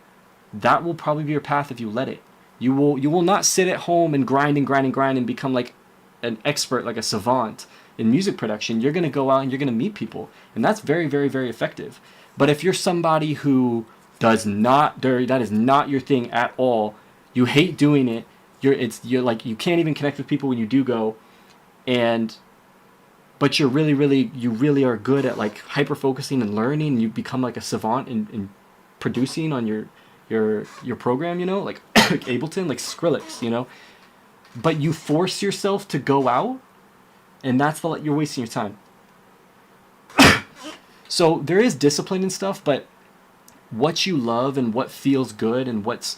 that will probably be your path if you let it. You will not sit at home and grind and become like an expert, like a savant in music production. You're going to go out and you're going to meet people, and that's very, very, very effective. But if you're somebody who that is not your thing at all, you hate doing it, you're like, you can't even connect with people when you do go, but you really are good at, like, hyper focusing and learning, and you become like a savant in producing on your program, you know, like Ableton, like Skrillex, you know. But you force yourself to go out, and you're wasting your time. So there is discipline and stuff, but what you love and what feels good and what's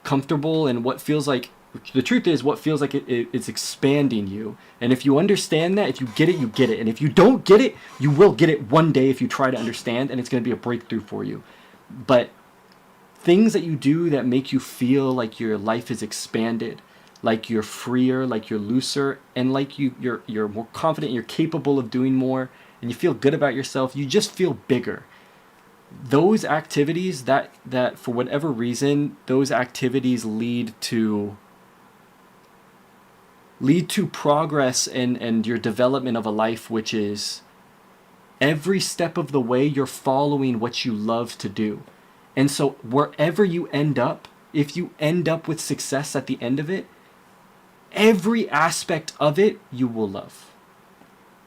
comfortable and what feels like, the truth is, what feels like it's expanding you. And if you understand that, if you get it, you get it. And if you don't get it, you will get it one day if you try to understand, and it's going to be a breakthrough for you. But things that you do that make you feel like your life is expanded, like you're freer, like you're looser, and like you're more confident, you're capable of doing more, and you feel good about yourself, you just feel bigger. Those activities that for whatever reason, those activities lead to progress and your development of a life, which is every step of the way you're following what you love to do. And so wherever you end up, if you end up with success at the end of it, every aspect of it you will love.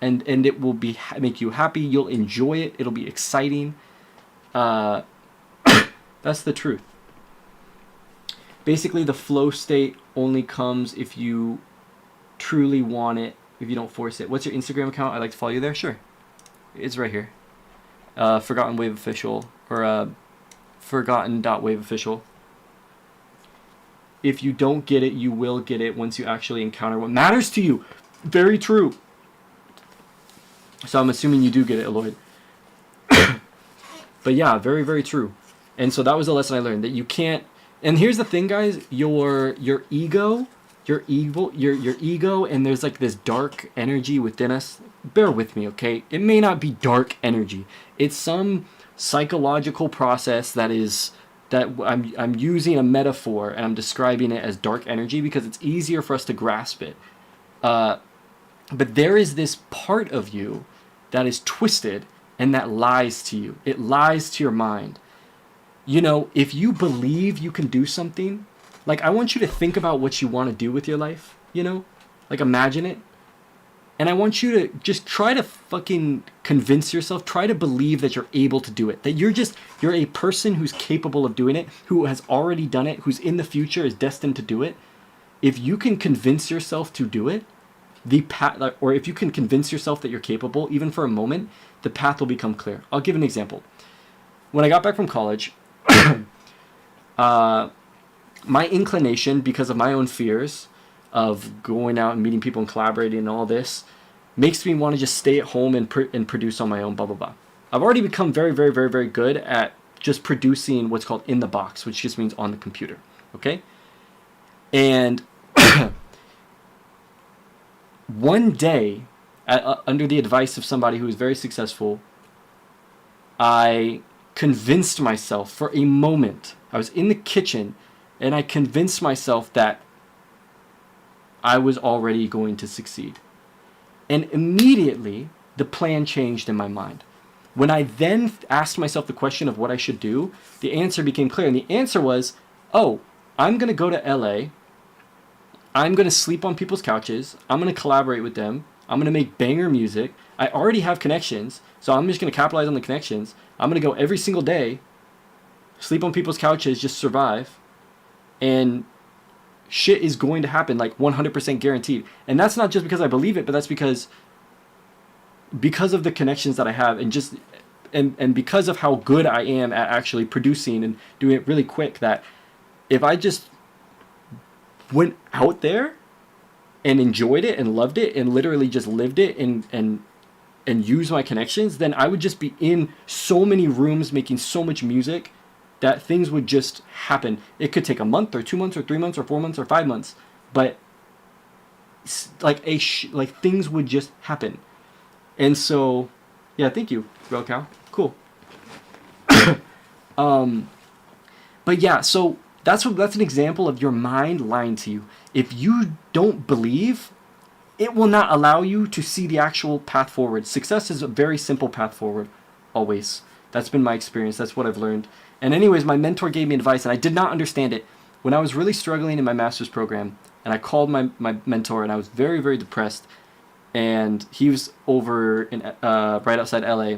And it will make you happy, you'll enjoy it, it'll be exciting. That's the truth. Basically, the flow state only comes if you truly want it if you don't force it. What's your Instagram account? I'd like to follow you there. Sure. It's right here. Forgotten Wave Official, or Forgotten.Wave Official. If you don't get it, you will get it once you actually encounter what matters to you. Very true. So I'm assuming you do get it, Eloyd. But yeah, very, very true. And so that was a lesson I learned, that you can't. And here's the thing, guys. Your ego, your ego, and there's like this dark energy within us. Bear with me, okay? It may not be dark energy. It's some psychological process that I'm using a metaphor, and I'm describing it as dark energy because it's easier for us to grasp it. But there is this part of you that is twisted and that lies to you. It lies to your mind. You know, if you believe you can do something, like, I want you to think about what you want to do with your life, you know? Like, imagine it. And I want you to just try to fucking convince yourself, try to believe that you're able to do it. That you're a person who's capable of doing it, who has already done it, who's in the future, is destined to do it. If you can convince yourself to do it, or if you can convince yourself that you're capable, even for a moment, the path will become clear. I'll give an example. When I got back from college, my inclination, because of my own fears of going out and meeting people and collaborating and all this, makes me want to just stay at home and produce on my own, blah, blah, blah. I've already become very, very, very, very good at just producing what's called in the box, which just means on the computer, okay? And one day, under the advice of somebody who was very successful, I convinced myself for a moment. I was in the kitchen, and I convinced myself that I was already going to succeed. And immediately, the plan changed in my mind. When I then asked myself the question of what I should do, the answer became clear. And the answer was, oh, I'm going to go to LA. I'm going to sleep on people's couches. I'm going to collaborate with them. I'm going to make banger music. I already have connections, so I'm just going to capitalize on the connections. I'm going to go every single day, sleep on people's couches, just survive. And shit is going to happen, like 100% guaranteed. And that's not just because I believe it, but that's because of the connections that I have, and because of how good I am at actually producing and doing it really quick, that if I just went out there and enjoyed it and loved it and literally just lived it and used my connections, then I would just be in so many rooms making so much music that things would just happen. It could take a month or 2 months or 3 months or 4 months or 5 months, but like things would just happen. And so, yeah, thank you, Real Cow. Cool. But yeah, so that's an example of your mind lying to you. If you don't believe, it will not allow you to see the actual path forward. Success is a very simple path forward, always. That's been my experience. That's what I've learned. And anyways, my mentor gave me advice, and I did not understand it. When I was really struggling in my master's program, and I called my mentor, and I was very, very depressed, and he was over in right outside LA,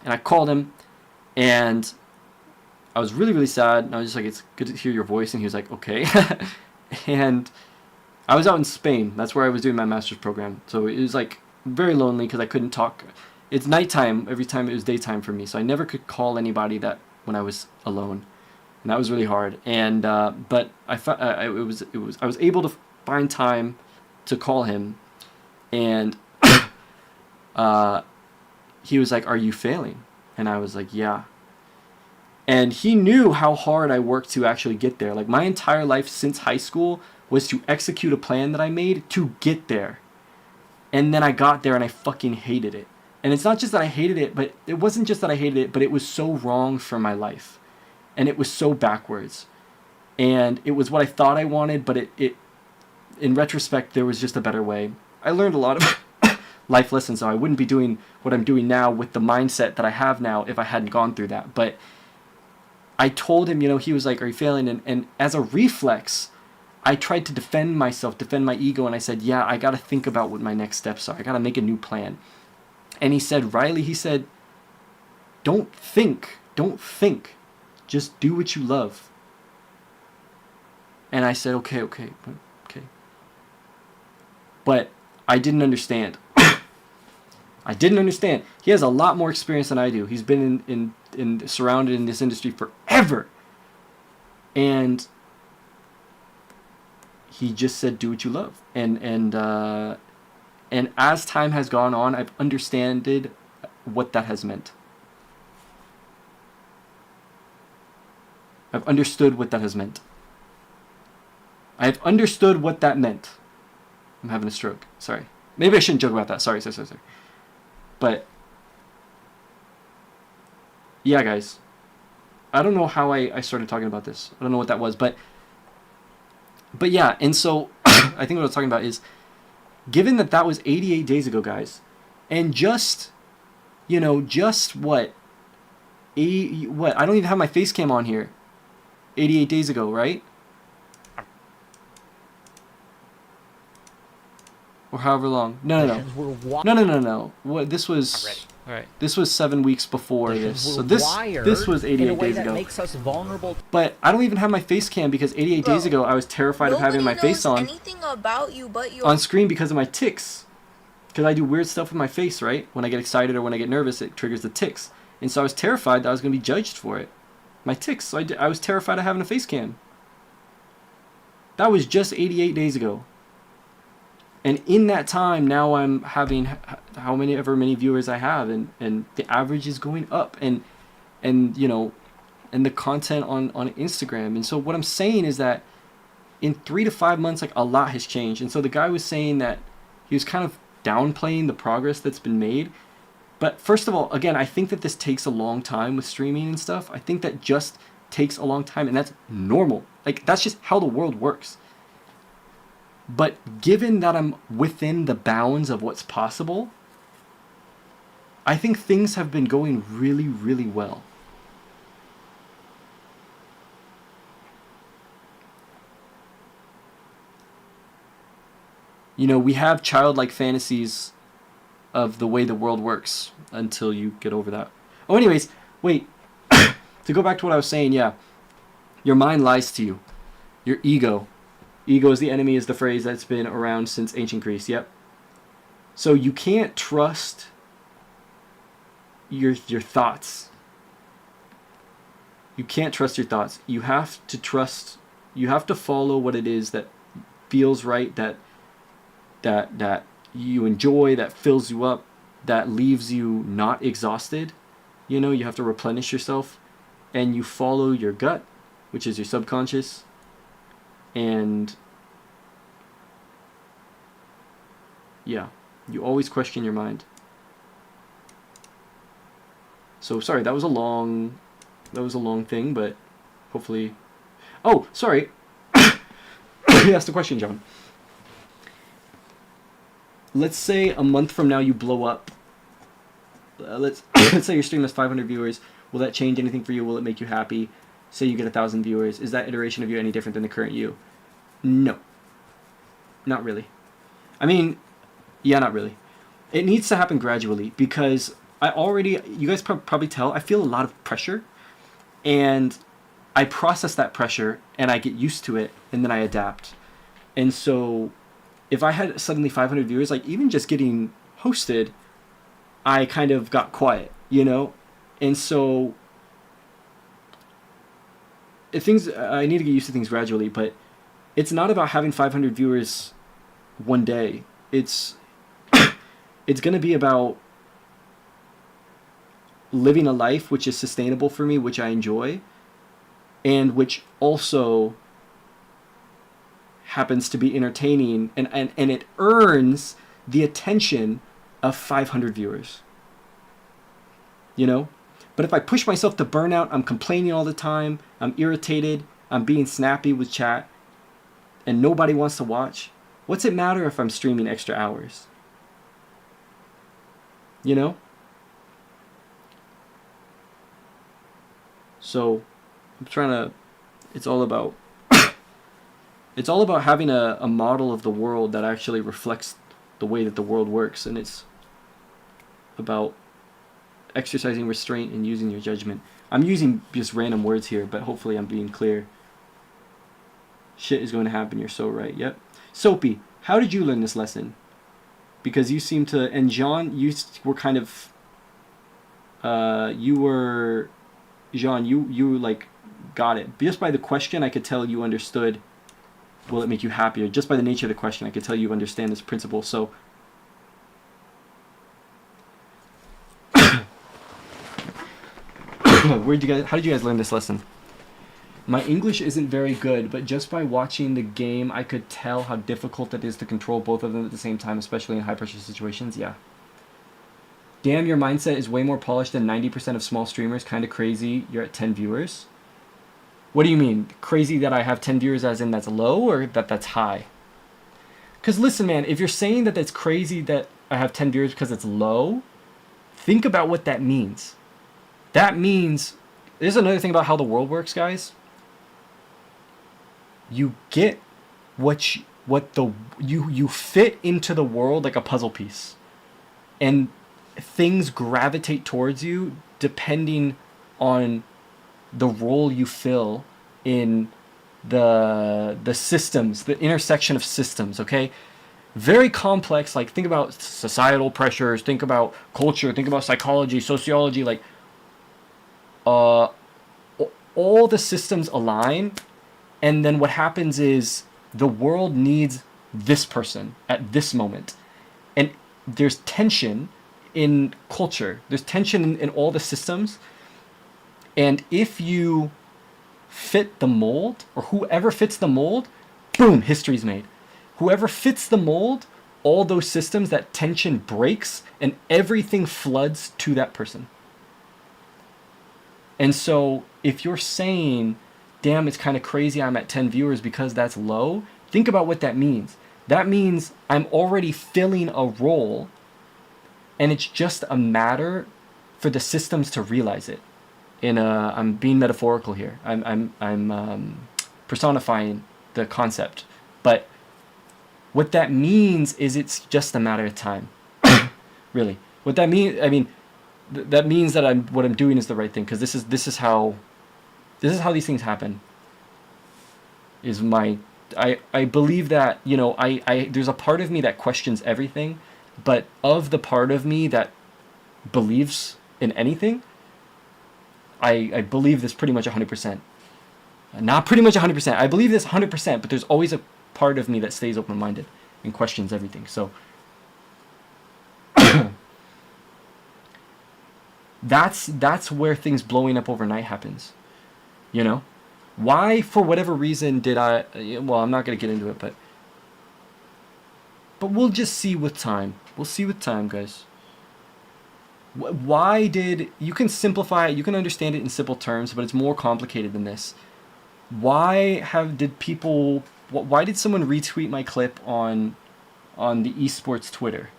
and I called him, and I was really, really sad, and I was just like, it's good to hear your voice, and he was like, okay. And I was out in Spain. That's where I was doing my master's program. So it was like very lonely because I couldn't talk. It's nighttime every time it was daytime for me, so I never could call anybody that when I was alone, and that was really hard. And but I was able to find time to call him, and he was like, "Are you failing?" And I was like, "Yeah." And he knew how hard I worked to actually get there. Like, my entire life since high school was to execute a plan that I made to get there. And then I got there and I fucking hated it. And it's not just that I hated it, but it wasn't just that I hated it, but it was so wrong for my life. And it was so backwards. And it was what I thought I wanted, but it in retrospect, there was just a better way. I learned a lot of life lessons, so I wouldn't be doing what I'm doing now with the mindset that I have now if I hadn't gone through that. But I told him, he was like, "Are you failing?" And as a reflex, I tried to defend myself, defend my ego, and I said, "Yeah, I got to think about what my next steps are. I got to make a new plan." And he said, "Riley," he said, don't think. Just do what you love." And I said, okay. But I didn't understand. I didn't understand. He has a lot more experience than I do. He's been in surrounded in this industry forever. And he just said, do what you love. And as time has gone on, I've understood what that has meant. I've understood what that has meant. I've understood what that meant. I'm having a stroke. Sorry. Maybe I shouldn't joke about that. Sorry. But, yeah, guys. I don't know how I started talking about this. I don't know what that was. But yeah, and so I think what I was talking about is, given that was 88 days ago, guys, and just what? I don't even have my face cam on here. 88 days ago, right? Or however long. No. What this was? All right. This was 7 weeks before this. So this was 88 days ago. Makes us vulnerable. But I don't even have my face cam because 88 days ago I was terrified of having my face on anything about you but your on screen because of my tics. Because I do weird stuff with my face, right? When I get excited or when I get nervous, it triggers the tics. And so I was terrified that I was going to be judged for it. My tics. So I was terrified of having a face cam. That was just 88 days ago. And in that time, now I'm having however many viewers I have, and the average is going up, and the content on Instagram. And so what I'm saying is that in 3 to 5 months, like, a lot has changed. And so the guy was saying that he was kind of downplaying the progress that's been made. But first of all, again, I think that this takes a long time with streaming and stuff. I think that just takes a long time, and that's normal. Like, that's just how the world works. But given that I'm within the bounds of what's possible, I think things have been going really, really well. We have childlike fantasies of the way the world works until you get over that. Oh, anyways, wait. To go back to what I was saying, yeah. Your mind lies to you. Your ego. Ego is the enemy is the phrase that's been around since ancient Greece, yep. So you can't trust your thoughts. You can't trust your thoughts. You have to follow what it is that feels right, that you enjoy, that fills you up, that leaves you not exhausted. You have to replenish yourself, and you follow your gut, which is your subconscious, and yeah, you always question your mind. So sorry, that was a long thing, but hopefully. Oh, sorry. You asked a question, John. Let's say a month from now you blow up. Let's say your stream has 500 viewers. Will that change anything for you? Will it make you happy? Say you get 1,000 viewers. Is that iteration of you any different than the current you? No. Not really. I mean, yeah, not really. It needs to happen gradually because you guys probably tell, I feel a lot of pressure, and I process that pressure and I get used to it, and then I adapt. And so if I had suddenly 500 viewers, like even just getting hosted, I kind of got quiet, And so I need to get used to things gradually, but it's not about having 500 viewers one day. It's going to be about living a life which is sustainable for me, which I enjoy, and which also happens to be entertaining, and it earns the attention of 500 viewers. But if I push myself to burnout, I'm complaining all the time, I'm irritated, I'm being snappy with chat, and nobody wants to watch, what's it matter if I'm streaming extra hours? So I'm trying to, it's all about having a model of the world that actually reflects the way that the world works, and it's about exercising restraint and using your judgment. I'm using just random words here, but hopefully I'm being clear. Shit is going to happen, you're so right. Yep. Soapy, how did you learn this lesson? because you seem to, and Jean, you were kind of, Jean, you like got it. Just by the question, I could tell you understood. Will it make you happier? Just by the nature of the question, I could tell you understand this principle. So, how did you guys learn this lesson? My English isn't very good, but just by watching the game, I could tell how difficult it is to control both of them at the same time, especially in high-pressure situations. Yeah. Damn, your mindset is way more polished than 90% of small streamers. Kind of crazy. You're at 10 viewers. What do you mean? Crazy that I have 10 viewers as in that's low or that that's high? Because listen, man, if you're saying that it's crazy that I have 10 viewers because it's low, think about what that means. That means, there's another thing about how the world works, guys. You get you fit into the world like a puzzle piece, and things gravitate towards you depending on the role you fill in the systems, the intersection of systems. Okay, very complex. Like, think about societal pressures, think about culture, think about psychology, sociology. Like, all the systems align. And then what happens is the world needs this person at this moment. And there's tension in culture. There's tension in all the systems. And if you fit the mold, or whoever fits the mold, boom, history's made. Whoever fits the mold, all those systems, that tension breaks and everything floods to that person. And so if you're saying, damn, it's kind of crazy I'm at 10 viewers because that's low, think about what that means. That means I'm already filling a role, and it's just a matter for the systems to realize it. I'm being metaphorical here. I'm personifying the concept. But what that means is it's just a matter of time. Really. What that means, I mean, that means that what I'm doing is the right thing, because this is how these things happen. I believe that, you know, there's a part of me that questions everything, but of the part of me that believes in anything, I believe this pretty much 100%. Not pretty much 100%. I believe this 100%, but there's always a part of me that stays open-minded and questions everything. So that's where things blowing up overnight happens. You know? Why, for whatever reason, did well, I'm not going to get into it, but we'll just see with time. We'll see with time, guys. Why did, you can simplify it, you can understand it in simple terms, but it's more complicated than this. Why did someone retweet my clip on the esports Twitter?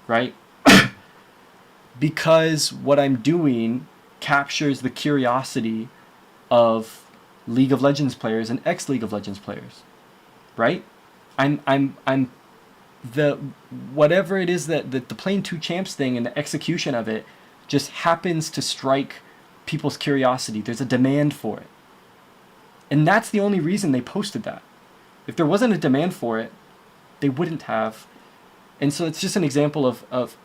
Right? Because what I'm doing captures the curiosity of League of Legends players and ex-League of Legends players, right? I'm the whatever it is that the playing two champs thing and the execution of it just happens to strike people's curiosity. There's a demand for it, and that's the only reason they posted that. If there wasn't a demand for it, they wouldn't have. And so it's just an example of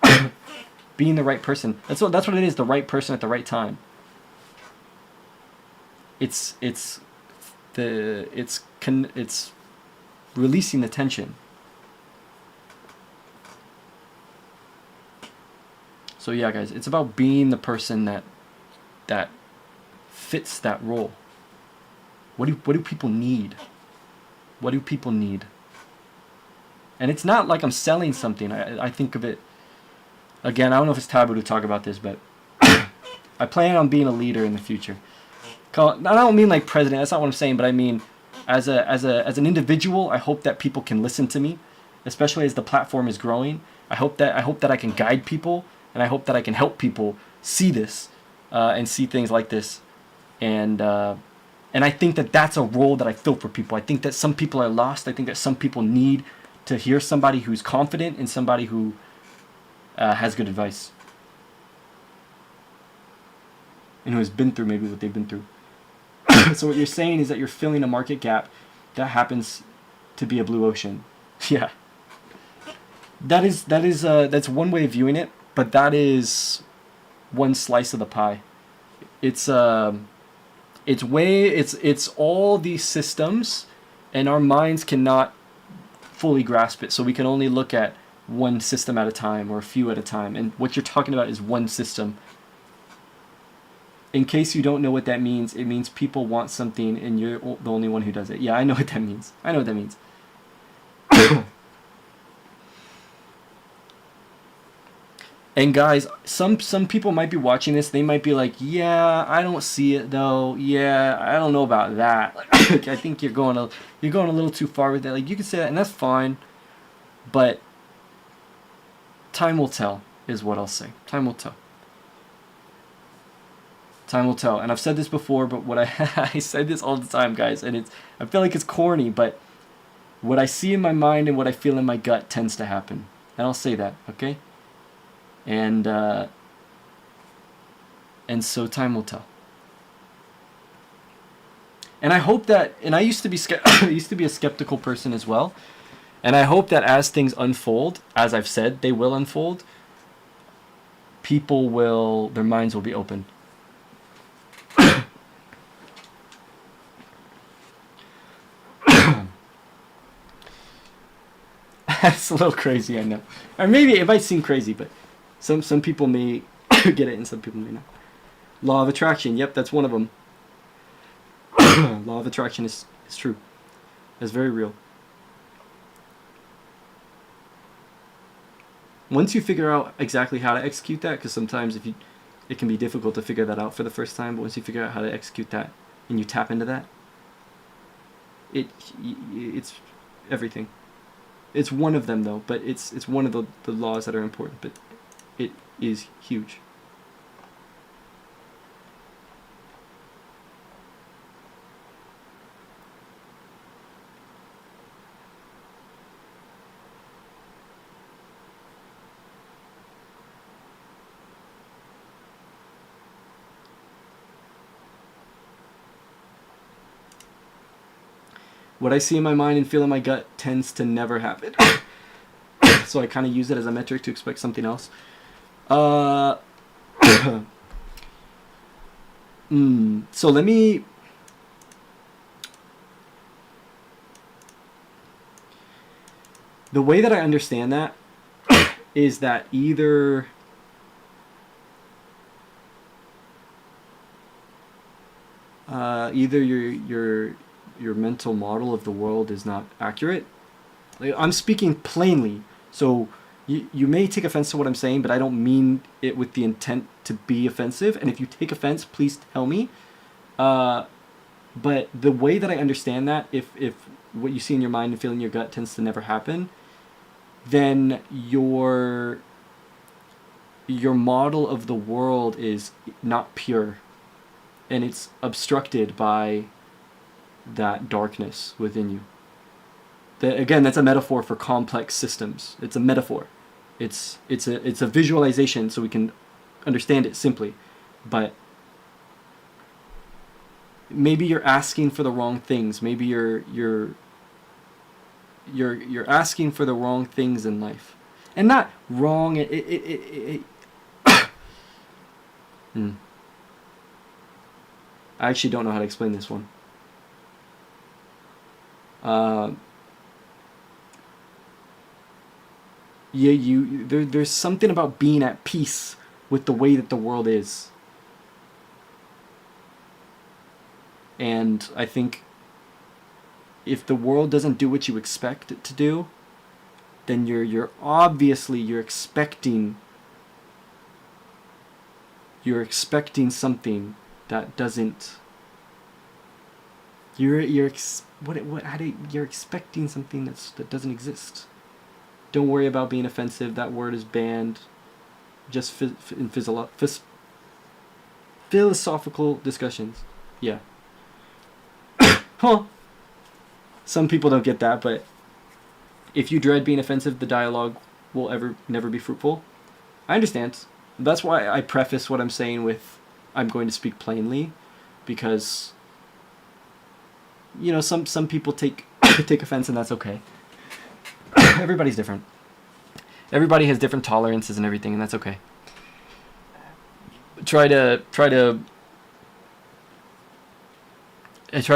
being the right person. That's what it is. The right person at the right time. It's releasing the tension. So yeah, guys, it's about being the person that fits that role. What do people need? What do people need? And it's not like I'm selling something. I think of it, again, I don't know if it's taboo to talk about this, but I plan on being a leader in the future. I don't mean like president, that's not what I'm saying, but I mean as an individual, I hope that people can listen to me, especially as the platform is growing. I hope that I can guide people, and I hope that I can help people see this and see things like this. And I think that that's a role that I fill for people. I think that some people are lost. I think that some people need to hear somebody who's confident and somebody who has good advice. And who has been through maybe what they've been through. So what you're saying is that you're filling a market gap that happens to be a blue ocean. Yeah. That's one way of viewing it, but that is one slice of the pie. It's all these systems, and our minds cannot fully grasp it. So we can only look at one system at a time or a few at a time. And what you're talking about is one system. In case you don't know what that means, it means people want something and you're the only one who does it. Yeah, I know what that means. I know what that means. And guys, some people might be watching this. They might be like, "Yeah, I don't see it though. Yeah, I don't know about that. Like, I think you're going a little too far with that." Like, you can say that, and that's fine. But time will tell, is what I'll say. Time will tell. Time will tell. And I've said this before, but what I said this all the time, guys, and I feel like it's corny, but what I see in my mind and what I feel in my gut tends to happen. And I'll say that, okay? And so time will tell. And I hope that, and I used to be a skeptical person as well, and I hope that as things unfold, as I've said, they will unfold, their minds will be open. That's a little crazy, I know. Or maybe it might seem crazy, but some people may get it and some people may not. Law of attraction, yep, that's one of them. Law of attraction is true. It's very real. Once you figure out exactly how to execute that, because sometimes it can be difficult to figure that out for the first time, but once you figure out how to execute that and you tap into that, it's everything. It's one of them though, but it's one of the laws that are important, but it is huge. What I see in my mind and feel in my gut tends to never happen. So I kind of use it as a metric to expect something else. So let me... The way that I understand that is that either your mental model of the world is not accurate. Like, I'm speaking plainly, so you may take offense to what I'm saying, but I don't mean it with the intent to be offensive. And if you take offense, please tell me. But the way that I understand that, if what you see in your mind and feel in your gut tends to never happen, then your model of the world is not pure, and it's obstructed by that darkness within you. Again, that's a metaphor for complex systems. It's a metaphor. It's a visualization so we can understand it simply. But maybe you're asking for the wrong things. Maybe you're asking for the wrong things in life, and not wrong. I actually don't know how to explain this one. There's something about being at peace with the way that the world is. And I think if the world doesn't do what you expect it to do, then you're expecting something that doesn't. You're expecting something that doesn't exist. Don't worry about being offensive. That word is banned. Just in philosophical discussions. Yeah. Huh. Some people don't get that, but if you dread being offensive, the dialogue will never be fruitful. I understand. That's why I preface what I'm saying with, I'm going to speak plainly, because some people take offense, and that's okay. Everybody's different. Everybody has different tolerances and everything, and that's okay. Try to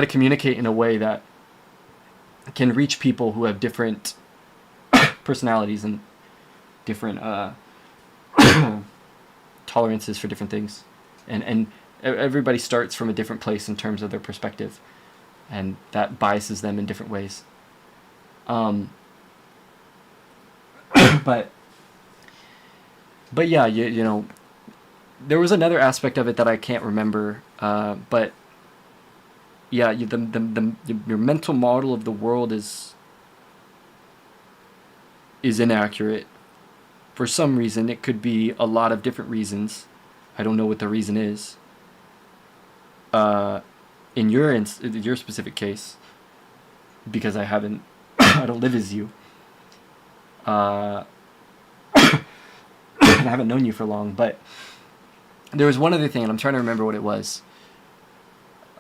communicate in a way that can reach people who have different personalities and different tolerances for different things, and everybody starts from a different place in terms of their perspective, and that biases them in different ways. But yeah, you know, there was another aspect of it that I can't remember, but yeah, your mental model of the world is inaccurate. For some reason, it could be a lot of different reasons. I don't know what the reason is. In your specific case, because I don't live as you. And I haven't known you for long, but there was one other thing, and I'm trying to remember what it was.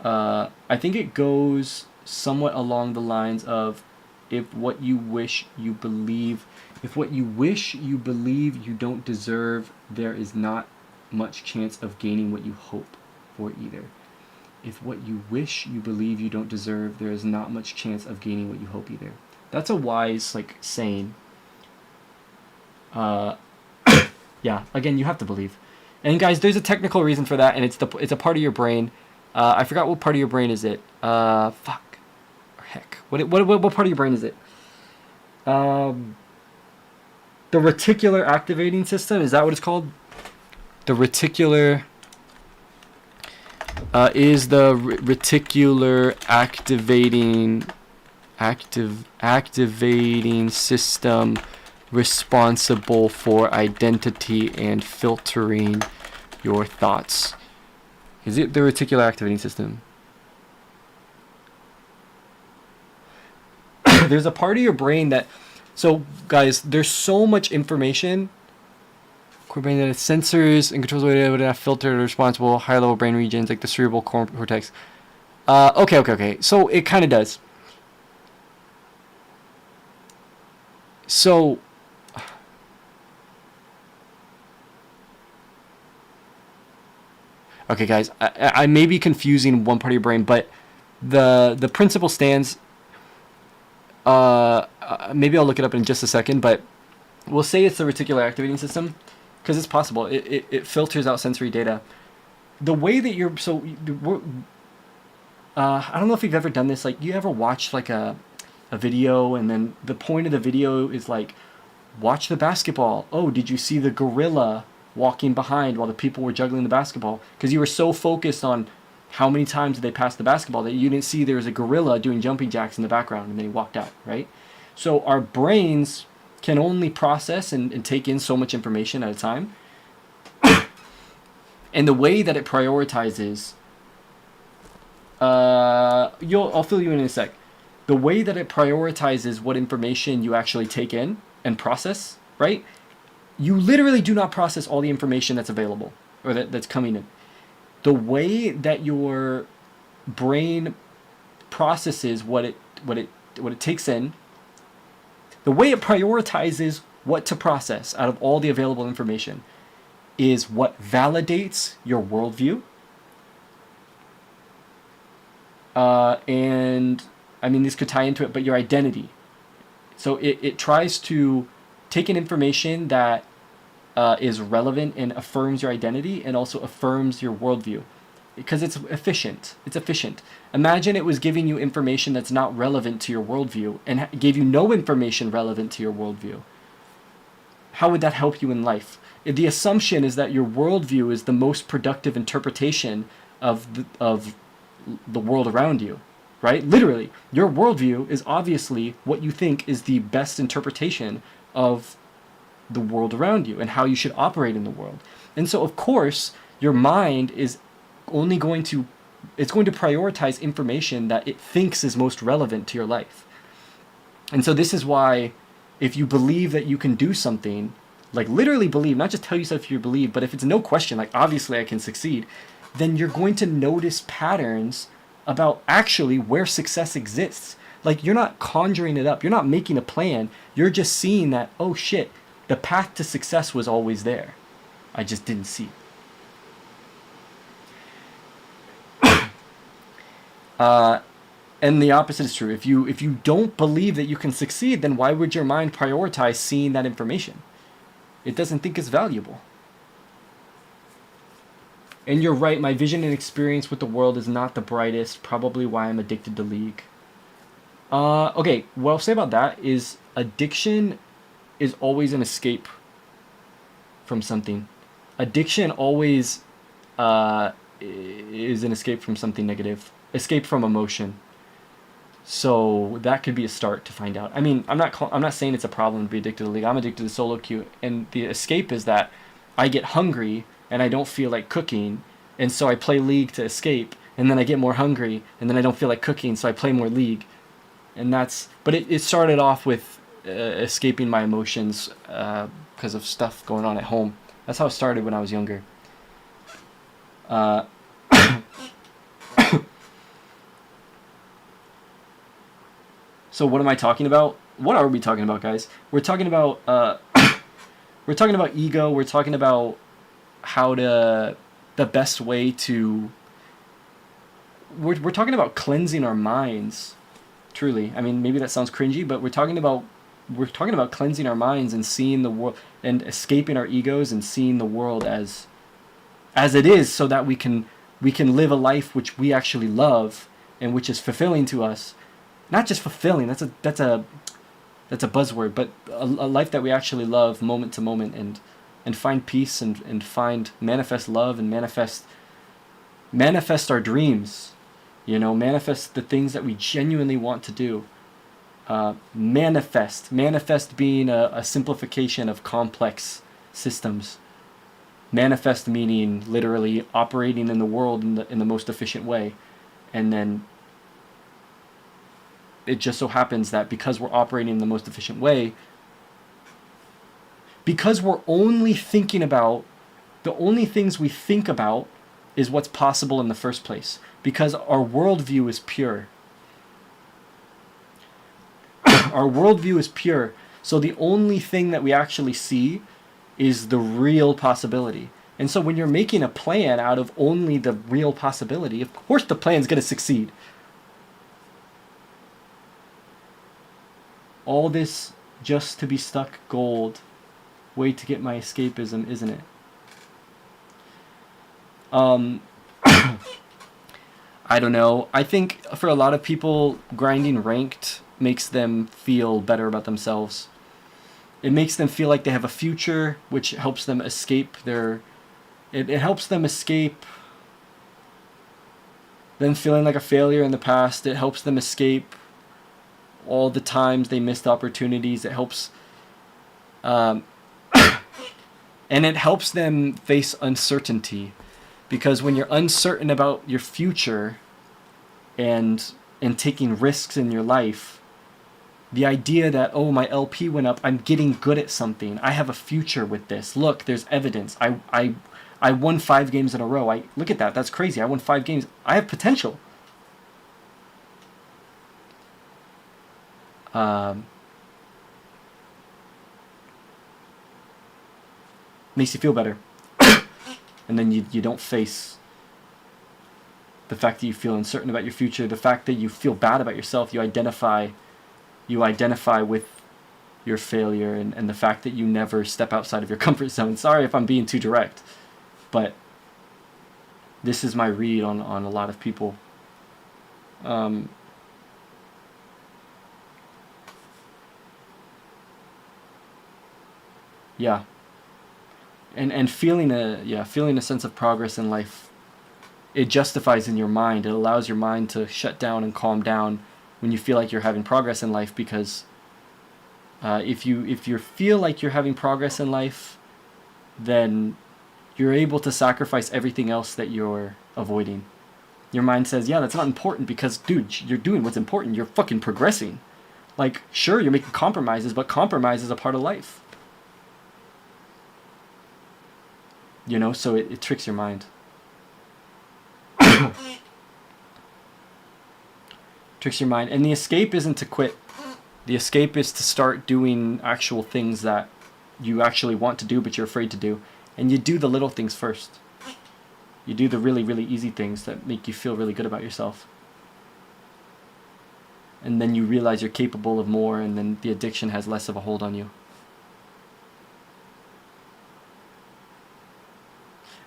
I think it goes somewhat along the lines of, if what you wish you believe you don't deserve, there is not much chance of gaining what you hope for either. If what you wish you believe you don't deserve, there is not much chance of gaining what you hope either. That's a wise, like, saying. Yeah, again, you have to believe. And guys, there's a technical reason for that, and it's a part of your brain. I forgot what part of your brain is it. Fuck. Or heck. What part of your brain is it? The reticular activating system, is that what it's called? The reticular is the reticular activating system responsible for identity and filtering your thoughts. Is it the reticular activating system? There's a part of your brain that... So, guys, there's so much information. Core brain that has sensors and controls that filter responsible higher level brain regions like the cerebral cortex. Okay. So it kind of does. So okay, guys, I may be confusing one part of your brain, but the principle stands. Maybe I'll look it up in just a second, but we'll say it's the reticular activating system, because it's possible. It filters out sensory data. The way that you're... So, I don't know if you've ever done this. Like, you ever watched, like, a video, and then the point of the video is, like, watch the basketball. Oh, did you see the gorilla walking behind while the people were juggling the basketball? Because you were so focused on how many times did they pass the basketball that you didn't see there was a gorilla doing jumping jacks in the background, and then he walked out, right? So our brains can only process and take in so much information at a time. And the way that it prioritizes... I'll fill you in a sec. The way that it prioritizes what information you actually take in and process, right? You literally do not process all the information that's available, or that's coming in. The way that your brain processes what it takes in, the way it prioritizes what to process out of all the available information, is what validates your worldview. And I mean, this could tie into it, but your identity. So it tries to take in information that is relevant and affirms your identity, and also affirms your worldview, because it's efficient. It's efficient. Imagine it was giving you information that's not relevant to your worldview, and gave you no information relevant to your worldview. How would that help you in life? If the assumption is that your worldview is the most productive interpretation of the world around you, right? Literally, your worldview is obviously what you think is the best interpretation of the world around you and how you should operate in the world. And so, of course, your mind is only going to prioritize information that it thinks is most relevant to your life. And so this is why, if you believe that you can do something, like literally believe, not just tell yourself you believe, but if it's no question, like obviously I can succeed, then you're going to notice patterns about actually where success exists. Like, you're not conjuring it up. You're not making a plan. You're just seeing that, oh shit, The path to success was always there. I just didn't see it. And the opposite is true. If you don't believe that you can succeed, then why would your mind prioritize seeing that information? It doesn't think it's valuable. And you're right, my vision and experience with the world is not the brightest, probably why I'm addicted to League. Okay, what I'll say about that is addiction is always an escape from something. Addiction always is an escape from something negative. Escape from emotion. So that could be a start to find out. I mean, I'm not saying it's a problem to be addicted to League. I'm addicted to solo queue, and the escape is that I get hungry and I don't feel like cooking, and so I play League to escape, and then I get more hungry, and then I don't feel like cooking, so I play more League. And that's, but it started off with escaping my emotions because of stuff going on at home. That's how it started when I was younger. So what am I talking about? What are we talking about, guys? We're talking about we're talking about ego. We're talking about how the best way to. We're talking about cleansing our minds. Truly, I mean, maybe that sounds cringy, but we're talking about cleansing our minds and seeing the world and escaping our egos and seeing the world as it is, so that we can live a life which we actually love and which is fulfilling to us. Not just fulfilling. That's a buzzword, but a life that we actually love, moment to moment, and find peace and find manifest love and manifest our dreams. You know, manifest the things that we genuinely want to do. Manifest being a simplification of complex systems. Manifest meaning literally operating in the world in the most efficient way, and then it just so happens that because we're operating in the most efficient way, because we're only thinking about, the only things we think about is what's possible in the first place, because our worldview is pure. Our worldview is pure, so the only thing that we actually see is the real possibility. And so when you're making a plan out of only the real possibility, of course the plan's going to succeed. All this just to be stuck gold. Way to get my escapism, isn't it? I don't know. I think for a lot of people, grinding ranked makes them feel better about themselves. It makes them feel like they have a future, which helps them escape their... It helps them escape them feeling like a failure in the past. It helps them escape all the times they missed opportunities. It helps... and it helps them face uncertainty. Because when you're uncertain about your future and taking risks in your life, the idea that, oh, my LP went up, I'm getting good at something, I have a future with this, look, there's evidence, I won 5 games in a row, look at that, that's crazy, I won 5 games, I have potential. Makes you feel better. And then you don't face the fact that you feel uncertain about your future, the fact that you feel bad about yourself. You identify with your failure and the fact that you never step outside of your comfort zone. Sorry if I'm being too direct, but this is my read on a lot of people. Yeah. And feeling a sense of progress in life, it justifies in your mind. It allows your mind to shut down and calm down when you feel like you're having progress in life, because if you feel like you're having progress in life, then you're able to sacrifice everything else that you're avoiding. Your mind says, yeah, that's not important because, dude, you're doing what's important. You're fucking progressing. Like, sure, you're making compromises, but compromise is a part of life. You know, so it tricks your mind. Tricks your mind. And the escape isn't to quit. The escape is to start doing actual things that you actually want to do but you're afraid to do. And you do the little things first. You do the really, really easy things that make you feel really good about yourself. And then you realize you're capable of more, and then the addiction has less of a hold on you.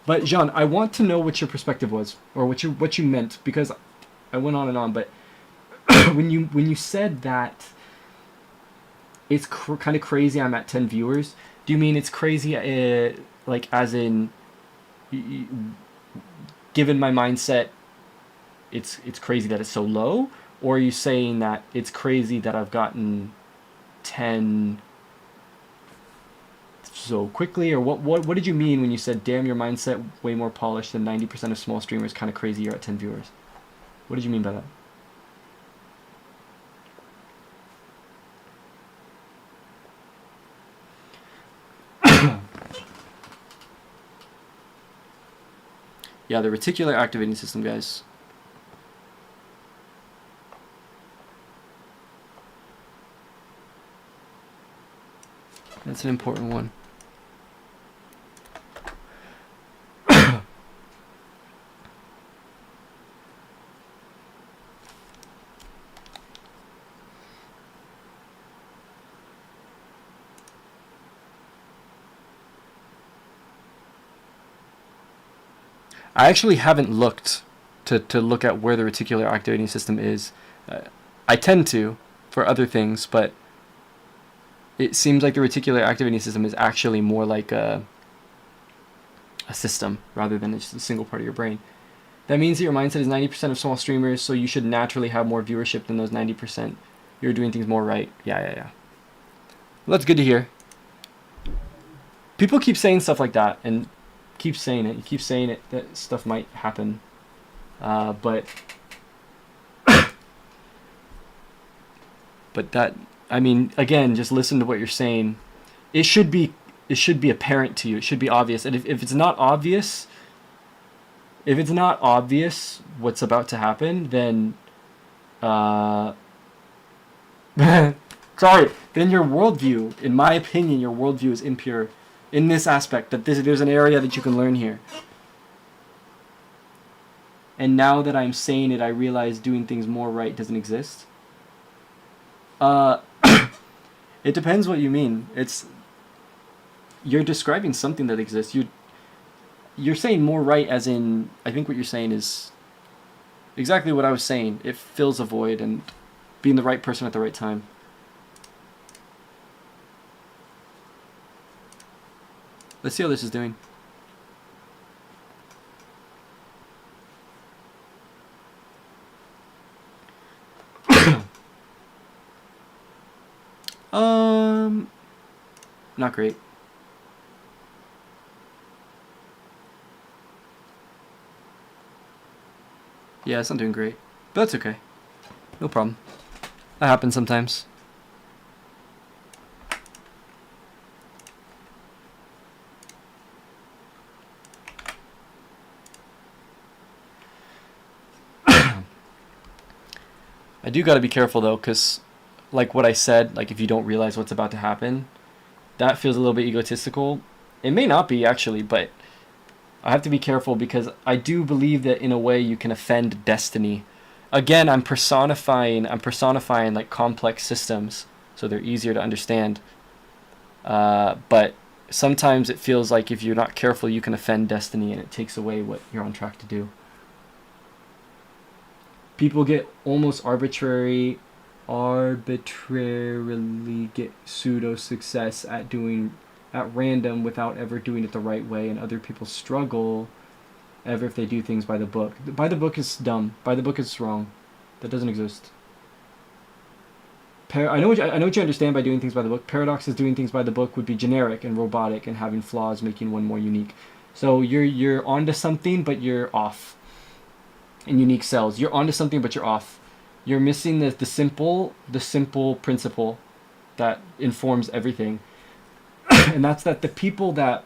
But Jean, I want to know what your perspective was, or what you meant, because I went on and on. But when you said that it's kind of crazy I'm at 10 viewers, do you mean it's crazy like as in, given my mindset, it's crazy that it's so low? Or are you saying that it's crazy that I've gotten 10 so quickly? Or what did you mean when you said, damn, your mindset way more polished than 90% of small streamers, kind of crazy you're at 10 viewers? What did you mean by that? Yeah, the reticular activating system, guys. That's an important one. I actually haven't looked to look at where the reticular activating system is. I tend to for other things, but it seems like the reticular activating system is actually more like a system rather than just a single part of your brain. That means that your mindset is 90% of small streamers, so you should naturally have more viewership than those 90%. You're doing things more right. Yeah. Well, that's good to hear. People keep saying stuff like that, and keep saying it. You keep saying it, that stuff might happen. But that, I mean, again, just listen to what you're saying. It should be apparent to you. It should be obvious. And if it's not obvious, what's about to happen, then sorry, then your worldview, in my opinion, your worldview is impure in this aspect, that there's an area that you can learn here. And now that I'm saying it, I realize doing things more right doesn't exist. It depends what you mean. You're describing something that exists. You're saying more right as in, I think what you're saying is exactly what I was saying. It fills a void and being the right person at the right time. Let's see how this is doing. Not great. Yeah, it's not doing great. But that's okay. No problem. That happens sometimes. I do gotta be careful though, because like what I said, like if you don't realize what's about to happen, that feels a little bit egotistical. It may not be actually, but I have to be careful because I do believe that in a way you can offend destiny. Again, I'm personifying like complex systems so they're easier to understand. But sometimes it feels like if you're not careful, you can offend destiny and it takes away what you're on track to do. People get almost arbitrarily get pseudo success at doing at random without ever doing it the right way, and other people struggle ever if they do things by the book. By the book is dumb. By the book is wrong. That doesn't exist. I know what you understand by doing things by the book. Paradox is doing things by the book would be generic and robotic and having flaws, making one more unique. So you're onto something, but you're off. In unique cells, you're onto something, but you're off. You're missing the simple principle that informs everything, and that's that the people that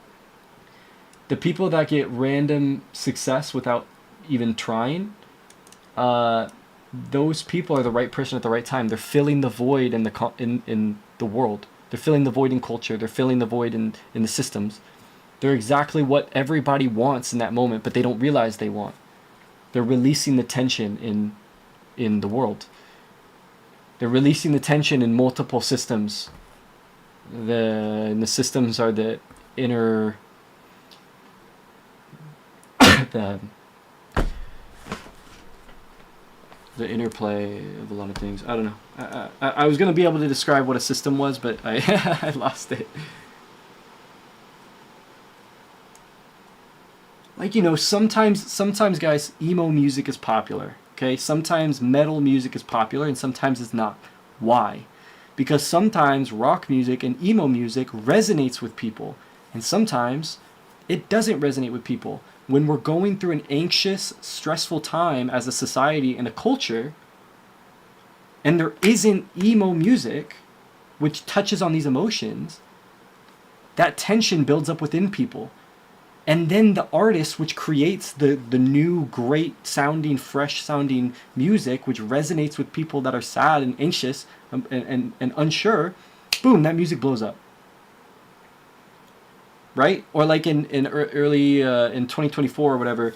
get random success without even trying, those people are the right person at the right time. They're filling the void in the world. They're filling the void in culture. They're filling the void in the systems. They're exactly what everybody wants in that moment, but they don't realize they want. They're releasing the tension in the world. They're releasing the tension in multiple systems. The systems are the inner the interplay of a lot of things. I don't know. I was gonna be able to describe what a system was, but I lost it. Like, you know, sometimes guys, emo music is popular. Okay, sometimes metal music is popular, and sometimes it's not. Why? Because sometimes rock music and emo music resonates with people, and sometimes it doesn't resonate with people. When we're going through an anxious, stressful time as a society and a culture, and there isn't emo music, which touches on these emotions, that tension builds up within people. And then the artist, which creates the new, great sounding, fresh sounding music, which resonates with people that are sad and anxious and unsure, boom, that music blows up. Right? Or like in 2024 or whatever,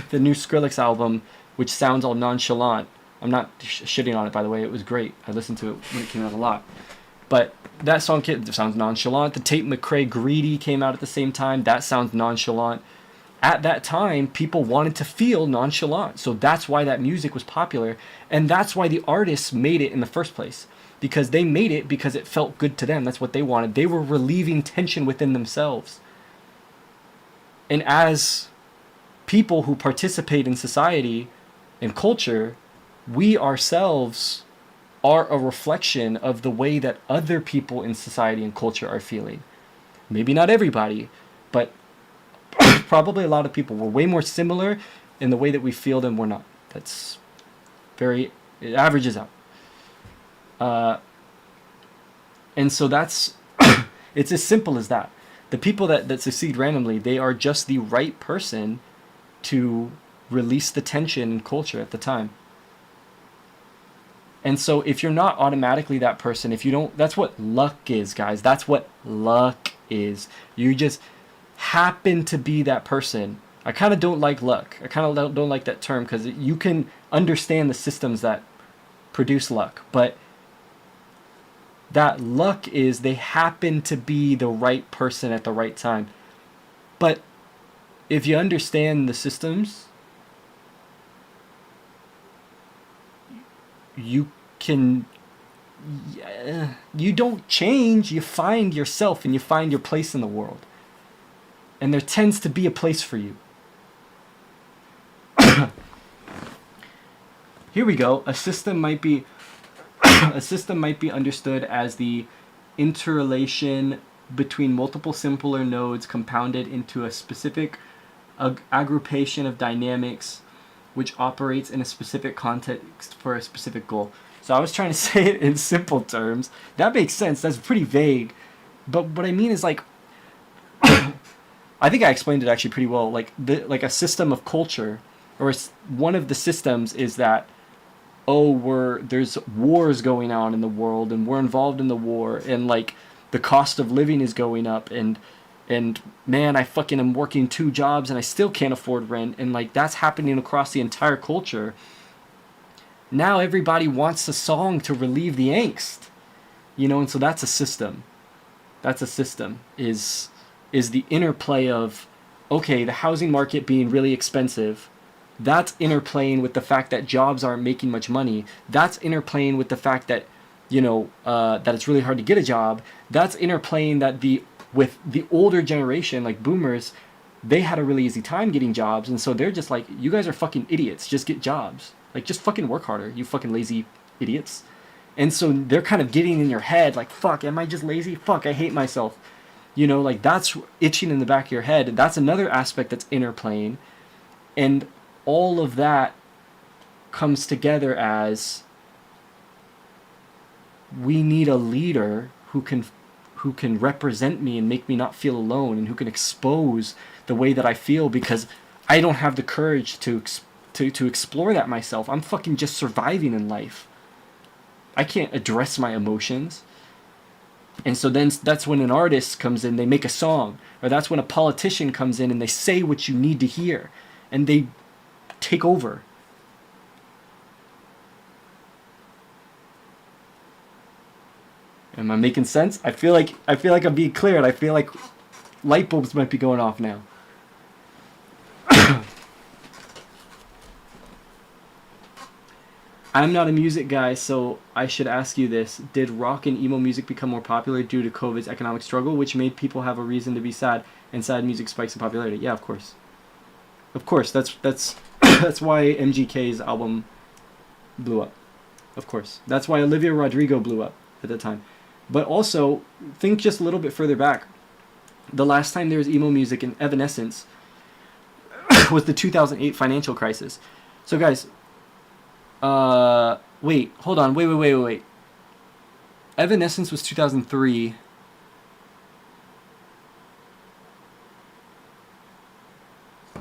the new Skrillex album, which sounds all nonchalant. I'm not shitting on it, by the way. It was great. I listened to it when it came out a lot. But that song sounds nonchalant. The Tate McRae Greedy came out at the same time. That sounds nonchalant. At that time, people wanted to feel nonchalant. So that's why that music was popular. And that's why the artists made it in the first place. Because they made it because it felt good to them. That's what they wanted. They were relieving tension within themselves. And as people who participate in society and culture, we ourselves are a reflection of the way that other people in society and culture are feeling. Maybe not everybody, but probably a lot of people. We're way more similar in the way that we feel than we're not. That's it averages out. And so that's, it's as simple as that. The people that succeed randomly, they are just the right person to release the tension in culture at the time. And so if you're not automatically that person, if you don't, that's what luck is, guys. That's what luck is. You just happen to be that person. I kind of don't like luck. I kind of don't like that term because you can understand the systems that produce luck. But that luck is they happen to be the right person at the right time. But if you understand the systems, you don't change, you find yourself and you find your place in the world. And there tends to be a place for you. Here we go. A system might be understood as the interrelation between multiple simpler nodes compounded into a specific aggregation of dynamics which operates in a specific context for a specific goal. So I was trying to say it in simple terms. That makes sense. That's pretty vague. But what I mean is, like, I think I explained it actually pretty well. Like a system of culture, or one of the systems is that, there's wars going on in the world and we're involved in the war, and like the cost of living is going up, and man, I fucking am working 2 jobs and I still can't afford rent, and like that's happening across the entire culture. Now everybody wants a song to relieve the angst, and so that's a system. That's a system, is the interplay of, okay, the housing market being really expensive. That's interplaying with the fact that jobs aren't making much money. That's interplaying with the fact that, that it's really hard to get a job. That's interplaying that with the older generation, like boomers, they had a really easy time getting jobs. And so they're just like, you guys are fucking idiots. Just get jobs. Like, just fucking work harder, you fucking lazy idiots. And so they're kind of getting in your head, like, fuck, am I just lazy? Fuck, I hate myself. Like that's itching in the back of your head. And that's another aspect that's interplaying. And all of that comes together as we need a leader who can represent me and make me not feel alone, and who can expose the way that I feel, because I don't have the courage to explore that myself. I'm fucking just surviving in life. I can't address my emotions. And so then that's when an artist comes in, they make a song, or that's when a politician comes in and they say what you need to hear, and they take over. Am I making sense? I feel like I'm being clear, and I feel like light bulbs might be going off now. I'm not a music guy, so I should ask you this. Did rock and emo music become more popular due to COVID's economic struggle, which made people have a reason to be sad, and sad music spikes in popularity? Yeah, of course. Of course, that's that's why MGK's album blew up. Of course. That's why Olivia Rodrigo blew up at the time. But also, think just a little bit further back. The last time there was emo music in Evanescence was the 2008 financial crisis. So guys, wait, hold on, wait. Evanescence was 2003.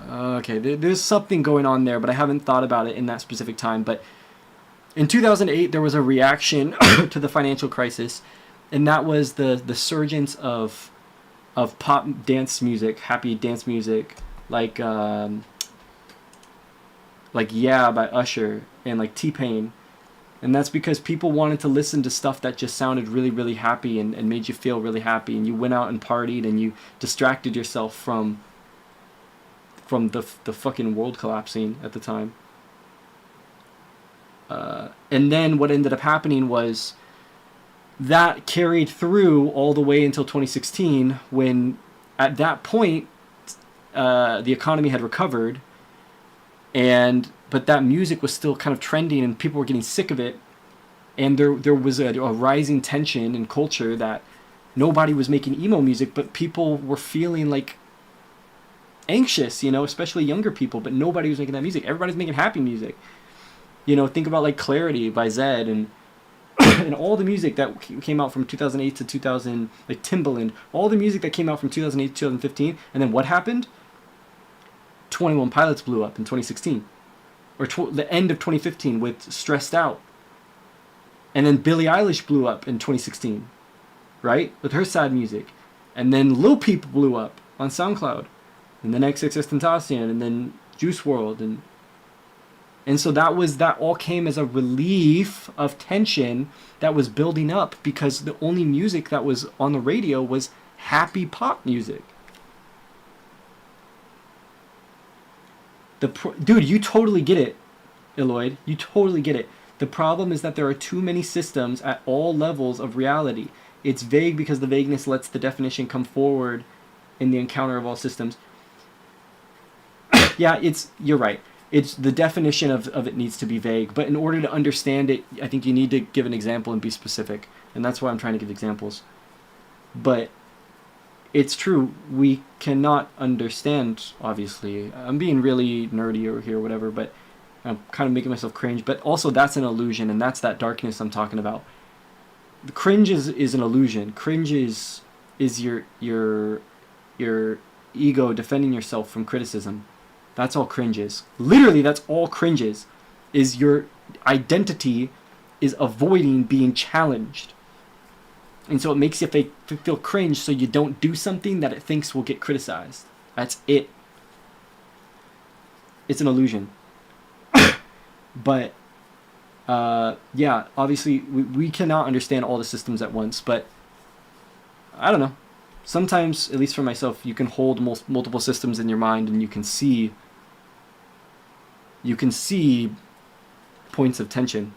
Okay, there's something going on there, but I haven't thought about it in that specific time. But in 2008, there was a reaction to the financial crisis, and that was the surgence of pop dance music, happy dance music, like Yeah by Usher, and like T-Pain. And that's because people wanted to listen to stuff that just sounded really, really happy and made you feel really happy, and you went out and partied and you distracted yourself from the fucking world collapsing at the time. And then what ended up happening was that carried through all the way until 2016, when at that point the economy had recovered, but that music was still kind of trending and people were getting sick of it, and there was a rising tension in culture that nobody was making emo music, but people were feeling like anxious, especially younger people, but nobody was making that music. Everybody's making happy music. Think about like Clarity by Zed and and all the music that came out from 2008 to 2000, like Timbaland, all the music that came out from 2008 to 2015, and then what happened? 21 Pilots blew up in 2016, or the end of 2015 with Stressed Out, and then Billie Eilish blew up in 2016, right, with her sad music, and then Lil Peep blew up on SoundCloud, and then XXXTentacion, and then Juice WRLD, and so that all came as a relief of tension that was building up, because the only music that was on the radio was happy pop music. Dude, you totally get it, Eloyd. You totally get it. The problem is that there are too many systems at all levels of reality. It's vague because the vagueness lets the definition come forward in the encounter of all systems. Yeah, you're right. It's the definition of it needs to be vague, but in order to understand it, I think you need to give an example and be specific, and that's why I'm trying to give examples. But it's true, we cannot understand, obviously. I'm being really nerdy over here, whatever, but I'm kind of making myself cringe, but also that's an illusion, and that's that darkness I'm talking about. The cringe is an illusion. Cringe is your ego defending yourself from criticism. That's all cringe is. Literally, that's all cringe is your identity is avoiding being challenged. And so it makes you feel cringe, so you don't do something that it thinks will get criticized. That's it. It's an illusion. But, yeah, obviously, we cannot understand all the systems at once, but I don't know. Sometimes, at least for myself, you can hold multiple systems in your mind, and you can see points of tension.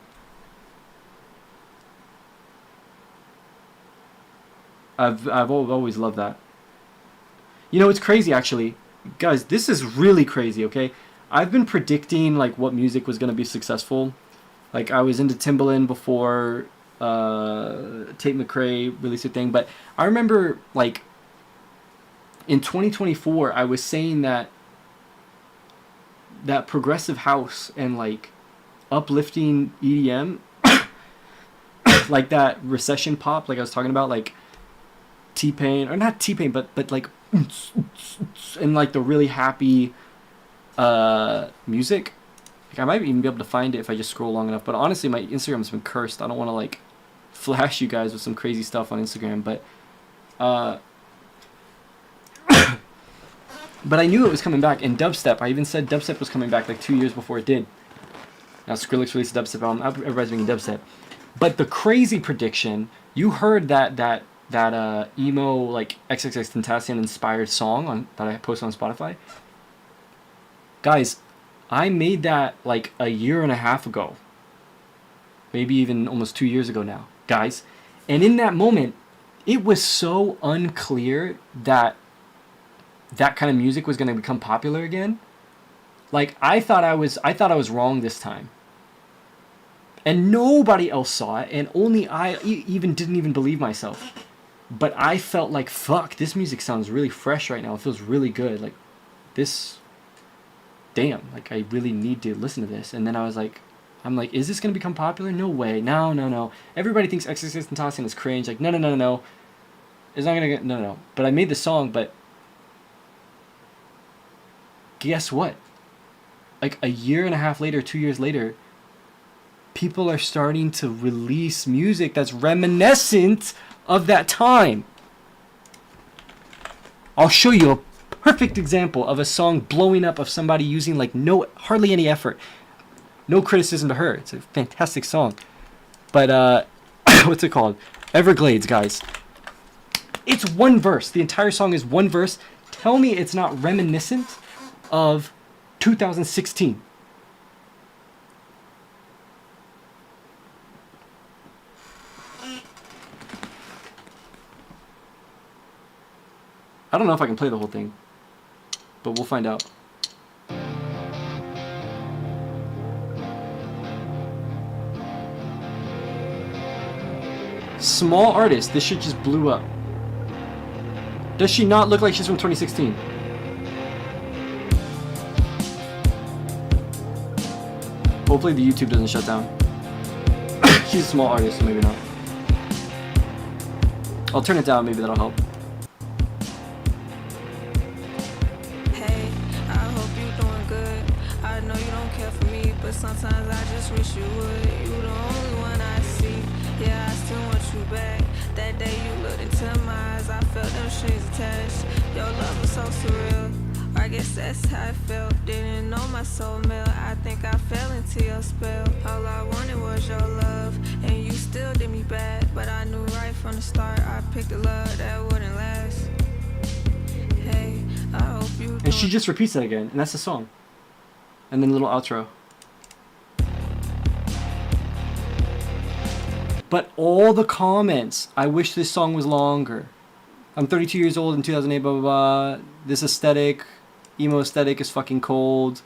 I've always loved that. It's crazy, actually. Guys, this is really crazy, okay? I've been predicting, like, what music was going to be successful. Like, I was into Timbaland before Tate McRae released a thing, but I remember, like, in 2024, I was saying that progressive house and, like, uplifting EDM, like that recession pop, like I was talking about, like T-Pain, or not T-Pain, but like, and like the really happy music. Like, I might even be able to find it if I just scroll long enough, but honestly, my Instagram's been cursed. I don't want to, like, flash you guys with some crazy stuff on Instagram, but but I knew it was coming back. And dubstep, I even said dubstep was coming back like 2 years before it did. Now Skrillex released a dubstep album. Everybody's making dubstep. But the crazy prediction, you heard that emo like XXXTentacion inspired song that I posted on Spotify. Guys, I made that like a year and a half ago. Maybe even almost 2 years ago now, guys. And in that moment, it was so unclear that that kind of music was going to become popular again. Like I thought I was wrong this time. And nobody else saw it, and only I didn't even believe myself. But I felt like, fuck, this music sounds really fresh right now. It feels really good. Like this, damn, like I really need to listen to this. And then I'm like, is this going to become popular? No way. No. Everybody thinks XXXTentacion is cringe. Like, no. It's not going to get, no. But I made the song, but guess what? Like a year and a half later, 2 years later, people are starting to release music that's reminiscent of that time. I'll show you a perfect example of a song blowing up of somebody using like hardly any effort. No criticism to her. It's a fantastic song. But what's it called? Everglades, guys. It's one verse. The entire song is one verse. Tell me it's not reminiscent of 2016. I don't know if I can play the whole thing, but we'll find out. Small artist, this shit just blew up. Does she not look like she's from 2016? Hopefully the YouTube doesn't shut down. She's a small artist, so maybe not. I'll turn it down, maybe that'll help. Hey, I hope you doing good. I know you don't care for me, but sometimes I just wish you would. You the only one I see. Yeah, I still want you back. That day you looked into my eyes, I felt them strings attached. Your love was so surreal. I guess that's how I felt. Didn't know my soul melt. I think I fell into your spell. All I wanted was your love, and you still did me bad. But I knew right from the start I picked a love that wouldn't last. Hey, I hope you. And she just repeats that again, and that's the song. And then a little outro. But all the comments, I wish this song was longer. I'm 32 years old in 2008, blah, blah, blah. This aesthetic, emo aesthetic is fucking cold.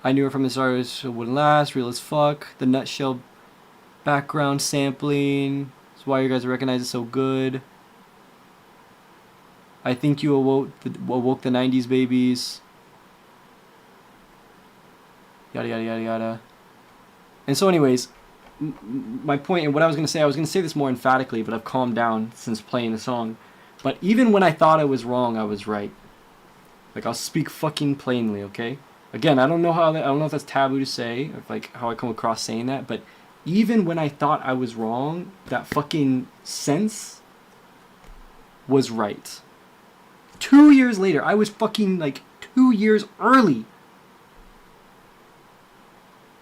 I knew her from the start, so it wouldn't last, real as fuck. The nutshell background sampling. That's why you guys recognize it so good. I think you awoke the 90s babies. Yada, yada, yada, yada. And so anyways, my point and what I was going to say this more emphatically, but I've calmed down since playing the song. But even when I thought I was wrong, I was right. Like, I'll speak fucking plainly, okay? Again, I don't know if that's taboo to say, or like how I come across saying that, but even when I thought I was wrong, that fucking sense was right. 2 years later, I was fucking like 2 years early.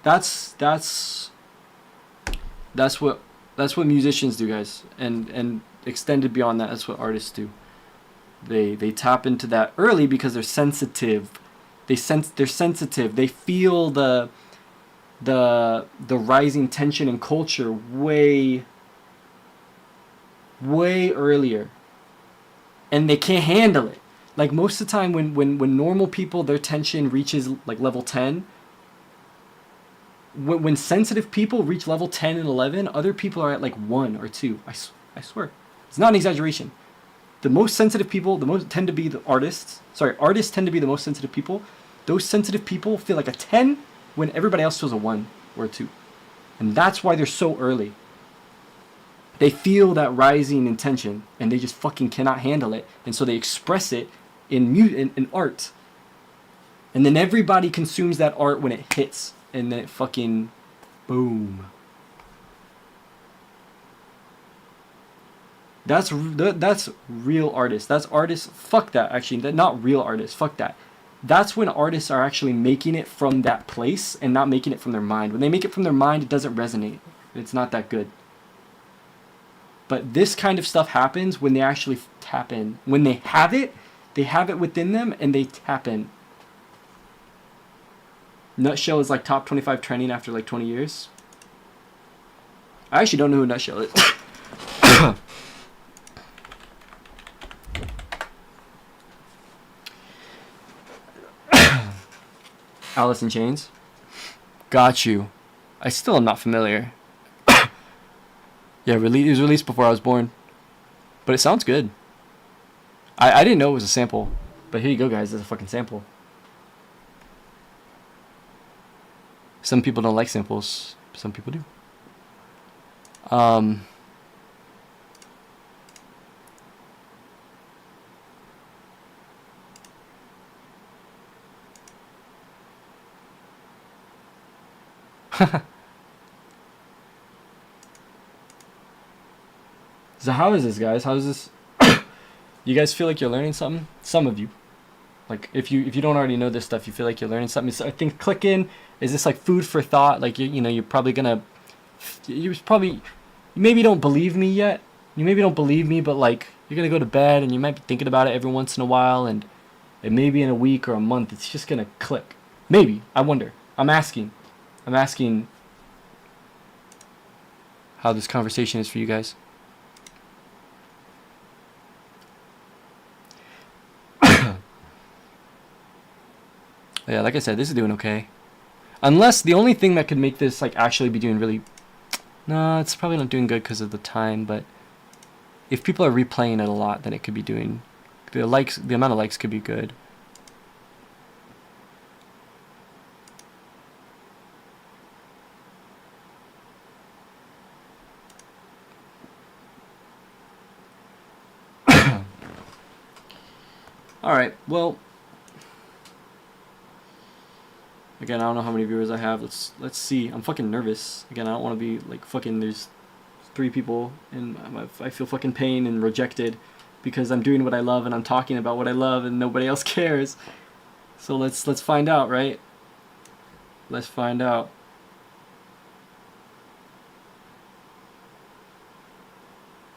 That's what musicians do, guys, and extended beyond that, that's what artists do. They tap into that early because they're sensitive. They're sensitive. They feel the rising tension in culture way earlier, and they can't handle it. Like most of the time, when normal people, their tension reaches like level 10. When sensitive people reach level 10 and 11, other people are at like 1 or 2. I swear. It's not an exaggeration. The most sensitive people, tend to be the artists. Sorry, artists tend to be the most sensitive people. Those sensitive people feel like a 10 when everybody else feels a 1 or a 2. And that's why they're so early. They feel that rising in tension, and they just fucking cannot handle it. And so they express it in art. And then everybody consumes that art when it hits. And then it fucking boom. That's real artists. That's artists. Fuck that. Actually, not real artists. Fuck that. That's when artists are actually making it from that place and not making it from their mind. When they make it from their mind, it doesn't resonate. It's not that good. But this kind of stuff happens when they actually tap in. When they have it within them and they tap in. Nutshell is like top 25 trending after like 20 years. I actually don't know who Nutshell is. Alice in Chains. Got you. I still am not familiar. Yeah, it was released before I was born. But it sounds good. I didn't know it was a sample. But here you go, guys. There's a fucking sample. Some people don't like samples. Some people do. So how is this, guys? How is this? You guys feel like you're learning something? Some of you. Like if you don't already know this stuff, you feel like you're learning something. So I think click in. Is this like food for thought? Like you're probably gonna. You maybe don't believe me yet. You maybe don't believe me, but like you're gonna go to bed and you might be thinking about it every once in a while, and maybe in a week or a month it's just gonna click. Maybe. I wonder. I'm asking how this conversation is for you guys. Yeah, like I said, this is doing okay. Unless the only thing that could make this like actually be doing really... No, it's probably not doing good because of the time, but if people are replaying it a lot, then it could be doing... The amount of likes could be good. Alright, well... Again, I don't know how many viewers I have. Let's see. I'm fucking nervous. Again, I don't want to be like fucking there's 3 people and I feel fucking pain and rejected because I'm doing what I love and I'm talking about what I love and nobody else cares. So let's find out, right? Let's find out.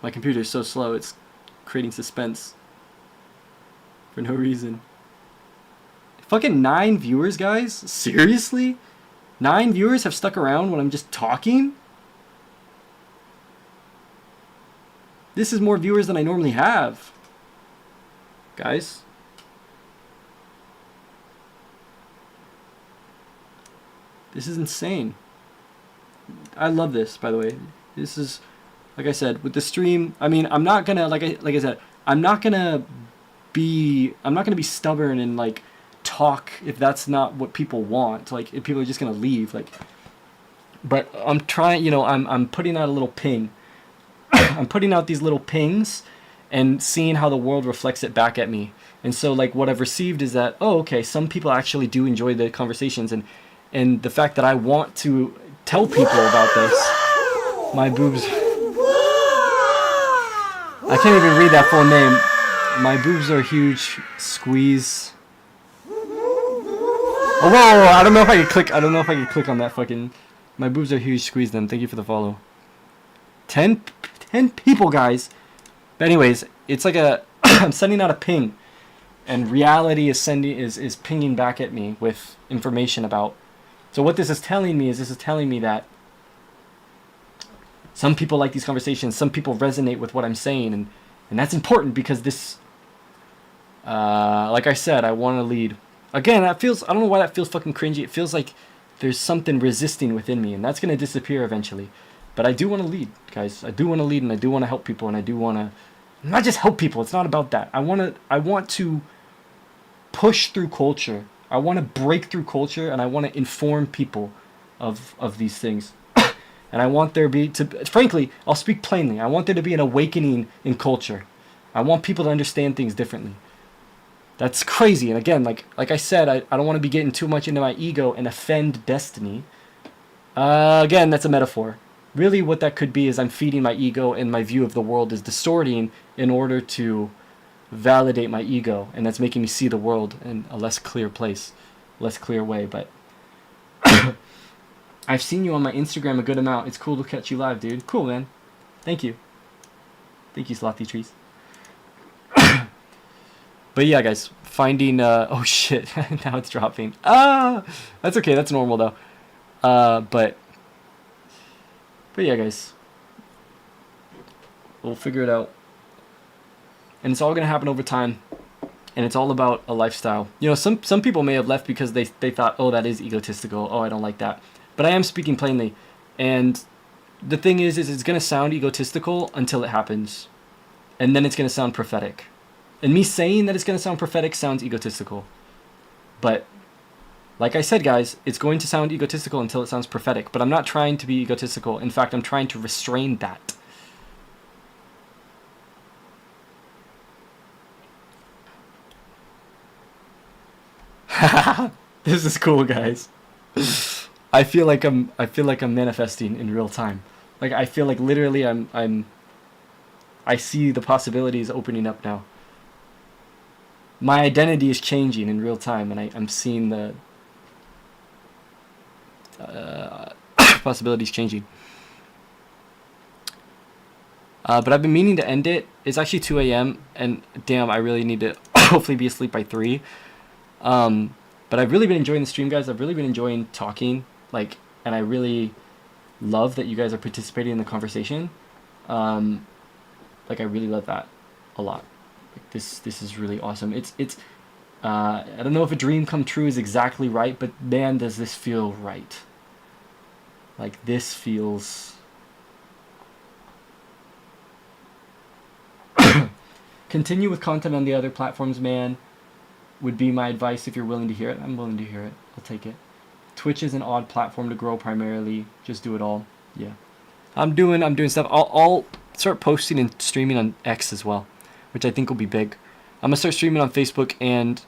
My computer's so slow, it's creating suspense for no reason. Fucking 9 viewers, guys? Seriously? 9 viewers have stuck around when I'm just talking? This is more viewers than I normally have. Guys. This is insane. I love this, by the way. This is, like I said, with the stream, I mean, I'm not gonna, like I said, I'm not gonna be stubborn and like talk if that's not what people want. Like if people are just gonna leave, like, but I'm trying, I'm putting out a little ping. I'm putting out these little pings and seeing how the world reflects it back at me. And so like what I've received is that, oh, okay, some people actually do enjoy the conversations, and the fact that I want to tell people about this. My boobs, I can't even read that full name. My boobs are huge. Squeeze. Oh, whoa, I don't know if I can click on that fucking... My boobs are huge, squeeze them. Thank you for the follow. 10 people, guys. But anyways, it's like a... I'm sending out a ping. And reality is pinging back at me with information about... So what this is telling me that some people like these conversations. Some people resonate with what I'm saying. And that's important because this... like I said, I want to lead... Again, that feels... I don't know why that feels fucking cringy. It feels like there's something resisting within me, and that's going to disappear eventually. But I do want to lead, guys. I do want to lead, and I do want to help people, and I do want to... Not just help people. It's not about that. I want to push through culture. I want to break through culture, and I want to inform people of these things. And I want there to... Frankly, I'll speak plainly. I want there to be an awakening in culture. I want people to understand things differently. That's crazy. And again, like I said, I don't want to be getting too much into my ego and offend destiny. Again, that's a metaphor. really what that could be is I'm feeding my ego, and my view of the world is distorting in order to validate my ego, and that's making me see the world in a less clear place, less clear way. But I've seen you on my Instagram a good amount. It's cool to catch you live, dude. Cool, man. Thank you. Thank you, Slothy Trees. But yeah, guys, finding oh shit, now it's dropping. That's okay, that's normal though. But yeah, guys, we'll figure it out, and it's all gonna happen over time, and it's all about a lifestyle. You know, some people may have left because they thought, oh, that is egotistical, oh, I don't like that. But I am speaking plainly, and the thing is it's gonna sound egotistical until it happens, and then it's gonna sound prophetic. And me saying that it's going to sound prophetic sounds egotistical. But, like I said, guys, it's going to sound egotistical until it sounds prophetic. But I'm not trying to be egotistical. In fact, I'm trying to restrain that. This is cool, guys. I feel like I'm manifesting in real time. Like, I feel like literally I see the possibilities opening up now. My identity is changing in real time, and I'm seeing the possibilities changing. But I've been meaning to end it. It's actually 2 a.m. and damn, I really need to hopefully be asleep by 3. But I've really been enjoying the stream, guys. I've really been enjoying talking, and I really love that you guys are participating in the conversation. I really love that a lot. This is really awesome. It's I don't know if a dream come true is exactly right, but man, does this feel right. Like, this feels continue with content on the other platforms, man, would be my advice if you're willing to hear it. I'm willing to hear it. I'll take it. Twitch is an odd platform to grow primarily. Just do it all. Yeah. I'm doing stuff. I'll start posting and streaming on X as well, which I think will be big. I'm gonna start streaming on Facebook and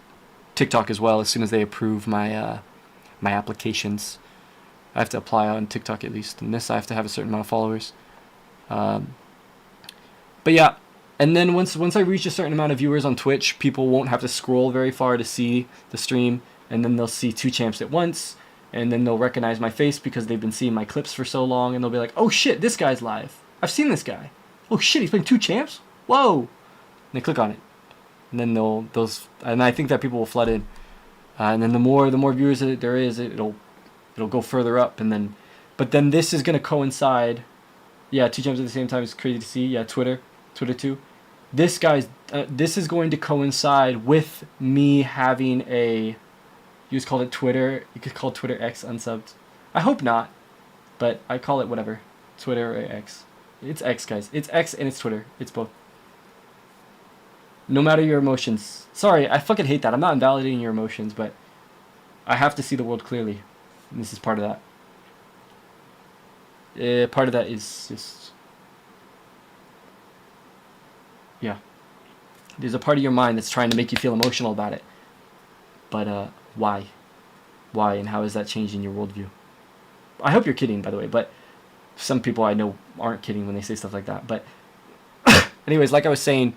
TikTok as well as soon as they approve my my applications. I have to apply on TikTok at least, and this I have to have a certain amount of followers. But yeah, and then once I reach a certain amount of viewers on Twitch, people won't have to scroll very far to see the stream, and then they'll see 2 champs at once, and then they'll recognize my face because they've been seeing my clips for so long, and they'll be like, oh shit, this guy's live. I've seen this guy. Oh shit, he's playing 2 champs? Whoa! And they click on it, and then and I think that people will flood in, and then the more viewers that there is, it'll go further up, but then this is gonna coincide. Yeah, 2 champs at the same time is crazy to see. Yeah, Twitter too. This is going to coincide with me having a. You just called it Twitter. You could call Twitter X unsubbed. I hope not, but I call it whatever. Twitter or X. It's X, guys. It's X and it's Twitter. It's both. No matter your emotions. Sorry, I fucking hate that. I'm not invalidating your emotions, but I have to see the world clearly. And this is part of that. Part of that is just... Yeah. There's a part of your mind that's trying to make you feel emotional about it. But, why? Why, and how is that changing your worldview? I hope you're kidding, by the way, but some people I know aren't kidding when they say stuff like that. But anyways, like I was saying,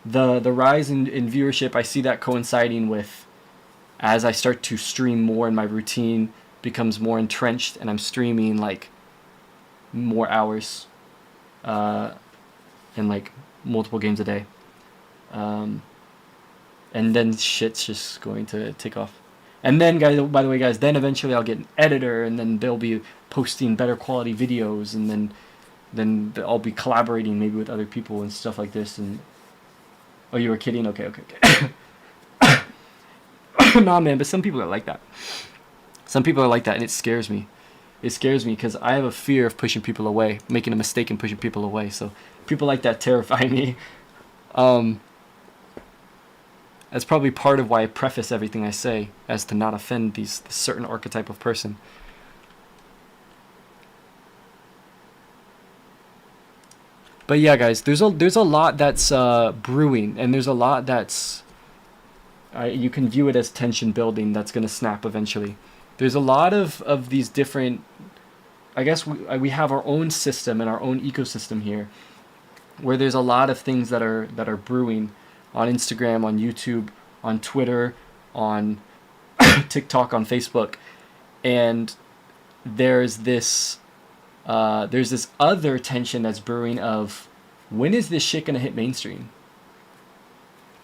the rise in viewership, I see that coinciding with as I start to stream more and my routine becomes more entrenched and I'm streaming like more hours and like multiple games a day. And then shit's just going to take off. And then, guys, by the way, guys, then eventually I'll get an editor, and then they'll be posting better quality videos, and then I'll be collaborating maybe with other people and stuff like this. And oh, you were kidding? Okay. Nah, man, but some people are like that. Some people are like that, and it scares me. It scares me because I have a fear of pushing people away, making a mistake and pushing people away. So people like that terrify me. That's probably part of why I preface everything I say as to not offend this certain archetype of person. But yeah, guys, there's a lot that's brewing, and there's a lot that's you can view it as tension building that's gonna snap eventually. There's a lot of these different I guess we have our own system and our own ecosystem here, where there's a lot of things that are brewing on Instagram, on YouTube, on Twitter, on TikTok, on Facebook, and there's this other tension that's brewing of, when is this shit gonna hit mainstream?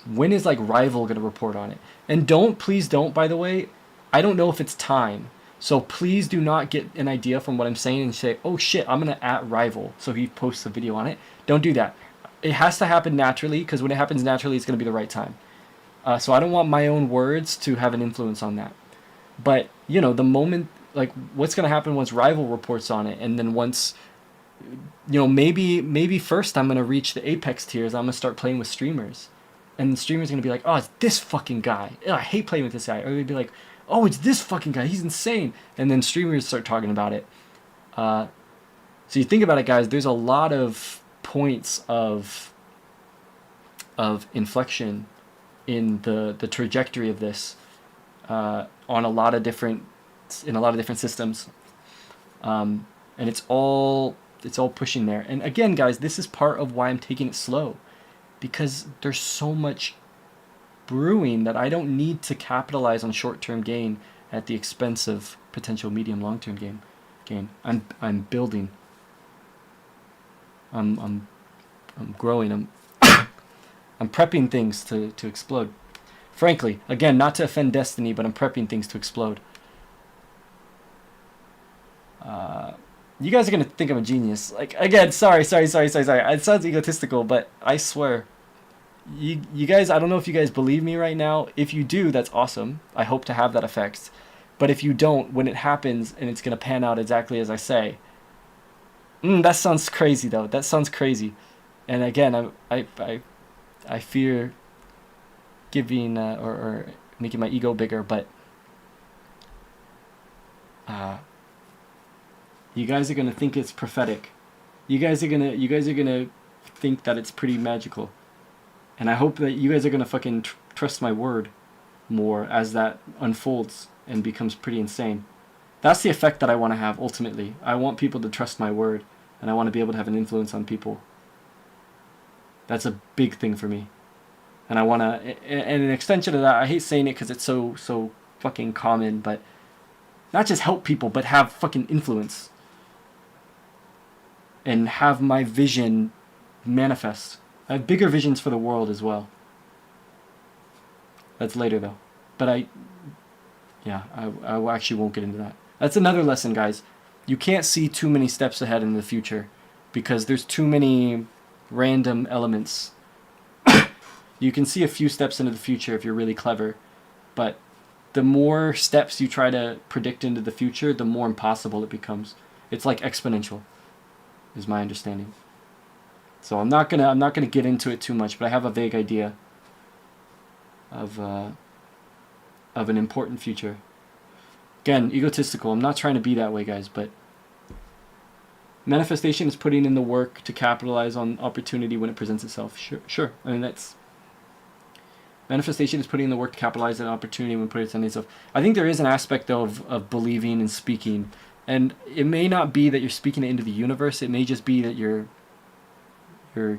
When is like Rival gonna report on it? And please don't, by the way, I don't know if it's time. So please do not get an idea from what I'm saying and say, oh shit, I'm gonna @Rival so he posts a video on it. Don't do that. It has to happen naturally, because when it happens naturally, it's gonna be the right time. So I don't want my own words to have an influence on that. But, you know, the moment, like, what's going to happen once Rival reports on it, and then once, you know, maybe first I'm going to reach the Apex tiers, I'm going to start playing with streamers. And the streamer's going to be like, oh, it's this fucking guy. Ugh, I hate playing with this guy. Or they'd be like, oh, it's this fucking guy. He's insane. And then streamers start talking about it. So you think about it, guys, there's a lot of points of inflection in the trajectory of this in a lot of different systems, and it's all pushing there. And again, guys, this is part of why I'm taking it slow, because there's so much brewing that I don't need to capitalize on short-term gain at the expense of potential medium long-term gain. I'm building. I'm growing. I'm prepping things to explode. Frankly, again, not to offend Destiny, but I'm prepping things to explode. You guys are gonna think I'm a genius. Like, again, sorry. It sounds egotistical, but I swear, you guys, I don't know if you guys believe me right now. If you do, that's awesome. I hope to have that effect. But if you don't, when it happens and it's gonna pan out exactly as I say, that sounds crazy though. That sounds crazy. And again, I fear giving or making my ego bigger, but you guys are gonna think it's prophetic. You guys are gonna think that it's pretty magical, and I hope that you guys are gonna fucking trust my word more as that unfolds and becomes pretty insane. That's the effect that I want to have ultimately. I want people to trust my word, and I want to be able to have an influence on people. That's a big thing for me. And I want to, and an extension of that, I hate saying it because it's so fucking common, but not just help people, but have fucking influence. And have my vision manifest. I have bigger visions for the world as well. That's later though. But I actually won't get into that. That's another lesson, guys. You can't see too many steps ahead in the future because there's too many random elements. You can see a few steps into the future if you're really clever, but the more steps you try to predict into the future, the more impossible it becomes. It's like exponential, is my understanding. So I'm not gonna get into it too much, but I have a vague idea of an important future. Again, egotistical. I'm not trying to be that way, guys, but manifestation is putting in the work to capitalize on opportunity when it presents itself. Sure. I mean, that's... Manifestation is putting in the work to capitalize on opportunity when it presents itself. I think there is an aspect, though, of believing and speaking. And it may not be that you're speaking it into the universe. It may just be that you're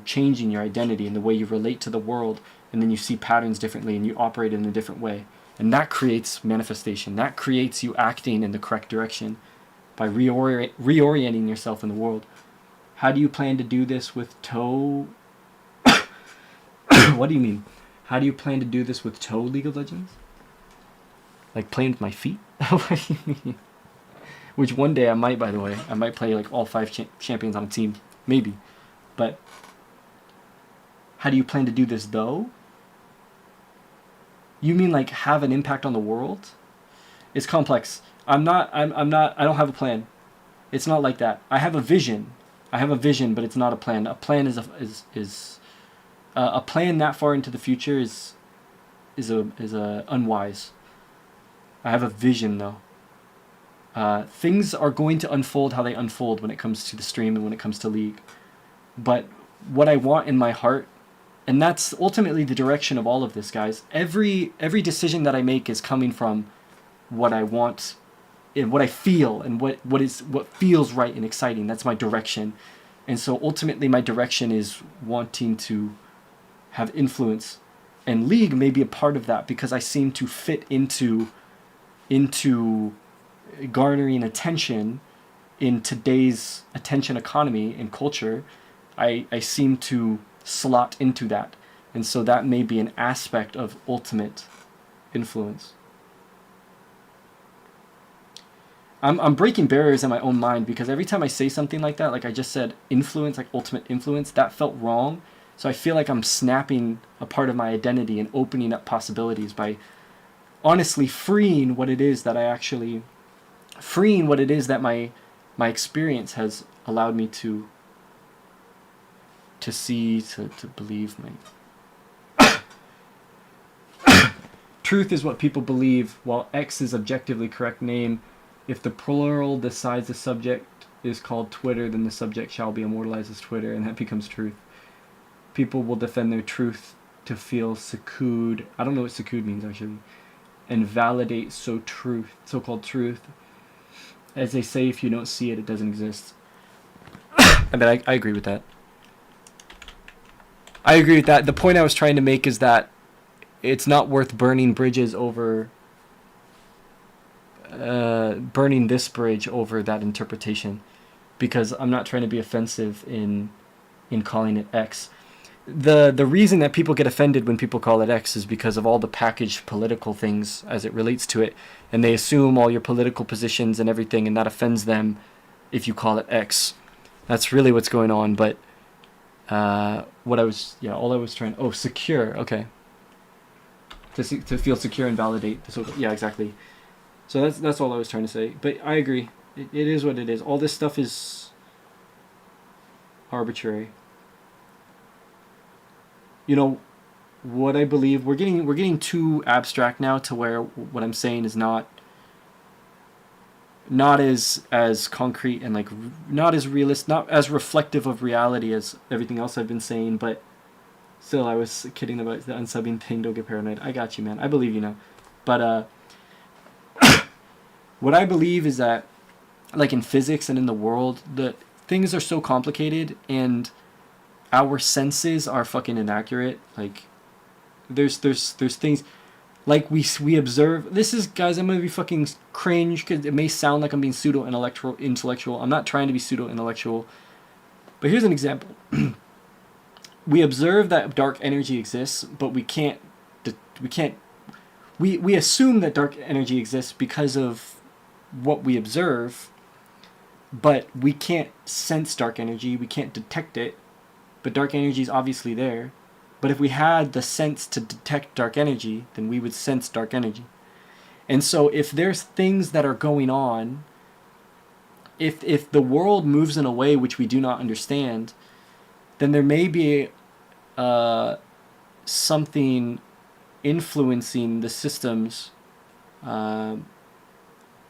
changing your identity and the way you relate to the world. And then you see patterns differently and you operate in a different way. And that creates manifestation. That creates you acting in the correct direction by reorienting yourself in the world. How do you plan to do this with toe? What do you mean? How do you plan to do this with toe League of Legends? Like playing with my feet? What do you mean? Which one day I might, by the way. I might play like all 5 champions on a team. Maybe. But how do you plan to do this though? You mean like have an impact on the world? It's complex. I don't have a plan. It's not like that. I have a vision. But it's not a plan. A plan is a plan that far into the future is unwise. I have a vision though. Things are going to unfold how they unfold when it comes to the stream and when it comes to League. But what I want in my heart, and that's ultimately the direction of all of this, guys. Every decision that I make is coming from what I want what I feel and what feels right and exciting. That's my direction. And so ultimately my direction is wanting to have influence. And League may be a part of that because I seem to fit into garnering attention in today's attention economy and culture. I seem to slot into that. And so that may be an aspect of ultimate influence. I'm breaking barriers in my own mind because every time I say something like that, like I just said influence, like ultimate influence, that felt wrong. So I feel like I'm snapping a part of my identity and opening up possibilities by honestly freeing what it is that my experience has allowed me to see, to believe. Truth is what people believe, while X is objectively correct name. If the plural decides the subject is called Twitter, then the subject shall be immortalized as Twitter, and that becomes truth. People will defend their truth to feel secued. I don't know what secued means, actually. And validate so-called truth. As they say, if you don't see it, it doesn't exist. I mean, I agree with that. I agree with that. The point I was trying to make is that it's not worth burning bridges over... burning this bridge over that interpretation, because I'm not trying to be offensive in calling it X. The reason that people get offended when people call it X is because of all the packaged political things as it relates to it, and they assume all your political positions and everything, and that offends them if you call it X. That's really what's going on. But secure, okay, to feel secure and validate. Yeah, exactly. So that's all I was trying to say. But I agree. It is what it is. All this stuff is arbitrary. You know, what I believe, we're getting too abstract now to where what I'm saying is not as concrete and like not as realist, not as reflective of reality as everything else I've been saying. But still, I was kidding about the unsubbing thing. Don't get paranoid. I got you, man. I believe you now. But what I believe is that, like in physics and in the world, the things are so complicated and our senses are fucking inaccurate. Like, there's things, like we observe. This is, guys, I'm gonna be fucking cringe because it may sound like I'm being pseudo-intellectual. I'm not trying to be pseudo-intellectual. But here's an example. We observe that dark energy exists, but we assume that dark energy exists because of what we observe, but we can't sense dark energy, we can't detect it, but dark energy is obviously there. But if we had the sense to detect dark energy, then we would sense dark energy. And so if there's things that are going on, if the world moves in a way which we do not understand, then there may be something influencing the systems,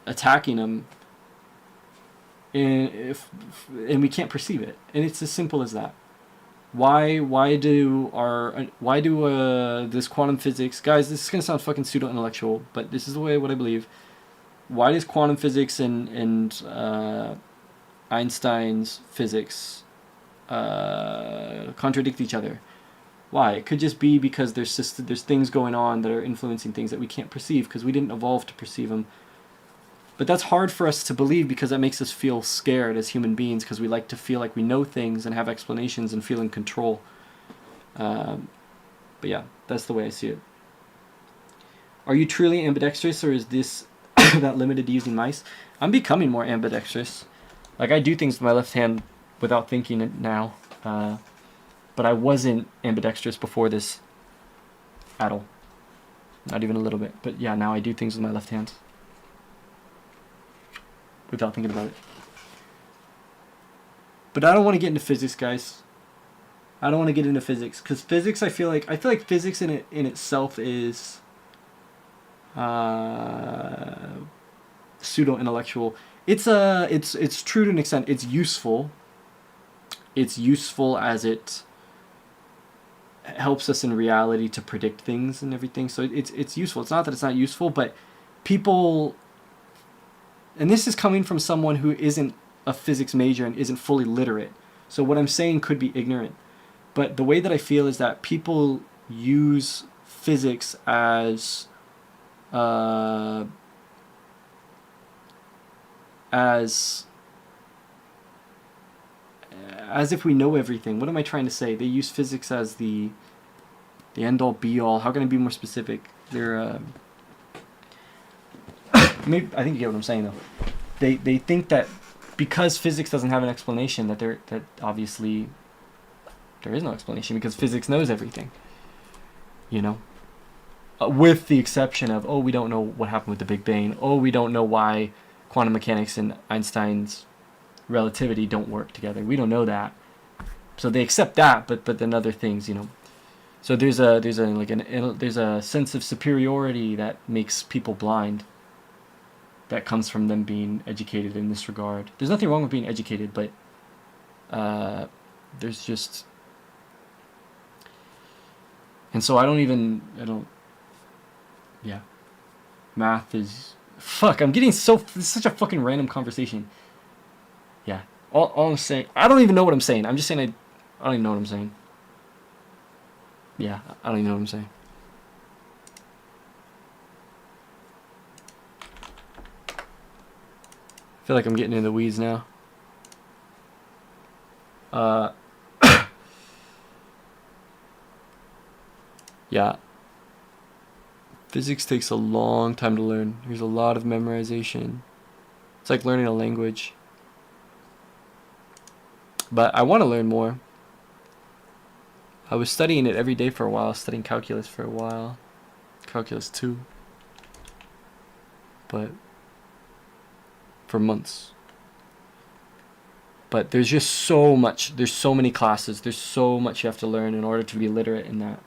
attacking them, and we can't perceive it. And it's as simple as that. Why do this quantum physics, guys, this is gonna sound fucking pseudo-intellectual, but this is what I believe. Why does quantum physics and Einstein's physics contradict each other? Why? It could just be because there's things going on that are influencing things that we can't perceive because we didn't evolve to perceive them. But that's hard for us to believe because that makes us feel scared as human beings, because we like to feel like we know things and have explanations and feel in control. But yeah, that's the way I see it. Are you truly ambidextrous, or is this that limited to using mice? I'm becoming more ambidextrous. Like, I do things with my left hand without thinking it now. But I wasn't ambidextrous before this at all. Not even a little bit. But yeah, now I do things with my left hand without thinking about it. But I don't want to get into physics, guys. I don't want to get into physics, because physics, I feel like physics in itself is pseudo-intellectual. It's true to an extent. It's useful. It's useful as it helps us in reality to predict things and everything. So it's useful. It's not that it's not useful, but people and this is coming from someone who isn't a physics major and isn't fully literate. So what I'm saying could be ignorant. But the way that I feel is that people use physics as if we know everything. What am I trying to say? They use physics as the end all be all. How can I be more specific? They're maybe, I think you get what I'm saying though. They think that because physics doesn't have an explanation, that obviously there is no explanation because physics knows everything. You know, with the exception of, oh, we don't know what happened with the Big Bang. Oh, we don't know why quantum mechanics and Einstein's relativity don't work together. We don't know that. So they accept that, but then other things, you know. So there's a sense of superiority that makes people blind. That comes from them being educated in this regard. There's nothing wrong with being educated, but there's just, and so yeah. Math is, fuck, I'm getting this is such a fucking random conversation. Yeah. All I'm saying, I don't even know what I'm saying. I'm just saying I don't even know what I'm saying. Yeah, I don't even know what I'm saying. I feel like I'm getting in the weeds now. Yeah. Physics takes a long time to learn. There's a lot of memorization. It's like learning a language. But I want to learn more. I was studying it every day for a while, studying calculus for a while. Calculus 2. But for months. But there's just so much, there's so many classes, there's so much you have to learn in order to be literate in that.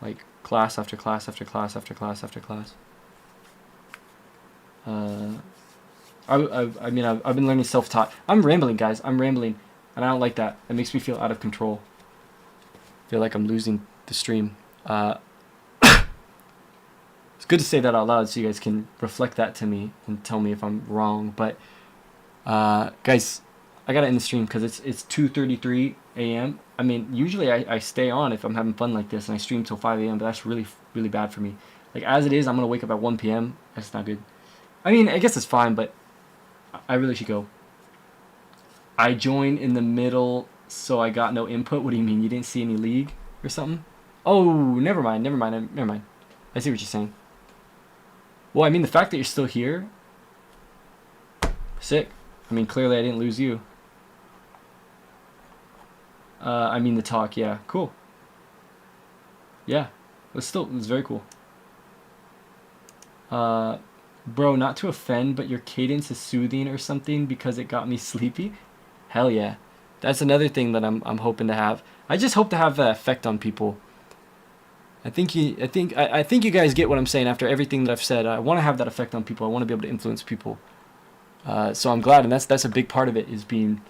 Like class after class after class after class after class. I mean, I've been learning self-taught. I'm rambling, guys. I'm rambling, and I don't like that. It makes me feel out of control. I feel like I'm losing the stream. It's good to say that out loud so you guys can reflect that to me and tell me if I'm wrong. But guys, I gotta end the stream because it's 2:33 a.m. I mean, usually I stay on if I'm having fun like this and I stream till 5 a.m. But that's really bad for me. Like as it is, I'm gonna wake up at 1 p.m. That's not good. I mean, I guess it's fine, but I really should go. I joined in the middle, so I got no input. What do you mean? You didn't see any league or something? Oh, never mind. I see what you're saying. Well, I mean, the fact that you're still here, sick. I mean, clearly I didn't lose you. I mean the talk, yeah. Cool. Yeah. It was very cool. Bro, not to offend, but your cadence is soothing or something because it got me sleepy. Hell yeah. That's another thing that I'm hoping to have. I just hope to have that effect on people. I think you guys get what I'm saying after everything that I've said. I want to have that effect on people. I want to be able to influence people. So I'm glad, and that's a big part of it is being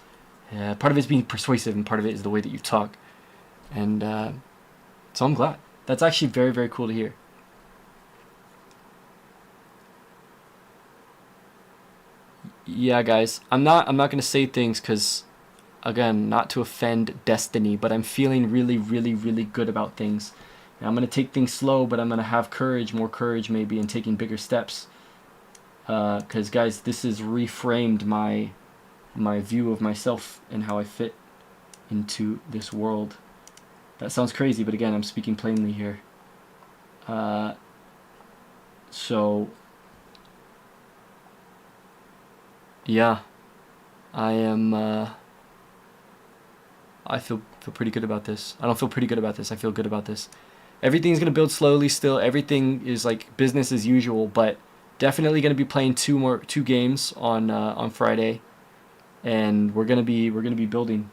persuasive, and part of it is the way that you talk. And so I'm glad. That's actually very, very cool to hear. Yeah, guys, I'm not gonna say things because, again, not to offend destiny, but I'm feeling really, really, really good about things. And I'm gonna take things slow, but I'm gonna have courage, more courage maybe, in taking bigger steps. Because guys, this has reframed my view of myself and how I fit into this world. That sounds crazy, but again, I'm speaking plainly here. So yeah, I am. I feel pretty good about this. I don't feel pretty good about this. I feel good about this. Everything's gonna build slowly. Still, everything is like business as usual, but definitely gonna be playing two games on Friday, and we're gonna be building.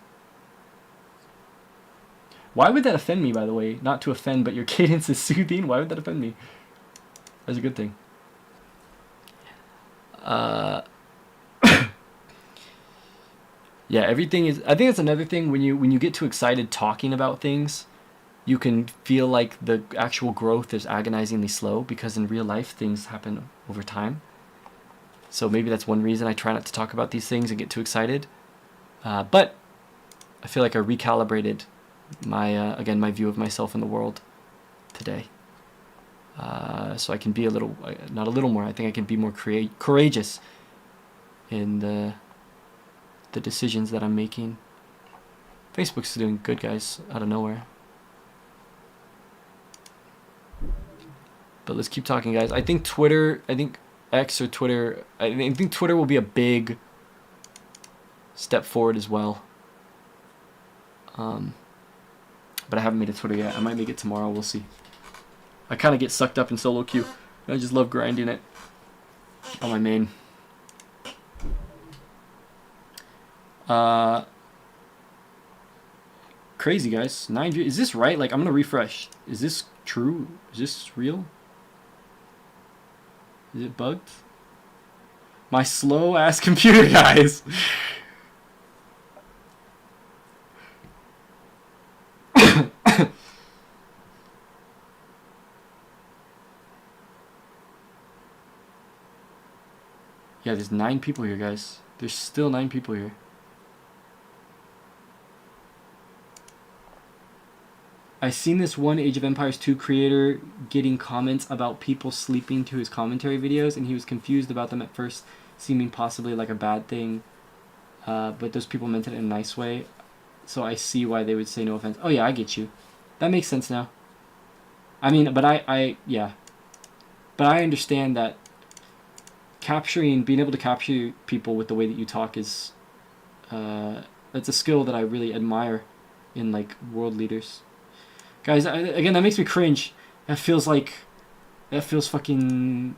Why would that offend me, by the way? Not to offend, but your cadence is soothing. Why would that offend me? That's a good thing. Yeah, everything is. I think that's another thing when you get too excited talking about things, you can feel like the actual growth is agonizingly slow because in real life things happen over time. So maybe that's one reason I try not to talk about these things and get too excited. But I feel like I recalibrated my again, my view of myself in the world today. So I can be a little, not a little more, I think I can be more courageous in the decisions that I'm making. Facebook's doing good, guys, out of nowhere. But let's keep talking, guys. I think Twitter, I think X or Twitter, I think Twitter will be a big step forward as well. But I haven't made a Twitter yet. I might make it tomorrow. We'll see. I kind of get sucked up in solo queue. I just love grinding it on my main. Crazy, guys. 9 views. Is this right? Like, I'm gonna refresh. Is this true? Is this real? Is it bugged? My slow ass computer, guys. Yeah, there's 9 people here, guys. There's still 9 people here. I seen this one Age of Empires 2 creator getting comments about people sleeping to his commentary videos, and he was confused about them at first, seeming possibly like a bad thing. But those people meant it in a nice way. So I see why they would say no offense. Oh yeah, I get you. That makes sense now. I mean, but yeah. But I understand that being able to capture people with the way that you talk is, it's a skill that I really admire in like world leaders. Guys, again, that makes me cringe. That feels fucking...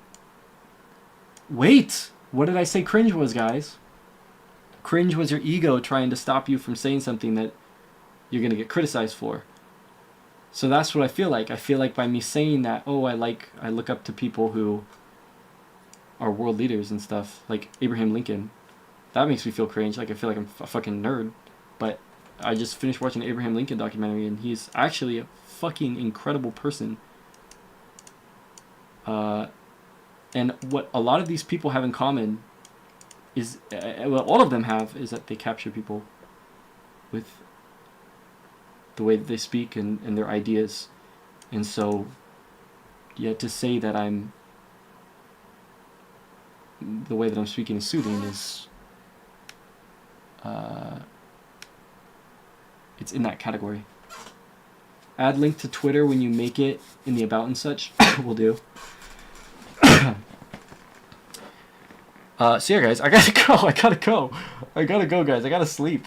Wait! What did I say cringe was, guys? Cringe was your ego trying to stop you from saying something that you're going to get criticized for. So that's what I feel like. I feel like by me saying that, oh, I look up to people who are world leaders and stuff, like Abraham Lincoln. That makes me feel cringe. Like, I feel like I'm a fucking nerd. But I just finished watching the Abraham Lincoln documentary, and he's actually a fucking incredible person. And what a lot of these people have in common is, well, all of them have, is that they capture people with the way that they speak and their ideas. And so, yeah, to say that the way that I'm speaking is soothing is, it's in that category. Add link to Twitter when you make it in the about and such. Will do. So yeah, guys, I gotta go, guys. I gotta sleep.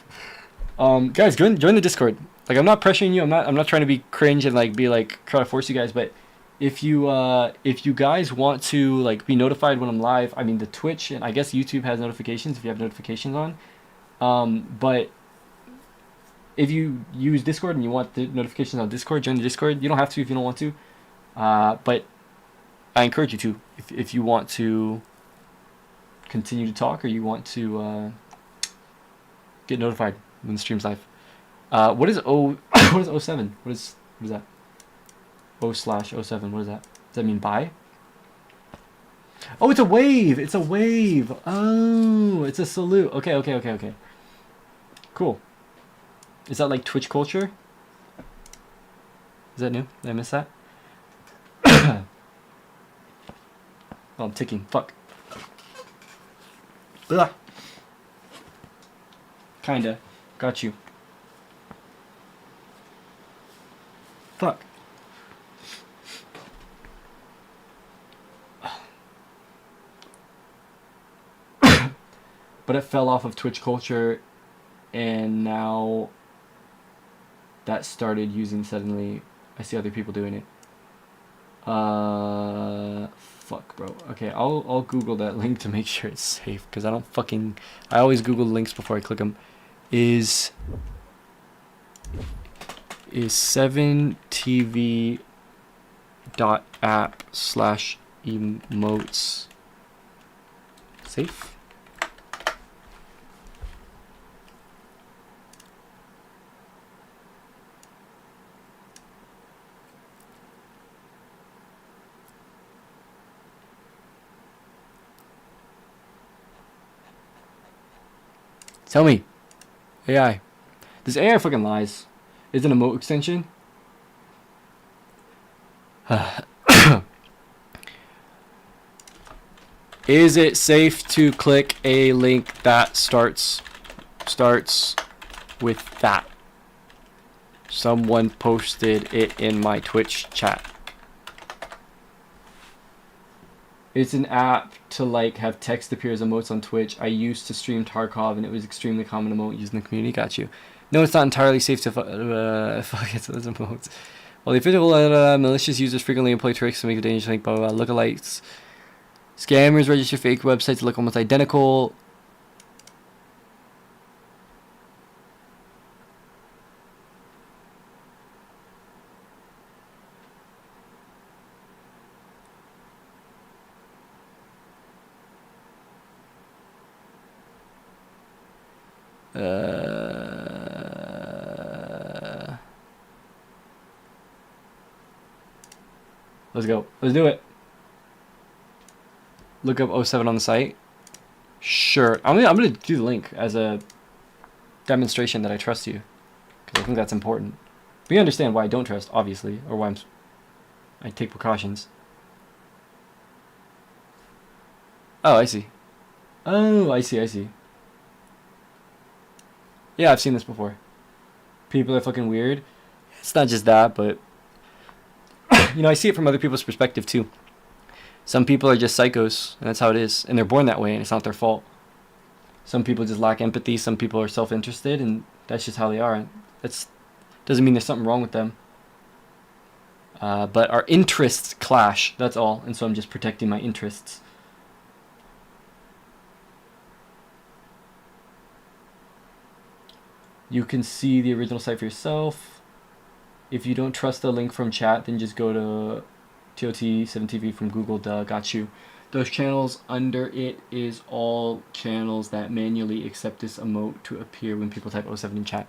Guys, join the Discord. Like, I'm not pressuring you. I'm not trying to be cringe and like be like try to force you guys. But if you guys want to like be notified when I'm live, I mean the Twitch and I guess YouTube has notifications if you have notifications on. But if you use Discord and you want the notifications on Discord, join the Discord. You don't have to if you don't want to. But I encourage you to if you want to continue to talk or you want to get notified when the stream's live. What is what is 07? What is that? O/07. What is that? Does that mean bye? Oh, it's a wave. It's a wave. Oh, it's a salute. Okay. Cool. Is that like Twitch culture? Is that new? Did I miss that? Oh, I'm ticking. Fuck. Ugh. Kinda. Got you. Fuck. But it fell off of Twitch culture, and now that started using suddenly. I see other people doing it. Fuck, bro. Okay, I'll Google that link to make sure it's safe, because I always Google links before I click them. Is 7tv.app/emotes safe? Tell me. AI. This AI fucking lies. Is it an emote extension? Is it safe to click a link that starts with that? Someone posted it in my Twitch chat. It's an app to like have text appear as emotes on Twitch. I used to stream Tarkov and it was extremely common emote used in the community. Got you. No, it's not entirely safe to fuck it, those emotes. Well, the official malicious users frequently employ tricks to make it dangerous, like blah blah blah. Lookalikes. Scammers register fake websites that look almost identical. Let's go. Let's do it. Look up 07 on the site. Sure. I'm gonna do the link as a demonstration that I trust you, because I think that's important. But you understand why I don't trust, obviously, or why I take precautions. Oh, I see. Oh, I see. Yeah, I've seen this before. People are fucking weird. It's not just that, but you know, I see it from other people's perspective too. Some people are just psychos, and that's how it is, and they're born that way, and it's not their fault. Some people just lack empathy. Some people are self-interested, and that's just how they are. That doesn't mean there's something wrong with them. But our interests clash. That's all, and so I'm just protecting my interests. You can see the original site for yourself. If you don't trust the link from chat, then just go to TOT7TV from Google. Duh, got you. Those channels under it is all channels that manually accept this emote to appear when people type 07 in chat.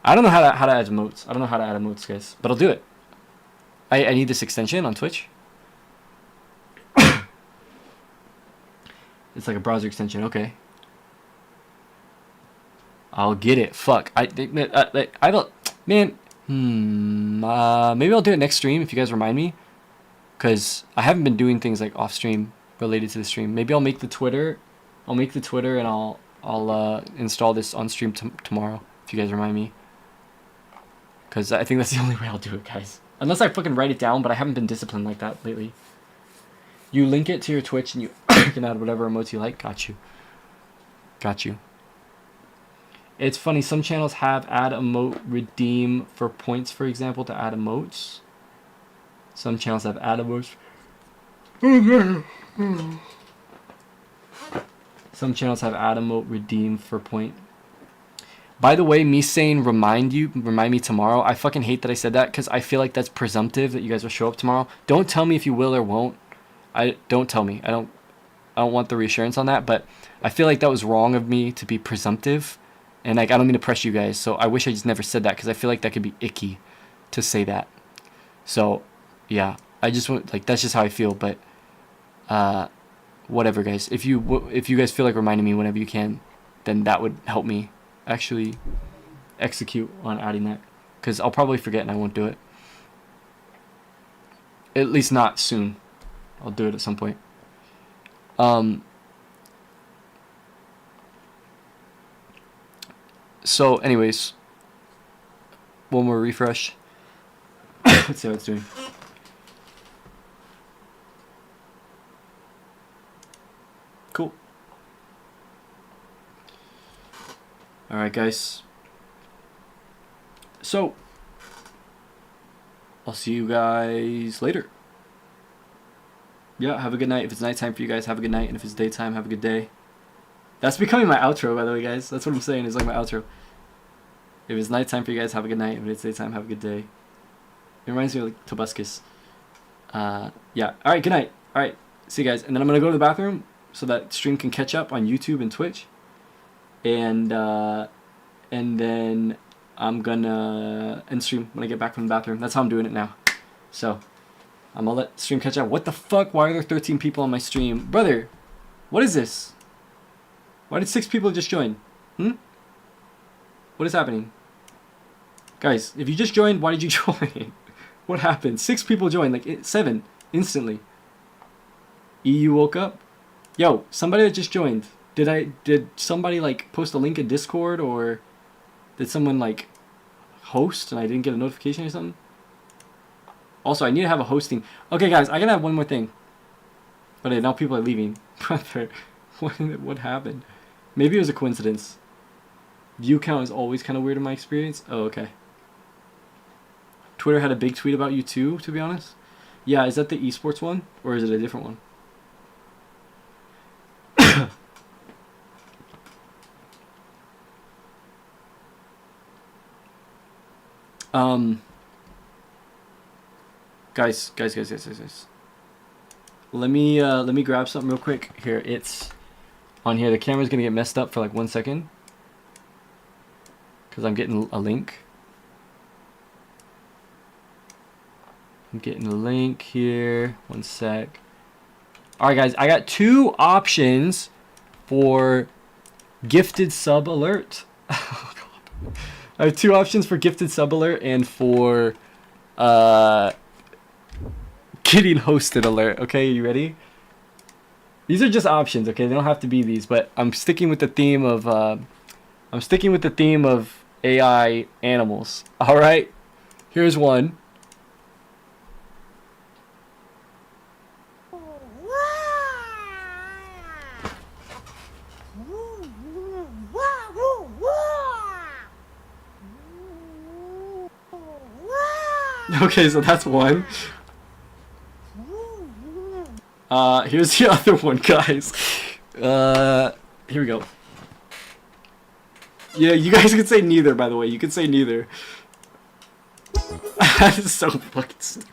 I don't know how to add emotes. I don't know how to add emotes, guys, but I'll do it. I need this extension on Twitch. It's like a browser extension. Okay. I'll get it. Fuck. I don't. Man. Maybe I'll do it next stream if you guys remind me, because I haven't been doing things like off stream related to the stream. Maybe I'll make the Twitter. I'll make the Twitter and I'll install this on stream tomorrow if you guys remind me, because I think that's the only way I'll do it, guys. Unless I fucking write it down, but I haven't been disciplined like that lately. You link it to your Twitch and you can add whatever emotes you like. Got you. Got you. It's funny, some channels have add emote redeem for points, for example, to add emotes. Some channels have add emotes. Some channels have add emote redeem for point. By the way, me saying remind me tomorrow, I fucking hate that I said that, because I feel like that's presumptive that you guys will show up tomorrow. Don't tell me if you will or won't. Don't tell me. I don't want the reassurance on that, but I feel like that was wrong of me to be presumptive. And like, I don't mean to press you guys, so I wish I just never said that, because I feel like that could be icky to say that. So, yeah, I just want, like, that's just how I feel. But whatever, guys. If you guys feel like reminding me whenever you can, then that would help me actually execute on adding that, because I'll probably forget and I won't do it. At least not soon. I'll do it at some point. So, anyways, one more refresh. Let's see how it's doing. Cool. Alright, guys. So, I'll see you guys later. Yeah, have a good night. If it's nighttime for you guys, have a good night. And if it's daytime, have a good day. That's becoming my outro, by the way, guys. That's what I'm saying. It's like my outro. If it's nighttime for you guys, have a good night. If it's daytime, have a good day. It reminds me of like Tobuscus. Yeah. Alright, good night. Alright, see you guys. And then I'm going to go to the bathroom so that stream can catch up on YouTube and Twitch. And then I'm going to end stream when I get back from the bathroom. That's how I'm doing it now. So, I'm going to let stream catch up. What the fuck? Why are there 13 people on my stream? Brother, what is this? Why did 6 people just join? What is happening? Guys, if you just joined, why did you join? What happened? 6 people joined, like 7 instantly. EU woke up. Yo, somebody that just joined. Did somebody like post a link in Discord, or did someone like host and I didn't get a notification or something? Also, I need to have a hosting. Okay, guys, I gotta have one more thing. But now people are leaving. Brother, what happened? Maybe it was a coincidence. View count is always kind of weird in my experience. Oh, okay. Twitter had a big tweet about you too, to be honest. Yeah, is that the esports one? Or is it a different one? Guys. Let me grab something real quick. Here, it's on here. The camera's gonna get messed up for like 1 second. Because I'm getting a link. I'm getting a link here. 1 sec. Alright guys, I got 2 options for gifted sub alert. Oh god. I have 2 options for gifted sub alert and for getting hosted alert. Okay, you ready? These are just options, okay? They don't have to be these, but I'm sticking with the theme of AI animals. All right. Here's one. Okay, so that's one. Here's the other one, guys. Here we go. Yeah, you guys can say neither, by the way. You can say neither. That is so fucking stupid.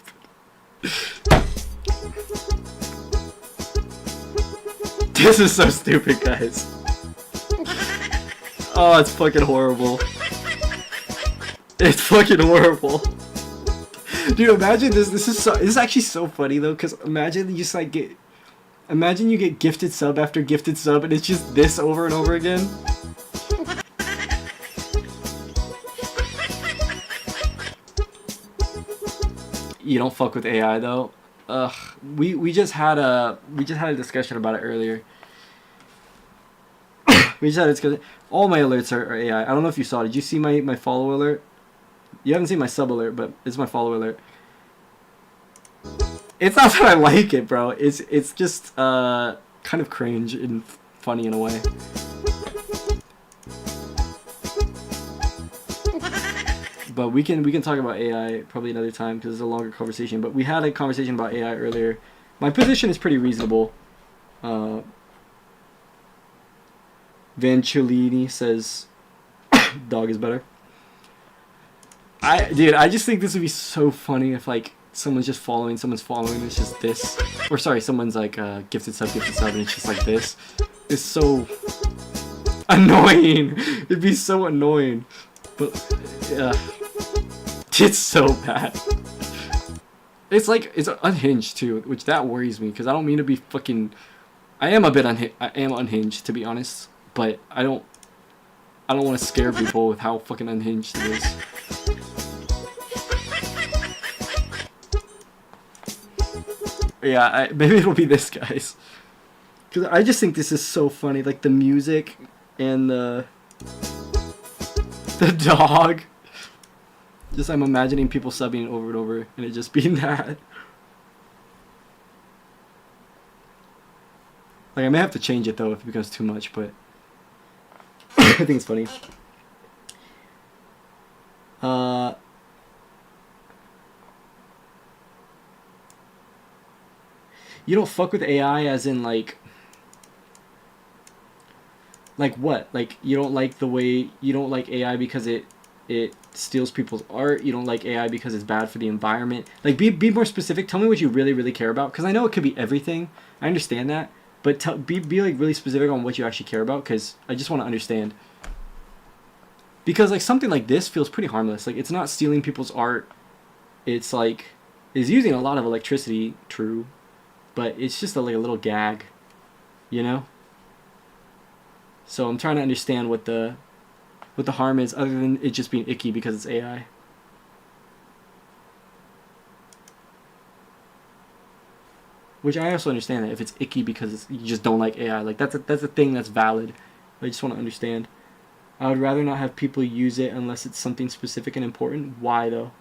This is so stupid, guys. Oh, it's fucking horrible. It's fucking horrible. Dude, imagine this. This is actually so funny though, because imagine you just like imagine you get gifted sub after gifted sub, and it's just this over and over again. You don't fuck with AI though. Ugh. We just had a discussion about it earlier. We just had a discussion. All my alerts are AI. I don't know if you saw. Did you see my follow alert? You haven't seen my sub alert, but it's my follow alert. It's not that I like it, bro. It's just kind of cringe and funny in a way. But we can talk about AI probably another time because it's a longer conversation. But we had a conversation about AI earlier. My position is pretty reasonable. Vancellini says dog is better. Dude, I just think this would be so funny if like someone's following, it's just this. Or sorry, someone's like gifted sub, and it's just like this. It's so annoying. It'd be so annoying. But yeah. It's so bad. It's like, it's unhinged too, which that worries me because I don't mean to be fucking. I am a bit unhinged to be honest, but I don't want to scare people with how fucking unhinged it is. Yeah, maybe it'll be this, guys. Because I just think this is so funny, like the music and the dog. Just I'm imagining people subbing over and over, and it just being that. Like I may have to change it though if it becomes too much, but I think it's funny. You don't fuck with AI as in like what? Like you don't like the way, you don't like AI because it steals people's art. You don't like AI because it's bad for the environment. Like be more specific. Tell me what you really care about, because I know it could be everything. I understand that, but be like really specific on what you actually care about, because I just want to understand. Because like something like this feels pretty harmless. Like it's not stealing people's art. It's like it's using a lot of electricity, true, but it's just like a little gag, you know? So I'm trying to understand what the harm is, other than it just being icky because it's AI. Which I also understand that if it's icky because you just don't like AI, like that's a thing that's valid. I just want to understand. I would rather not have people use it unless it's something specific and important. Why though?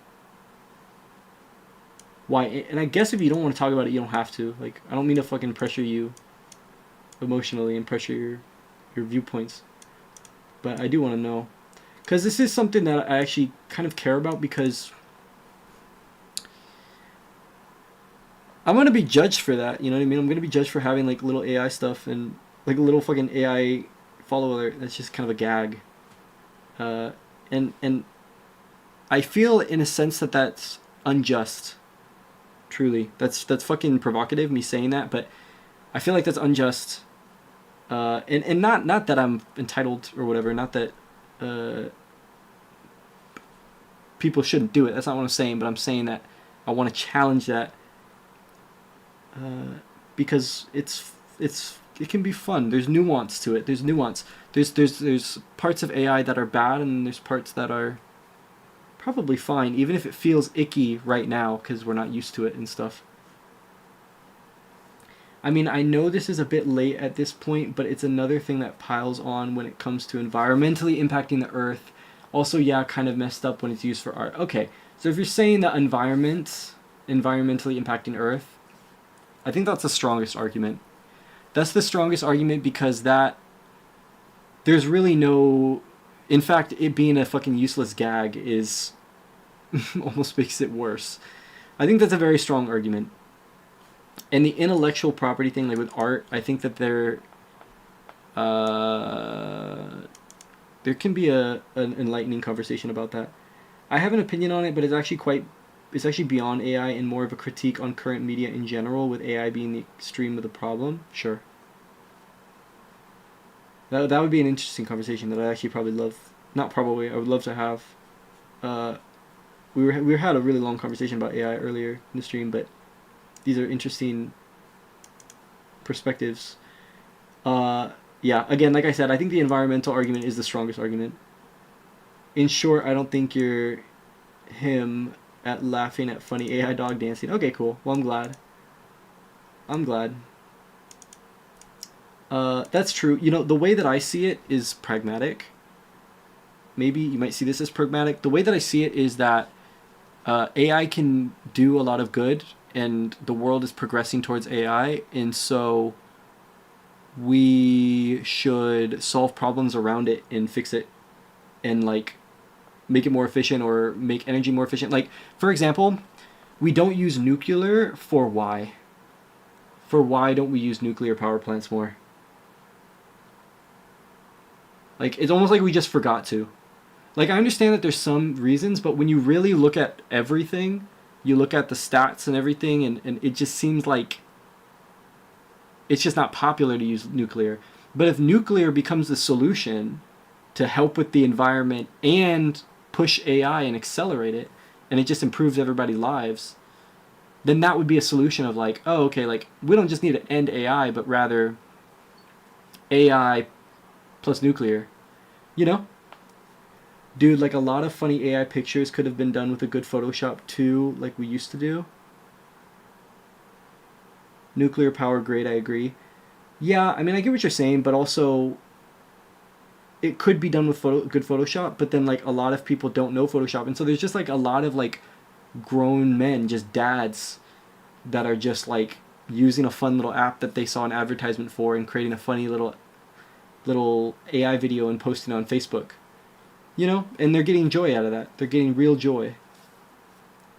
Why? And I guess if you don't want to talk about it, you don't have to. Like, I don't mean to fucking pressure you emotionally and pressure your viewpoints, but I do want to know, because this is something that I actually kind of care about, because I'm gonna be judged for that. You know what I mean? I'm gonna be judged for having like little AI stuff and like a little fucking AI follow alert. That's just kind of a gag. And I feel in a sense that that's unjust. Truly, that's fucking provocative, me saying that, but I feel like that's unjust. And not that I'm entitled or whatever. Not that people shouldn't do it. That's not what I'm saying. But I'm saying that I want to challenge that. Because it can be fun. There's nuance to it. There's nuance. There's parts of AI that are bad, and there's parts that are probably fine, even if it feels icky right now because we're not used to it and stuff. I mean, I know this is a bit late at this point, but it's another thing that piles on when it comes to environmentally impacting the earth. Also, yeah, kind of messed up when it's used for art. Okay, so if you're saying that environmentally impacting earth, I think that's the strongest argument. That's the strongest argument because there's really no... In fact, it being a fucking useless gag is almost makes it worse. I think that's a very strong argument. And the intellectual property thing, like with art, I think that there can be an enlightening conversation about that. I have an opinion on it, but it's actually beyond AI and more of a critique on current media in general, with AI being the extreme of the problem. Sure. That would be an interesting conversation that I actually probably love. Not probably, I would love to have. We had a really long conversation about AI earlier in the stream, but these are interesting perspectives. Yeah, again, like I said, I think the environmental argument is the strongest argument. In short, I don't think you're him at laughing at funny AI dog dancing. Okay, cool. Well, I'm glad. That's true. You know, the way that I see it is pragmatic. Maybe you might see this as pragmatic. The way that I see it is that AI can do a lot of good, and the world is progressing towards AI, and so we should solve problems around it and fix it and like make it more efficient or make energy more efficient. Like, for example, we don't use nuclear for why? For why don't we use nuclear power plants more? Like, it's almost like we just forgot to. Like, I understand that there's some reasons, but when you really look at everything, you look at the stats and everything, and it just seems like it's just not popular to use nuclear. But if nuclear becomes the solution to help with the environment and push AI and accelerate it, and it just improves everybody's lives, then that would be a solution of like, oh, okay, like, we don't just need to end AI, but rather AI plus nuclear. You know? Dude, like, a lot of funny AI pictures could have been done with a good Photoshop too, like we used to do. Nuclear power, great, I agree. Yeah, I mean, I get what you're saying, but also it could be done with good Photoshop, but then, like, a lot of people don't know Photoshop, and so there's just, like, a lot of, like, grown men, just dads, that are just, like, using a fun little app that they saw an advertisement for and creating a funny little AI video and posting it on Facebook. You know? And they're getting joy out of that. They're getting real joy.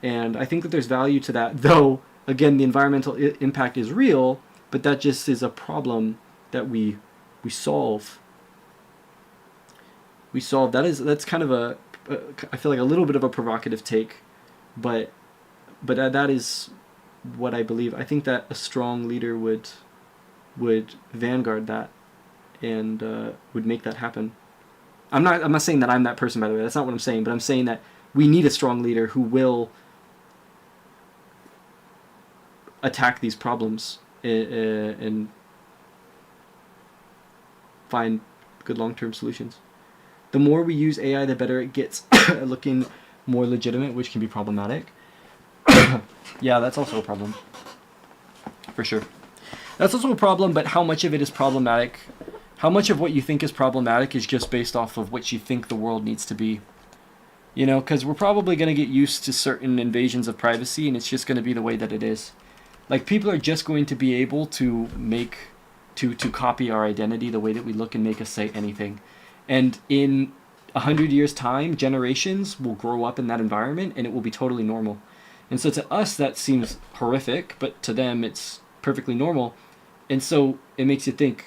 And I think that there's value to that, though, again, the environmental impact is real, but that just is a problem that we solve. We solve. That's kind of I feel like a little bit of a provocative take, but that is what I believe. I think that a strong leader would vanguard that and would make that happen. I'm not saying that I'm that person, by the way. That's not what I'm saying, but I'm saying that we need a strong leader who will attack these problems and find good long-term solutions. The more we use AI, the better it gets at looking more legitimate, which can be problematic. Yeah, that's also a problem. For sure. That's also a problem, but how much of it is problematic? How much of what you think is problematic is just based off of what you think the world needs to be? You know, because we're probably going to get used to certain invasions of privacy, and it's just going to be the way that it is. Like, people are just going to be able to copy our identity, the way that we look, and make us say anything. And in 100 years' time, generations will grow up in that environment, and it will be totally normal. And so to us, that seems horrific, but to them, it's perfectly normal. And so it makes you think,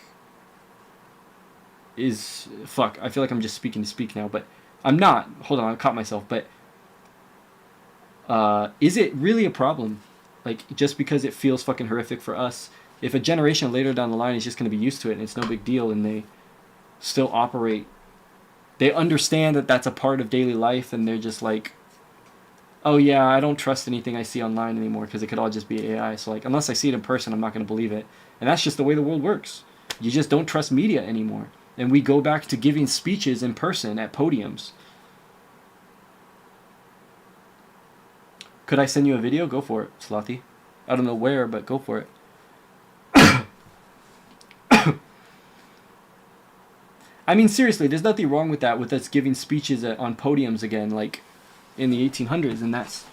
fuck, I feel like I'm just speaking to speak now, but I'm not. Hold on, I caught myself. But is it really a problem? Like, just because it feels fucking horrific for us, if a generation later down the line is just going to be used to it and it's no big deal, and they still operate, they understand that that's a part of daily life, and they're just like, oh yeah, I don't trust anything I see online anymore because it could all just be AI. So like, unless I see it in person, I'm not going to believe it. And that's just the way the world works. You just don't trust media anymore. And we go back to giving speeches in person at podiums. Could I send you a video? Go for it, Slothy. I don't know where, but go for it. I mean, seriously, there's nothing wrong with that, with us giving speeches on podiums again, like in the 1800s. And that's,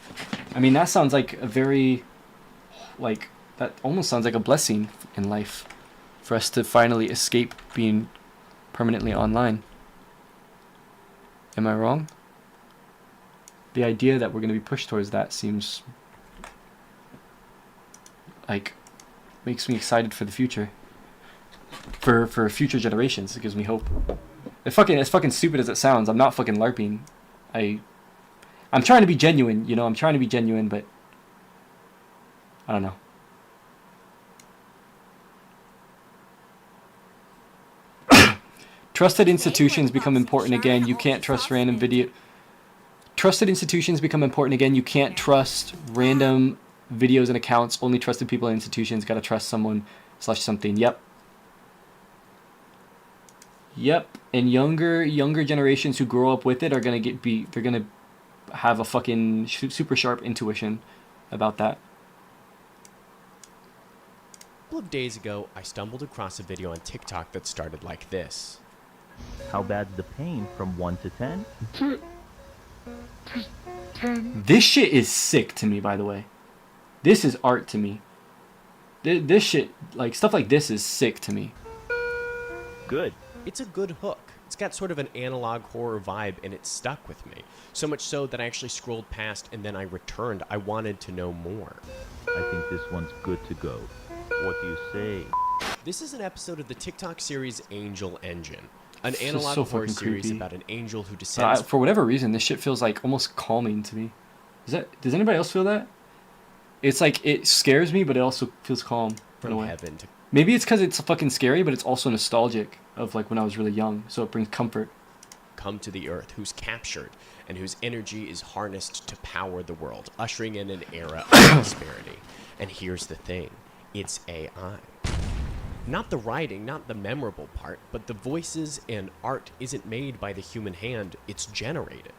I mean, that sounds like a very, like, that almost sounds like a blessing in life for us to finally escape being permanently online. Am I wrong? The idea that we're going to be pushed towards that seems like, makes me excited for the future. For future generations. It gives me hope. As fucking stupid as it sounds, I'm not fucking LARPing. I'm trying to be genuine, you know, I'm trying to be genuine, but I don't know. Trusted institutions become important again. You can't trust random video. Trusted institutions become important again. You can't trust random videos and accounts. Only trusted people and institutions. Gotta trust someone / something. Yep. Yep. And younger generations who grow up with it are gonna they're gonna have a fucking super sharp intuition about that. A couple of days ago, I stumbled across a video on TikTok that started like this. How bad's the pain from 1 to 10? This shit is sick to me, by the way. This is art to me. This shit, like, stuff like this is sick to me. Good. It's a good hook. It's got sort of an analog horror vibe, and it stuck with me. So much so that I actually scrolled past, and then I returned. I wanted to know more. I think this one's good to go. What do you say? This is an episode of the TikTok series Angel Engine. An This is analog so horror fucking series creepy. about an angel who descends For whatever reason, this shit feels like almost calming to me. Does anybody else feel that? It's like, it scares me, but it also feels calm in a from way. heaven to Maybe it's because it's fucking scary, but it's also nostalgic of like when I was really young, so it brings comfort. come to the earth, who's captured, and whose energy is harnessed to power the world, ushering in an era of prosperity. And here's the thing, it's AI. Not the writing, not the memorable part, but the voices and art isn't made by the human hand, it's generated.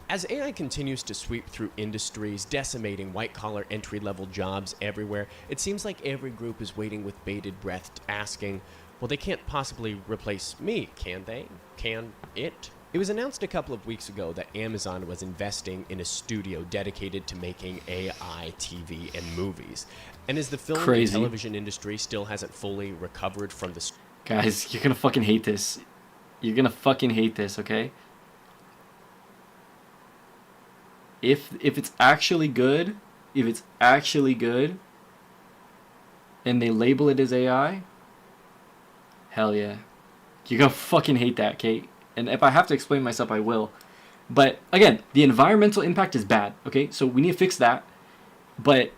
As AI continues to sweep through industries, decimating white-collar entry-level jobs everywhere, it seems like every group is waiting with bated breath, asking, well, they can't possibly replace me, can they? Can it? It was announced a couple of weeks ago that Amazon was investing in a studio dedicated to making AI TV and movies. And as the film and television industry still hasn't fully recovered from the... Guys, you're gonna fucking hate this. You're gonna fucking hate this, okay? If it's actually good, and they label it as AI, hell yeah. You're gonna fucking hate that, Kate. And if I have to explain myself, I will. But again, the environmental impact is bad, okay? So we need to fix that. But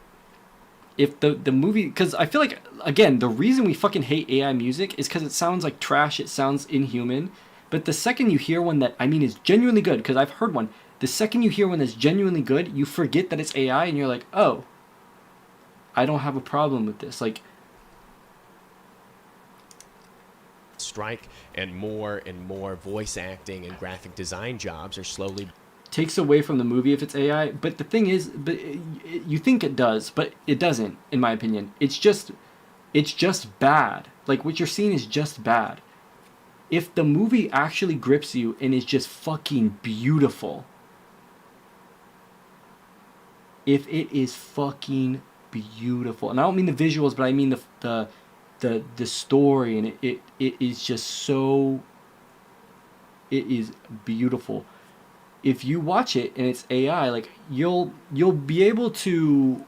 if the movie, because I feel like, again, the reason we fucking hate AI music is because it sounds like trash, it sounds inhuman. But the second you hear one that, I mean, is genuinely good, because I've heard one, the second you hear one that's genuinely good, you forget that it's AI, and you're like, oh, I don't have a problem with this. Like, strike, and more voice acting and graphic design jobs are slowly takes away from the movie if it's AI. But the thing is, you think it does, but it doesn't, in my opinion. It's just bad. Like, what you're seeing is just bad. If the movie actually grips you and is just fucking beautiful, if it is fucking beautiful, and I don't mean the visuals, but I mean the story, and it is just so, it is beautiful. If you watch it and it's AI, like, you'll be able to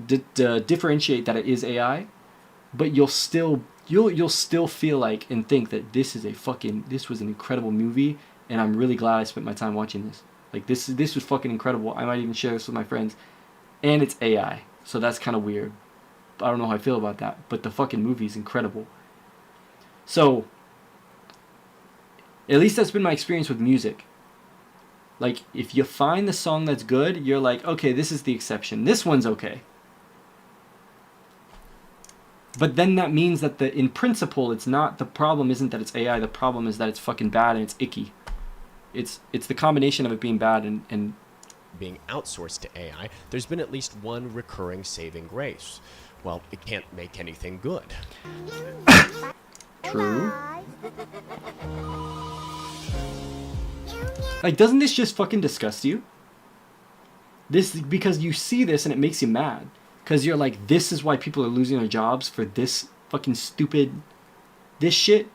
differentiate that it is AI, but you'll still feel like and think that this was an incredible movie, and I'm really glad I spent my time watching this. Like, this was fucking incredible. I might even share this with my friends. And it's AI, so that's kind of weird. I don't know how I feel about that, but the fucking movie is incredible. So, at least that's been my experience with music. Like, if you find the song that's good, you're like, okay, this is the exception. This one's okay. But then that means that in principle, it's not, the problem isn't that it's AI, the problem is that it's fucking bad and it's icky. It's the combination of it being bad and being outsourced to AI. There's been at least one recurring saving grace. Well, it can't make anything good. True. Like, doesn't this just fucking disgust you? Because you see this and it makes you mad. Because you're like, this is why people are losing their jobs for this fucking stupid, this shit.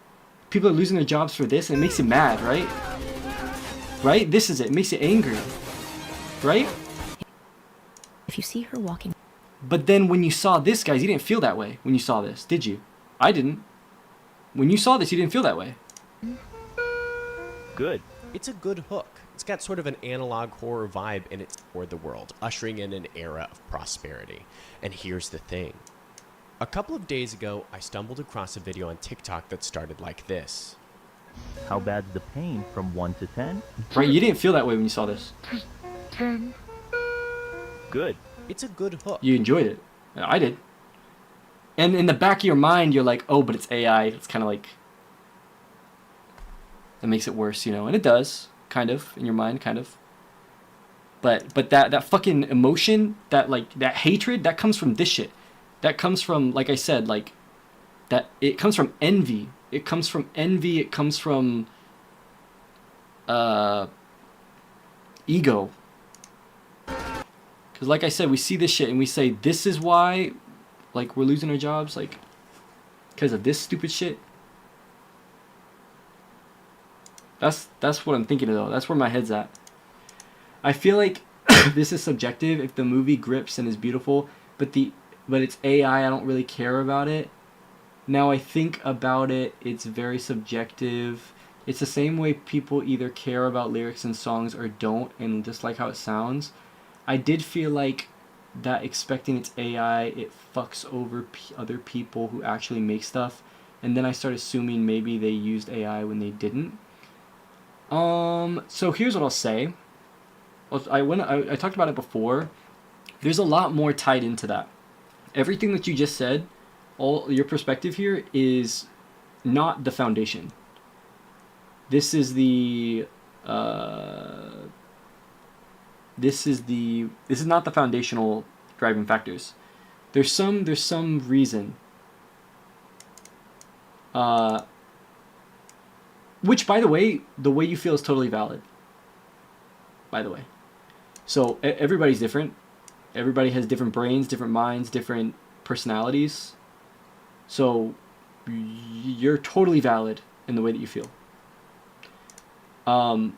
People are losing their jobs for this, and it makes you mad, right? Right? This is it. It makes you angry. Right? If you see her walking... But then when you saw this, guys, you didn't feel that way when you saw this, did you? I didn't. When you saw this, you didn't feel that way. Good. It's a good hook. It's got sort of an analog horror vibe in it for the world, ushering in an era of prosperity. And here's the thing. A couple of days ago, I stumbled across a video on TikTok that started like this. How bad's the pain from 1 to 10? Right, you didn't feel that way when you saw this. 10. Good. It's a good hook. You enjoyed it. I did. And in the back of your mind, you're like, oh, but it's AI. It's kind of like... That makes it worse, you know? And it does, kind of, in your mind, kind of. But that fucking emotion, that hatred, that comes from this shit. That comes from, like I said, like... That it comes from envy. It comes from envy. It comes from... ego. Because like I said, we see this shit and we say, this is why, like, we're losing our jobs, like, because of this stupid shit. That's what I'm thinking of, though. That's where my head's at. I feel like this is subjective. If the movie grips and is beautiful, but it's AI, I don't really care about it. Now I think about it, it's very subjective. It's the same way people either care about lyrics and songs or don't, and just like how it sounds. I did feel like that expecting it's AI, it fucks over other people who actually make stuff. And then I start assuming maybe they used AI when they didn't. So here's what I'll say. I talked about it before. There's a lot more tied into that. Everything that you just said, all your perspective here is not the foundation. This is not the foundational driving factors. There's some reason. Which, by the way you feel is totally valid. By the way. So everybody's different. Everybody has different brains, different minds, different personalities. So you're totally valid in the way that you feel. And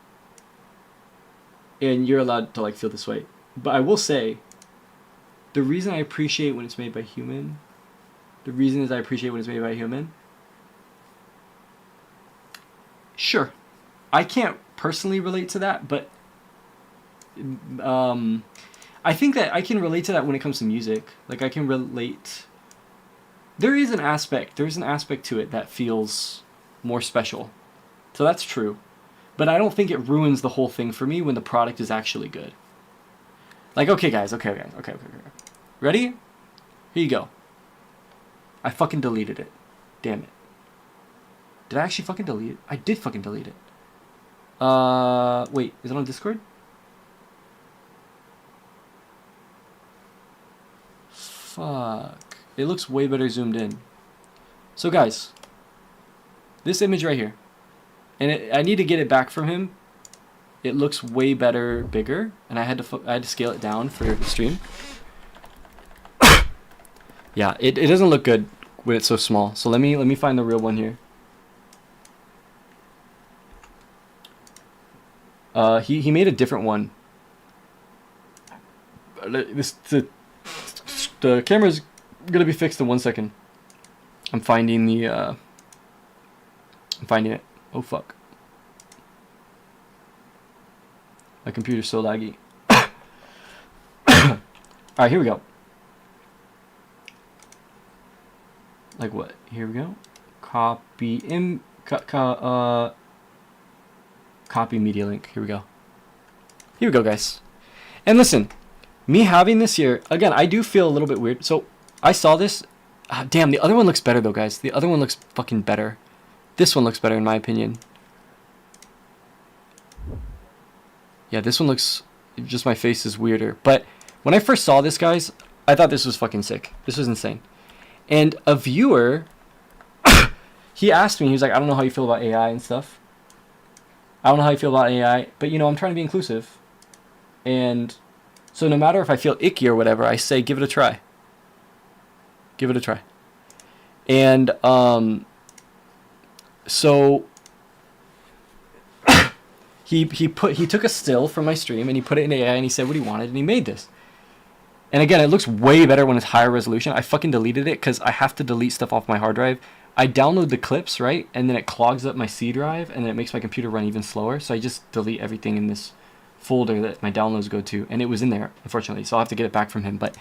you're allowed to, like, feel this way. But I will say, the reason I appreciate when it's made by human, sure, I can't personally relate to that, but I think that I can relate to that when it comes to music. Like, I can relate. There's an aspect to it that feels more special. So that's true. But I don't think it ruins the whole thing for me when the product is actually good. Like, okay, guys. Okay. Ready? Here you go. I fucking deleted it. Damn it. Did I actually fucking delete it? I did fucking delete it. Wait, is it on Discord? Fuck. It looks way better zoomed in. So guys, this image right here, and I need to get it back from him. It looks way better, bigger, and I had to scale it down for the stream. Yeah, it doesn't look good when it's so small. So let me find the real one here. He made a different one. The camera's gonna be fixed in 1 second. I'm finding it. Oh fuck. My computer's so laggy. Alright, here we go. Like what? Here we go. Copy media link. Here we go. Here we go, guys. And listen, me having this here, again, I do feel a little bit weird. So I saw this. Damn, the other one looks better though, guys. The other one looks fucking better. This one looks better in my opinion. Yeah, this one looks, just my face is weirder. But when I first saw this, guys, I thought this was fucking sick. This was insane. And a viewer, he asked me, he was like, I don't know how you feel about AI and stuff. I don't know how you feel about AI, but you know, I'm trying to be inclusive. And so no matter if I feel icky or whatever, I say, give it a try. Give it a try. And so he took a still from my stream and he put it in AI and he said what he wanted and he made this. And again, it looks way better when it's higher resolution. I fucking deleted it because I have to delete stuff off my hard drive. I download the clips, right? And then it clogs up my C drive and then it makes my computer run even slower. So I just delete everything in this folder that my downloads go to. And it was in there, unfortunately. So I'll have to get it back from him. But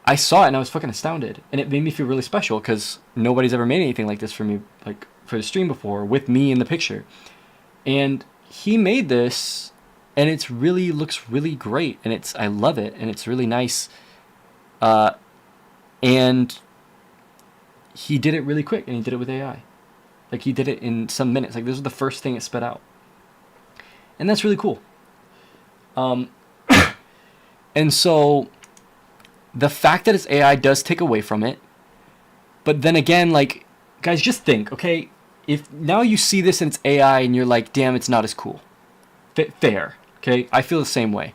I saw it and I was fucking astounded. And it made me feel really special because nobody's ever made anything like this for me, like for the stream before, with me in the picture. And he made this and it's really looks really great and I love it and it's really nice. And he did it really quick and he did it with AI. Like he did it in some minutes. Like this was the first thing it spit out. And that's really cool. And so the fact that it's AI does take away from it. But then again, like, guys, just think, okay? If now you see this and it's AI and you're like, damn, it's not as cool. Fair, okay? I feel the same way.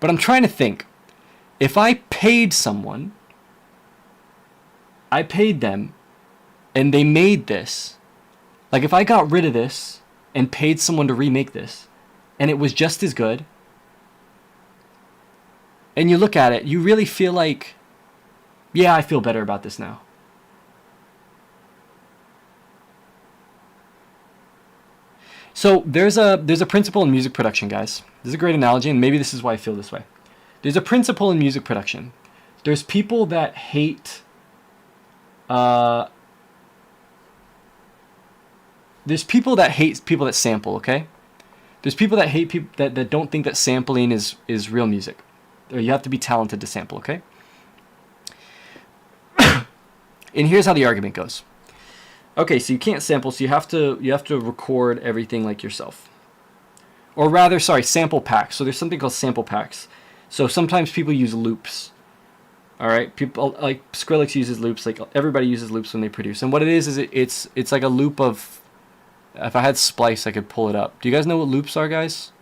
But I'm trying to think. If I paid someone, I paid them, and they made this. Like, if I got rid of this and paid someone to remake this, and it was just as good, and you look at it, you really feel like, yeah, I feel better about this now. So there's a principle in music production, guys. This is a great analogy, and maybe this is why I feel this way. There's a principle in music production. There's people that hate. There's people that hate people that sample. Okay. There's people that hate people that don't think that sampling is real music. Or you have to be talented to sample. Okay. And here's how the argument goes. Okay, so you can't sample, so you have to record everything like yourself. Or rather, sorry, sample packs. So there's something called sample packs. So sometimes people use loops. All right, people like Skrillex uses loops. Like everybody uses loops when they produce. And what it is it's like a loop of. If I had Splice, I could pull it up. Do you guys know what loops are, guys?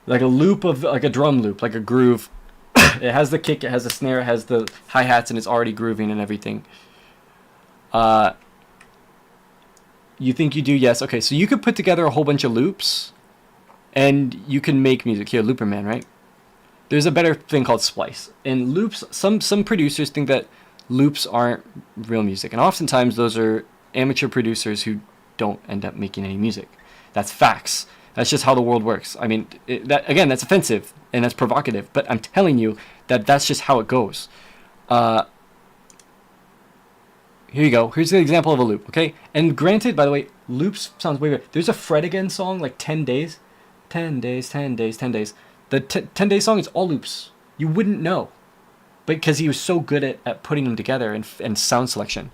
Like a loop of, like a drum loop, like a groove. It has the kick, it has the snare, it has the hi-hats, and it's already grooving and everything. You think you do? Yes. Okay, so you could put together a whole bunch of loops, and you can make music. Here, Looperman, right? There's a better thing called Splice. And loops, some producers think that loops aren't real music. And oftentimes those are amateur producers who don't end up making any music. That's facts. That's just how the world works. I mean, that's offensive and that's provocative, but I'm telling you that that's just how it goes. Here you go. Here's an example of a loop, okay? And granted, by the way, loops sounds way better. There's a Fred Again song, like 10 Days. 10 days, 10 days, 10 days. The 10-day song is all loops. You wouldn't know. Because he was so good at putting them together and sound selection.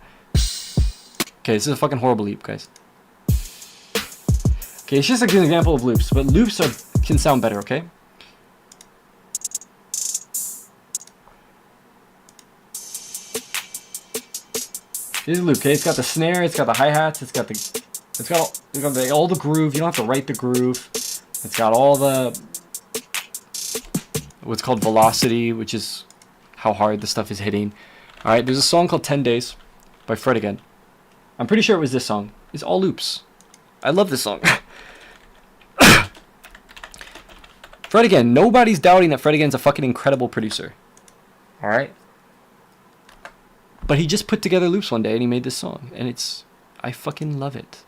Okay, this is a fucking horrible loop, guys. Okay, it's just like an example of loops, but loops can sound better, okay? Here's a loop, okay? It's got the snare, it's got the hi-hats, it's got all the groove. You don't have to write the groove. It's got all the what's called velocity, which is how hard the stuff is hitting. All right, there's a song called 10 Days by Fred Again. I'm pretty sure it was this song. It's all loops. I love this song. Fred Again. Nobody's doubting that Fred Again's a fucking incredible producer. All right. But he just put together loops one day and he made this song. And I fucking love it.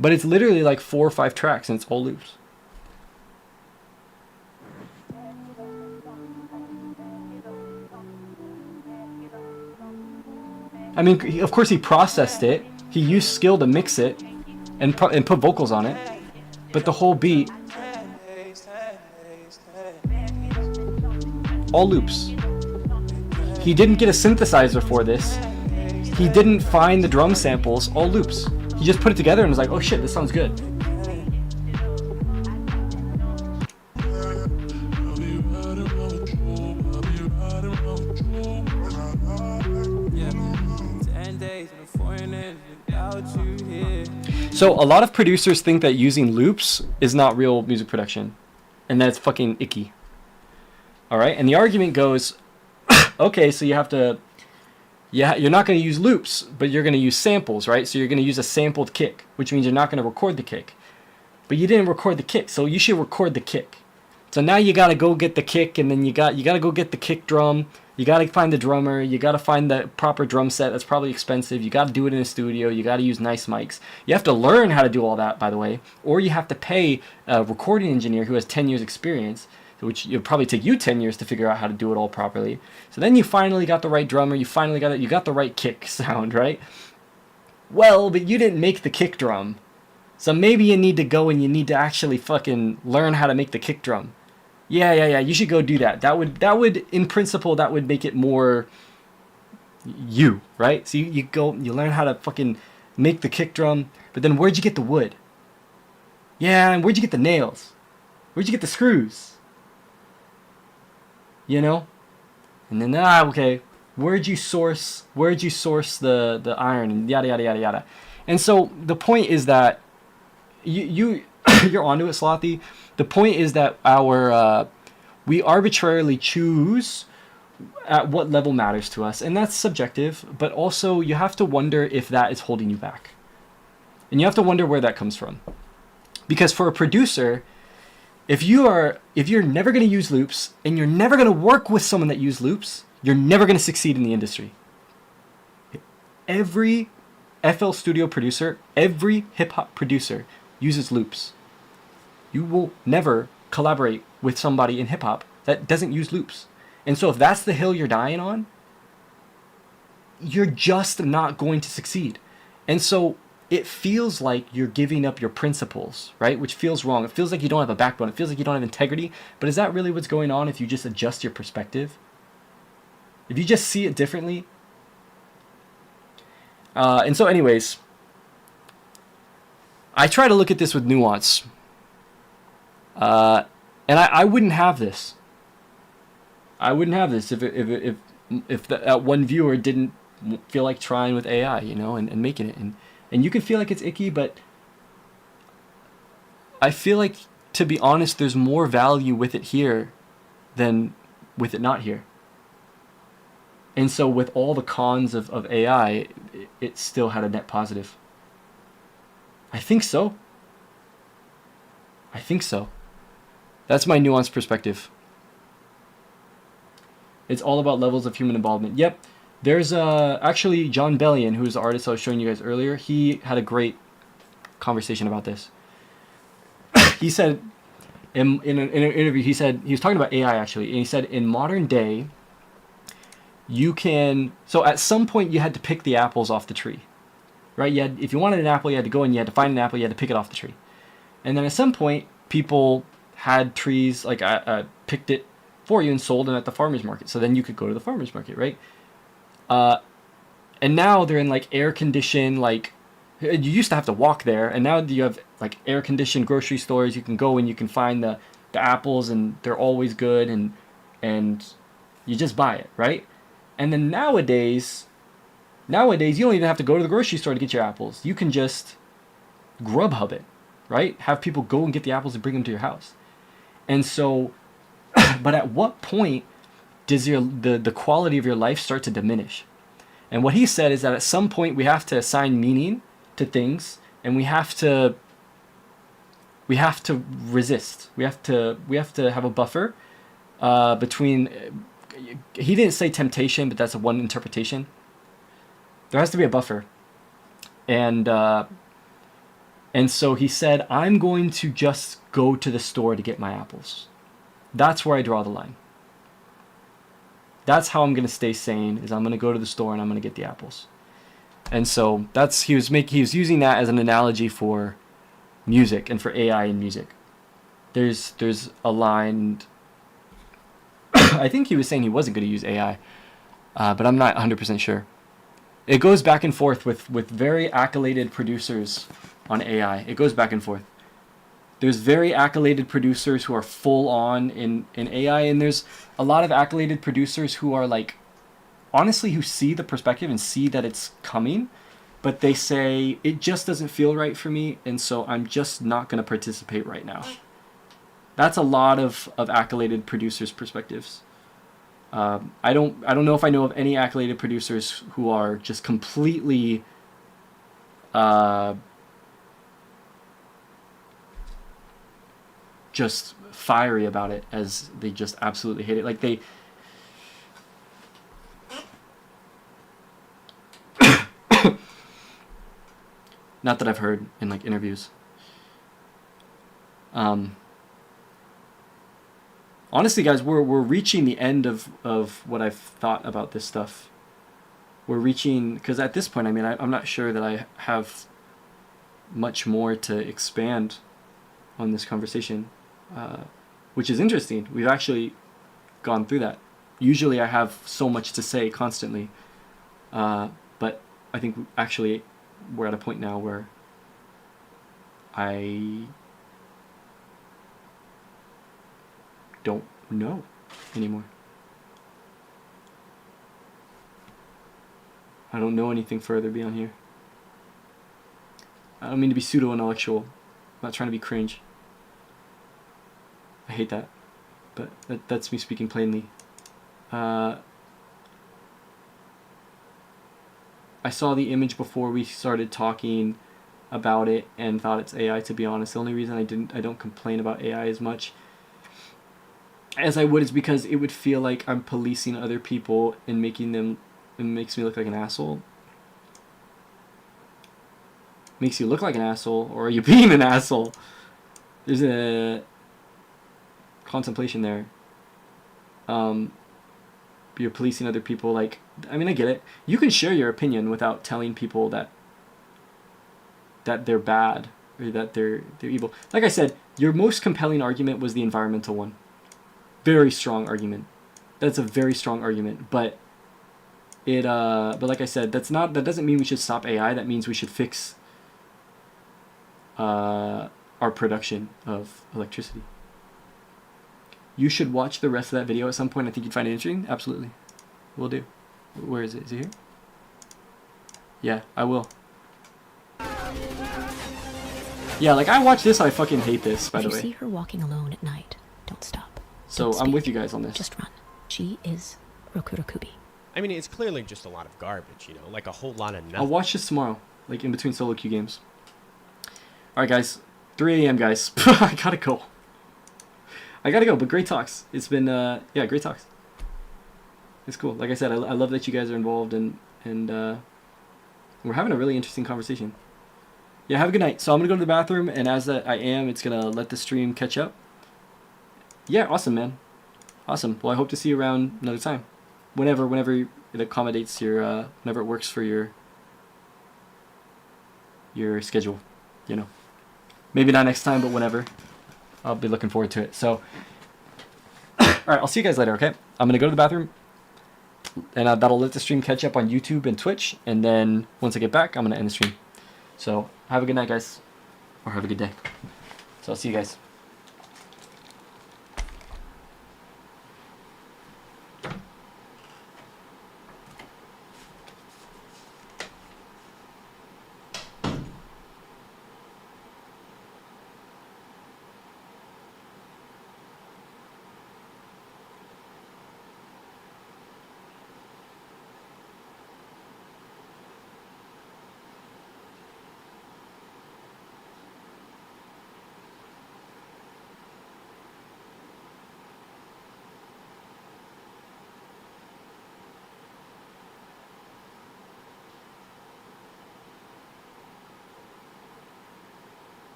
But it's literally like 4 or 5 tracks and it's all loops. I mean, of course he processed it. He used skill to mix it and put vocals on it. But the whole beat, all loops. He didn't get a synthesizer for this. He didn't find the drum samples, all loops. He just put it together and was like, oh shit, this sounds good. So a lot of producers think that using loops is not real music production, and that's fucking icky. All right, and the argument goes, okay, so you have to, yeah, you're not going to use loops, but you're going to use samples, right? So you're going to use a sampled kick, which means you're not going to record the kick. But you didn't record the kick, so you should record the kick. So now you got to go get the kick, and then you got to go get the kick drum. You got to find the drummer. You got to find the proper drum set. That's probably expensive. You got to do it in a studio. You got to use nice mics. You have to learn how to do all that, by the way, or you have to pay a recording engineer who has 10 years experience, which it'll probably take you 10 years to figure out how to do it all properly. So then you finally got the right drummer. You finally got it. You got the right kick sound, right? Well, but you didn't make the kick drum. So maybe you need to go and you need to actually fucking learn how to make the kick drum. Yeah. You should go do that. That would, in principle, that would make it more you, right? So you go, you learn how to fucking make the kick drum, but then where'd you get the wood? Yeah, and where'd you get the nails? Where'd you get the screws? You know? And then, okay, where'd you source the iron, and yada, yada, yada, yada. And so the point is that you're onto it, Slothy. The point is that we arbitrarily choose at what level matters to us, and that's subjective, but also you have to wonder if that is holding you back. And you have to wonder where that comes from. Because for a producer, if you're never going to use loops and you're never going to work with someone that uses loops, you're never going to succeed in the industry. Every FL Studio producer, every hip-hop producer uses loops. You will never collaborate with somebody in hip-hop that doesn't use loops. And so if that's the hill you're dying on, you're just not going to succeed. And so it feels like you're giving up your principles, right? Which feels wrong. It feels like you don't have a backbone. It feels like you don't have integrity. But is that really what's going on if you just adjust your perspective? If you just see it differently? And so anyways, I try to look at this with nuance. And I wouldn't have this. I wouldn't have this if that one viewer didn't feel like trying with AI, you know, and making it. And you can feel like it's icky, but I feel like, to be honest, there's more value with it here than with it not here. And so with all the cons of AI, it still had a net positive. I think so. That's my nuanced perspective. It's all about levels of human involvement. Yep. There's actually John Bellion, who's the artist I was showing you guys earlier. He had a great conversation about this. He said, in an interview, he was talking about AI actually, and he said in modern day, so at some point you had to pick the apples off the tree. right? If you wanted an apple, you had to go and you had to find an apple, you had to pick it off the tree. And then at some point, people had trees, like picked it for you and sold them at the farmer's market. So then you could go to the farmer's market, right? And now they're in like air-conditioned, like, you used to have to walk there, and now you have like air-conditioned grocery stores. You can go and you can find the apples, and they're always good, and you just buy it, right? And then nowadays you don't even have to go to the grocery store to get your apples. You can just Grubhub it, right? Have people go and get the apples and bring them to your house. And so, but at what point does the quality of your life start to diminish? And what he said is that at some point we have to assign meaning to things, and we have to resist. We have to have a buffer between. He didn't say temptation, but that's one interpretation. There has to be a buffer, and so he said, I'm going to just go to the store to get my apples. That's where I draw the line. That's how I'm going to stay sane, is I'm going to go to the store and I'm going to get the apples. And so he was using that as an analogy for music and for AI in music. There's a line. I think he was saying he wasn't going to use AI, but I'm not 100% sure. It goes back and forth with very accoladed producers on AI. It goes back and forth. There's very accoladed producers who are full on in AI, and there's a lot of accoladed producers who are like, honestly, who see the perspective and see that it's coming, but they say, it just doesn't feel right for me, and so I'm just not going to participate right now. That's a lot of accoladed producers' perspectives. I don't know if I know of any accoladed producers who are just completely just fiery about it, as they just absolutely hate it. Like they not that I've heard in like interviews. Honestly, guys, we're reaching the end of what I've thought about this stuff. We're reaching, because at this point, I mean, I'm not sure that I have much more to expand on this conversation, which is interesting. We've actually gone through that. Usually I have so much to say constantly, but I think actually we're at a point now where I don't know anymore. I don't know anything further beyond here. I don't mean to be pseudo-intellectual. I'm not trying to be cringe. I hate that. But that's me speaking plainly. I saw the image before we started talking about it and thought it's AI, to be honest. The only reason I don't complain about AI as much as I would is because it would feel like I'm policing other people and making them, it makes me look like an asshole. Makes you look like an asshole, or are you being an asshole? There's a contemplation there. You're policing other people, like, I mean, I get it. You can share your opinion without telling people that they're bad or that they're evil. Like I said, your most compelling argument was the environmental one. Very strong argument. That's a very strong argument, but but like I said, that doesn't mean we should stop AI. That means we should fix our production of electricity. You should watch the rest of that video at some point. I think you'd find it interesting. Absolutely. Will do. Where is it? Is it here? Yeah, I will. Yeah, like I watch this, I fucking hate this, by the way. If you see her walking alone at night, don't stop. So I'm with you guys on this. Just run. She is Rokurokubi. I mean, it's clearly just a lot of garbage, you know, like a whole lot of nothing. I'll watch this tomorrow, like in between solo queue games. Alright guys, 3 a.m. guys. I gotta go, but great talks. It's been, yeah, great talks. It's cool. Like I said, I love that you guys are involved, and we're having a really interesting conversation. Yeah, have a good night. So I'm gonna go to the bathroom, and as I am, it's gonna let the stream catch up. Yeah, awesome, man. Awesome. Well, I hope to see you around another time. Whenever it accommodates your, whenever it works for your your schedule. You know, maybe not next time, but whenever. I'll be looking forward to it. So, all right, I'll see you guys later. Okay, I'm gonna go to the bathroom, and that'll let the stream catch up on YouTube and Twitch. And then once I get back, I'm gonna end the stream. So have a good night, guys, or have a good day. So I'll see you guys.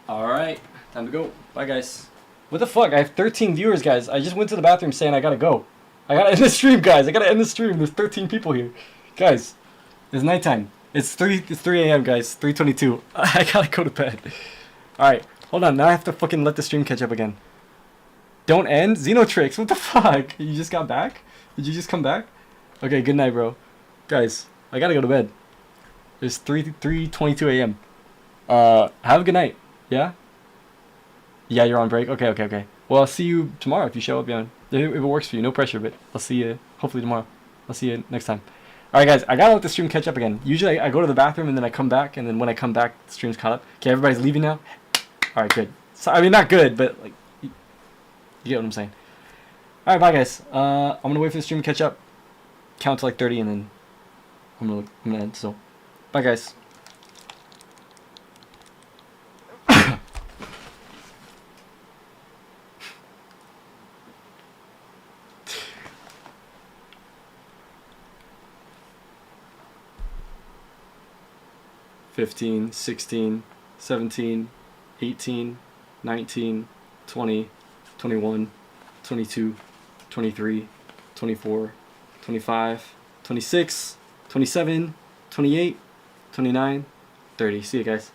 Alright, time to go. Bye, guys. What the fuck? I have 13 viewers, guys. I just went to the bathroom saying I gotta go. I gotta end the stream, guys. I gotta end the stream. There's 13 people here. Guys, it's nighttime. It's 3 a.m., guys. 3:22. I gotta go to bed. Alright, hold on. Now I have to fucking let the stream catch up again. Don't end? Xenotrix, what the fuck? You just got back? Did you just come back? Okay, good night, bro. Guys, I gotta go to bed. It's 3:22 a.m. Have a good night. Yeah? Yeah, you're on break? Okay. Well, I'll see you tomorrow if you show up, yeah. If it works for you, no pressure, but I'll see you hopefully tomorrow. I'll see you next time. Alright, guys, I gotta let the stream catch up again. Usually I go to the bathroom and then I come back, and then when I come back, the stream's caught up. Okay, everybody's leaving now? Alright, good. So, I mean, not good, but, like, you get what I'm saying. Alright, bye, guys. I'm gonna wait for the stream to catch up. Count to like 30, and then I'm gonna end, so. Bye, guys. $15, $16, $17, $18, $19, $20, $21, $22, $23, $24, $25, $26, $27, $28, $29, $30. See you guys.